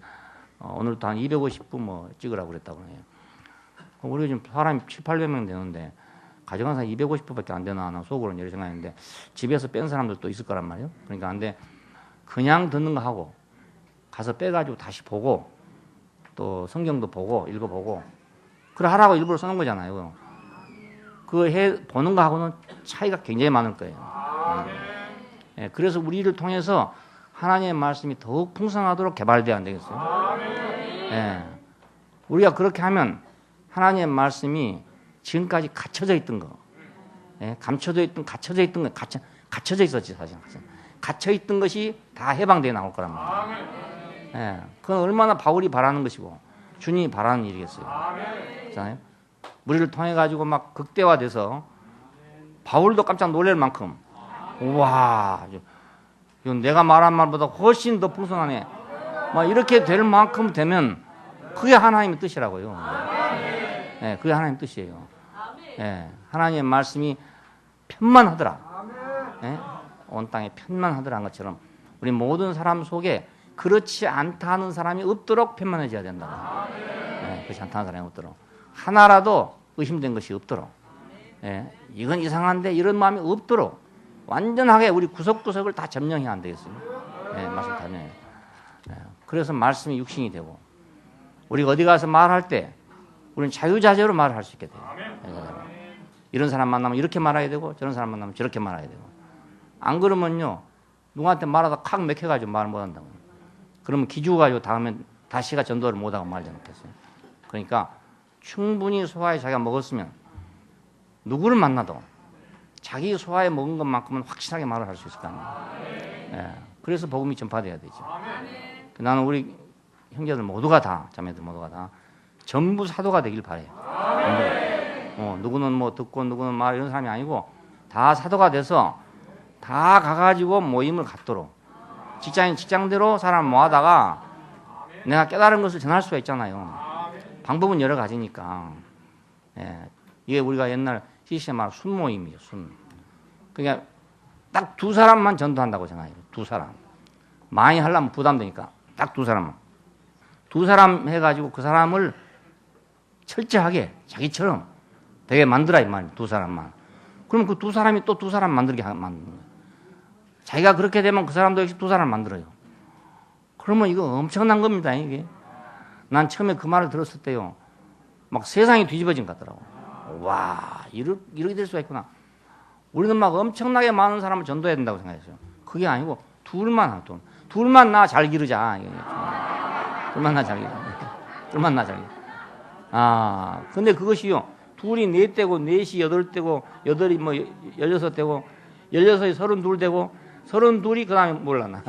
오늘도 한 250부 뭐 찍으라고 그랬다고 해요. 우리가 지금 사람이 7, 800명 되는데 가져간 사람이 250부밖에 안 되나 하는 속으로는 이렇게 생각했는데 집에서 뺀 사람들도 있을 거란 말이에요. 그러니까 안 돼. 그냥 듣는 거 하고 가서 빼가지고 다시 보고 또 성경도 보고 읽어보고 그래 하라고 일부러 써놓은 거잖아요. 보는 거 하고는 차이가 굉장히 많을 거예요. 예, 그래서 우리를 통해서 하나님의 말씀이 더욱 풍성하도록 개발돼야 안 되겠어요? 예, 우리가 그렇게 하면 하나님의 말씀이 지금까지 갇혀져 있던 거, 예, 갇혀져 있던 거, 갇혀져 있었지 사실. 갇혀 있던 것이 다 해방되어 나올 거란 말이에요. 예, 그건 얼마나 바울이 바라는 것이고 주님이 바라는 일이겠어요. 그렇잖아요? 우리를 통해 가지고 막 극대화돼서 바울도 깜짝 놀랄 만큼 우와, 이건 내가 말한 말보다 훨씬 더 풍성하네. 막 이렇게 될 만큼 되면 그게 하나님의 뜻이라고요. 예, 그게 하나님의 뜻이에요. 예, 하나님의 말씀이 편만하더라. 예, 온 땅에 편만하더라는 것처럼 우리 모든 사람 속에 그렇지 않다 하는 사람이 없도록 편만해져야 된다. 예, 그렇지 않다 하는 사람이 없도록. 하나라도 의심된 것이 없도록. 예, 이건 이상한데 이런 마음이 없도록 완전하게 우리 구석구석을 다 점령해야 안 되겠어요. 예, 말씀 다 점령해요. 예, 그래서 말씀이 육신이 되고 우리가 어디 가서 말할 때 우리는 자유자재로 말을 할 수 있게 돼요. 예, 이런 사람 만나면 이렇게 말해야 되고 저런 사람 만나면 저렇게 말해야 되고 안 그러면요 누구한테 말하다 칵 맥혀가지고 말을 못한다고. 그러면 기죽어가지고 다음엔 다시가 전도를 못하고 말지 않겠어요. 그러니까 충분히 소화에 자기가 먹었으면 누구를 만나도 자기 소화에 먹은 것만큼은 확실하게 말을 할 수 있을 거 아니에요. 예, 그래서 복음이 전파돼야 되죠. 나는 우리 형제들 모두가 다, 자매들 모두가 다 전부 사도가 되길 바래요. 누구는 뭐 듣고 누구는 말 이런 사람이 아니고 다 사도가 돼서 다 가가지고 모임을 갖도록 직장인 직장대로 사람 모아다가 내가 깨달은 것을 전할 수가 있잖아요. 방법은 여러 가지니까. 예, 이게 우리가 옛날 CC에 말한 순 모임이에요. 순. 그러니까 딱 두 사람만 전도한다고 생각해요. 두 사람. 많이 하려면 부담되니까 딱 두 사람만. 두 사람 해가지고 그 사람을 철저하게 자기처럼 되게 만들어 이 말이에요. 두 사람만. 그럼 그 두 사람이 또 두 사람 만들게 만드는 거예요. 자기가 그렇게 되면 그 사람도 역시 두 사람 만들어요. 그러면 이거 엄청난 겁니다. 이게. 난 처음에 그 말을 들었을 때요. 막 세상이 뒤집어진 것 같더라고. 와, 이렇게 될 수가 있구나. 우리는 막 엄청나게 많은 사람을 전도해야 된다고 생각했어요. 그게 아니고 둘만 나 잘 기르자. 둘만 나 잘 기르자. 둘만 나 잘 기르자. 아, 근데 그것이요. 둘이 넷 되고, 넷이 여덟 되고, 여덟이 뭐 16되고, 16이 32 되고, 32이 그 다음에 몰라나.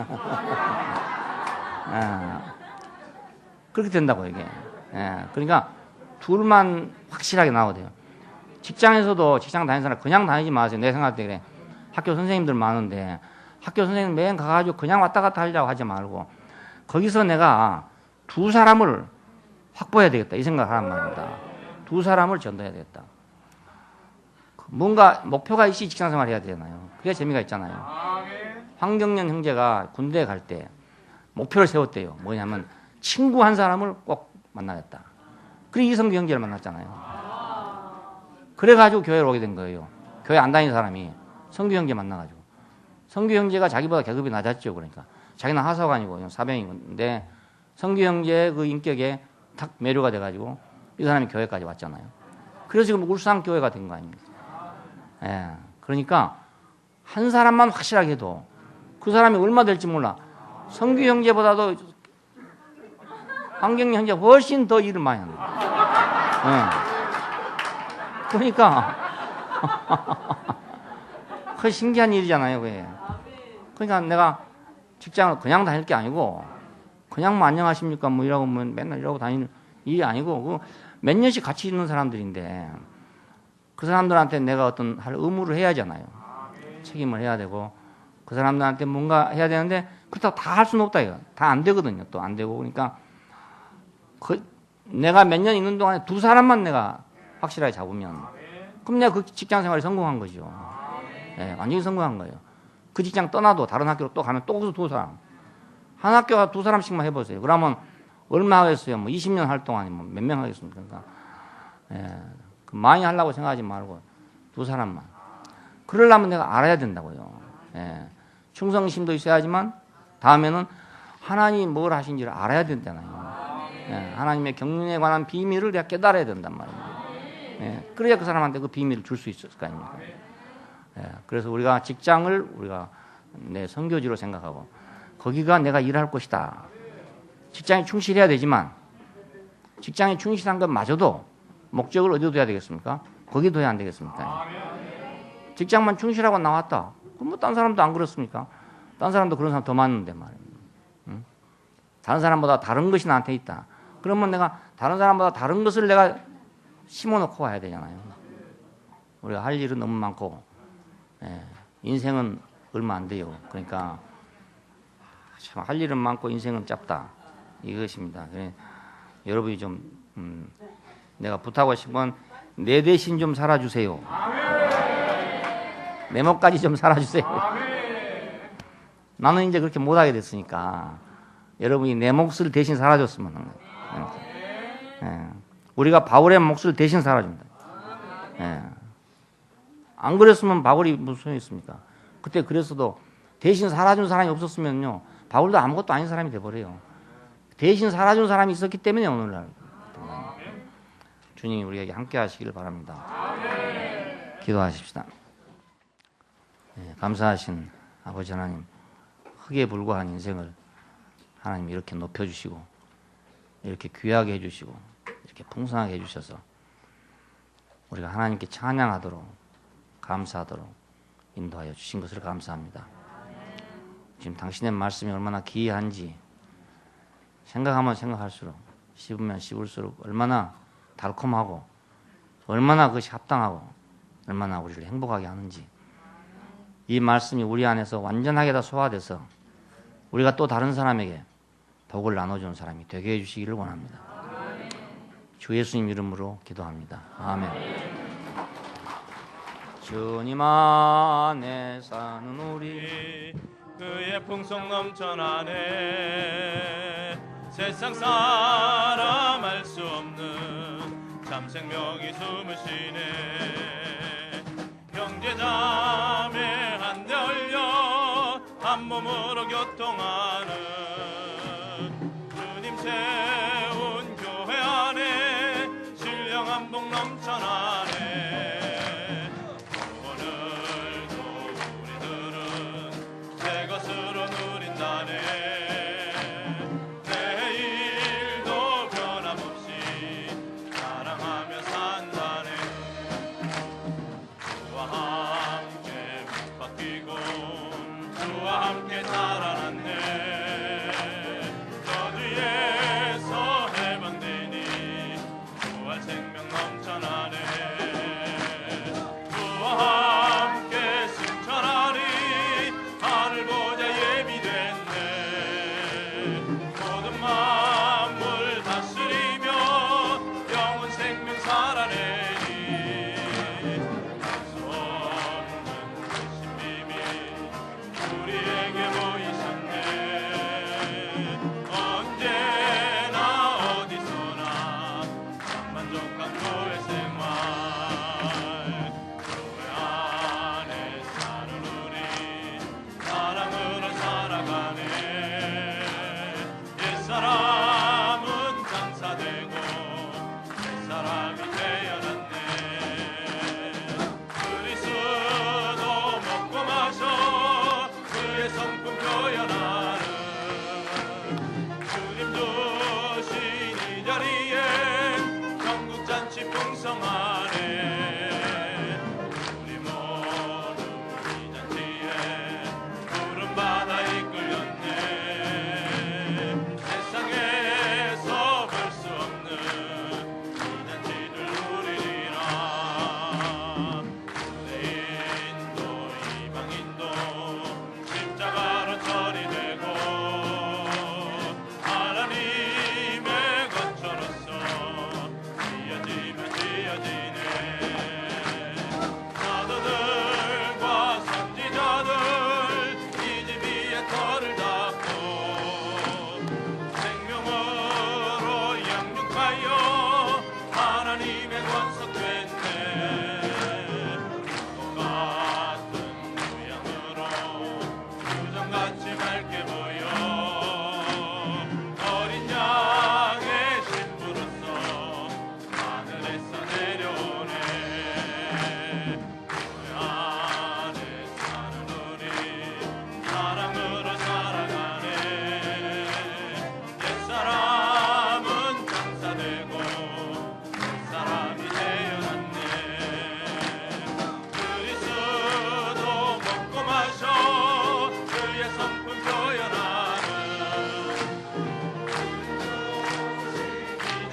아, 그렇게 된다고, 이게. 예, 그러니까 둘만 확실하게 나와야 돼요. 직장에서도 직장 다니는 사람 그냥 다니지 마세요. 내 생각 때 그래. 학교 선생님들 많은데, 학교 선생님 매일 가가지고 그냥 왔다 갔다 하려고 하지 말고, 거기서 내가 두 사람을 확보해야 되겠다. 이 생각을 하란 말입니다. 두 사람을 전도해야 되겠다. 뭔가 목표가 있이 직장 생활 해야 되잖아요. 그게 재미가 있잖아요. 황경련 형제가 군대에 갈 때 목표를 세웠대요. 뭐냐면 친구 한 사람을 꼭 만나겠다. 그래 이성규 형제를 만났잖아요. 그래가지고 교회를 오게 된 거예요. 교회 안 다니는 사람이 성규 형제 만나가지고. 성규 형제가 자기보다 계급이 낮았죠. 그러니까 자기는 하사관이고 사병인데 성규 형제의 그 인격에 탁 매료가 돼가지고 이 사람이 교회까지 왔잖아요. 그래서 지금 울산 교회가 된 거 아닙니까? 예, 그러니까 한 사람만 확실하게 해도 그 사람이 얼마 될지 몰라. 성규 형제보다도 황경리 형제 훨씬 더 일을 많이 한다. 예. 그러니까 그 신기한 일이잖아요. 그게. 그러니까 내가 직장을 그냥 다닐 게 아니고 그냥 뭐 안녕하십니까 뭐 이러고 뭐 맨날 이러고 다니는 일이 아니고 그 몇 년씩 같이 있는 사람들인데 그 사람들한테 내가 어떤 할 의무를 해야 하잖아요. 책임을 해야 되고 그 사람들한테 뭔가 해야 되는데 그렇다고 다 할 수는 없다 이거. 다 안 되거든요. 또 안 되고 그러니까 내가 몇 년 있는 동안에 두 사람만 내가 확실하게 잡으면 그럼 내가 그 직장 생활이 성공한 거죠. 네, 완전히 성공한 거예요. 그 직장 떠나도 다른 학교로 또 가면 또 거기서 두 사람. 한 학교가 두 사람씩만 해보세요. 그러면 얼마 하겠어요? 뭐 20년 활동하니 뭐 몇 명 하겠습니까? 그러니까 그 많이 하려고 생각하지 말고 두 사람만. 그러려면 내가 알아야 된다고요. 충성심도 있어야지만 다음에는 하나님이 뭘 하신지를 알아야 된다나요. 하나님의 경륜에 관한 비밀을 내가 깨달아야 된단 말입니다. 그래야 그 사람한테 그 비밀을 줄 수 있을 거 아닙니까? 그래서 우리가 직장을 우리가 내 선교지로 생각하고 거기가 내가 일할 곳이다. 직장에 충실해야 되지만 직장에 충실한 것마저도 목적을 어디에 둬야 되겠습니까? 거기 둬야 안 되겠습니까? 직장만 충실하고 나왔다. 그럼 뭐 딴 사람도 안 그렇습니까? 딴 사람도 그런 사람 더 많은데 말입니다. 응? 다른 사람보다 다른 것이 나한테 있다. 그러면 내가 다른 사람보다 다른 것을 내가 심어놓고 와야 되잖아요. 우리가 할 일은 너무 많고 인생은 얼마 안 돼요. 그러니까 참 할 일은 많고 인생은 짧다. 이것입니다. 여러분이 좀 내가 부탁하고 싶은 건 내 대신 좀 살아주세요. 내 몫까지 좀 살아주세요. 나는 이제 그렇게 못하게 됐으니까 여러분이 내 몫을 대신 살아줬으면 하는 거예요. 우리가 바울의 몫을 대신 살아준다. 안 그랬으면 바울이 무슨 소용이 있습니까? 그때 그랬어도 대신 살아준 사람이 없었으면요 바울도 아무것도 아닌 사람이 돼버려요. 대신 살아준 사람이 있었기 때문에 오늘날 주님이 우리에게 함께 하시기를 바랍니다. 기도하십시다. 감사하신 아버지 하나님, 흙에 불과한 인생을 하나님 이렇게 높여주시고 이렇게 귀하게 해주시고 이렇게 풍성하게 해주셔서 우리가 하나님께 찬양하도록 감사하도록 인도하여 주신 것을 감사합니다. 지금 당신의 말씀이 얼마나 기이한지 생각하면 생각할수록 씹으면 씹을수록 얼마나 달콤하고 얼마나 그것이 합당하고 얼마나 우리를 행복하게 하는지 이 말씀이 우리 안에서 완전하게 다 소화돼서 우리가 또 다른 사람에게 복을 나눠주는 사람이 되게 해주시기를 원합니다. 주 예수님 이름으로 기도합니다. 아멘. 주님 안에 사는 우리 그의 풍성 넘쳐나네 세상 사람 알 수 없는 참 생명이 숨으시네 형제자매 한데 얼려 한 몸으로 교통하는 주님 세운 교회 안에 신령한 복 넘쳐나네 오늘도 우리들은 새 것으로 누린다네 내일도 변함없이 사랑하며 산다네 주와 함께 못 바뀌고 주와 함께 살아났네 저들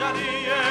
자리에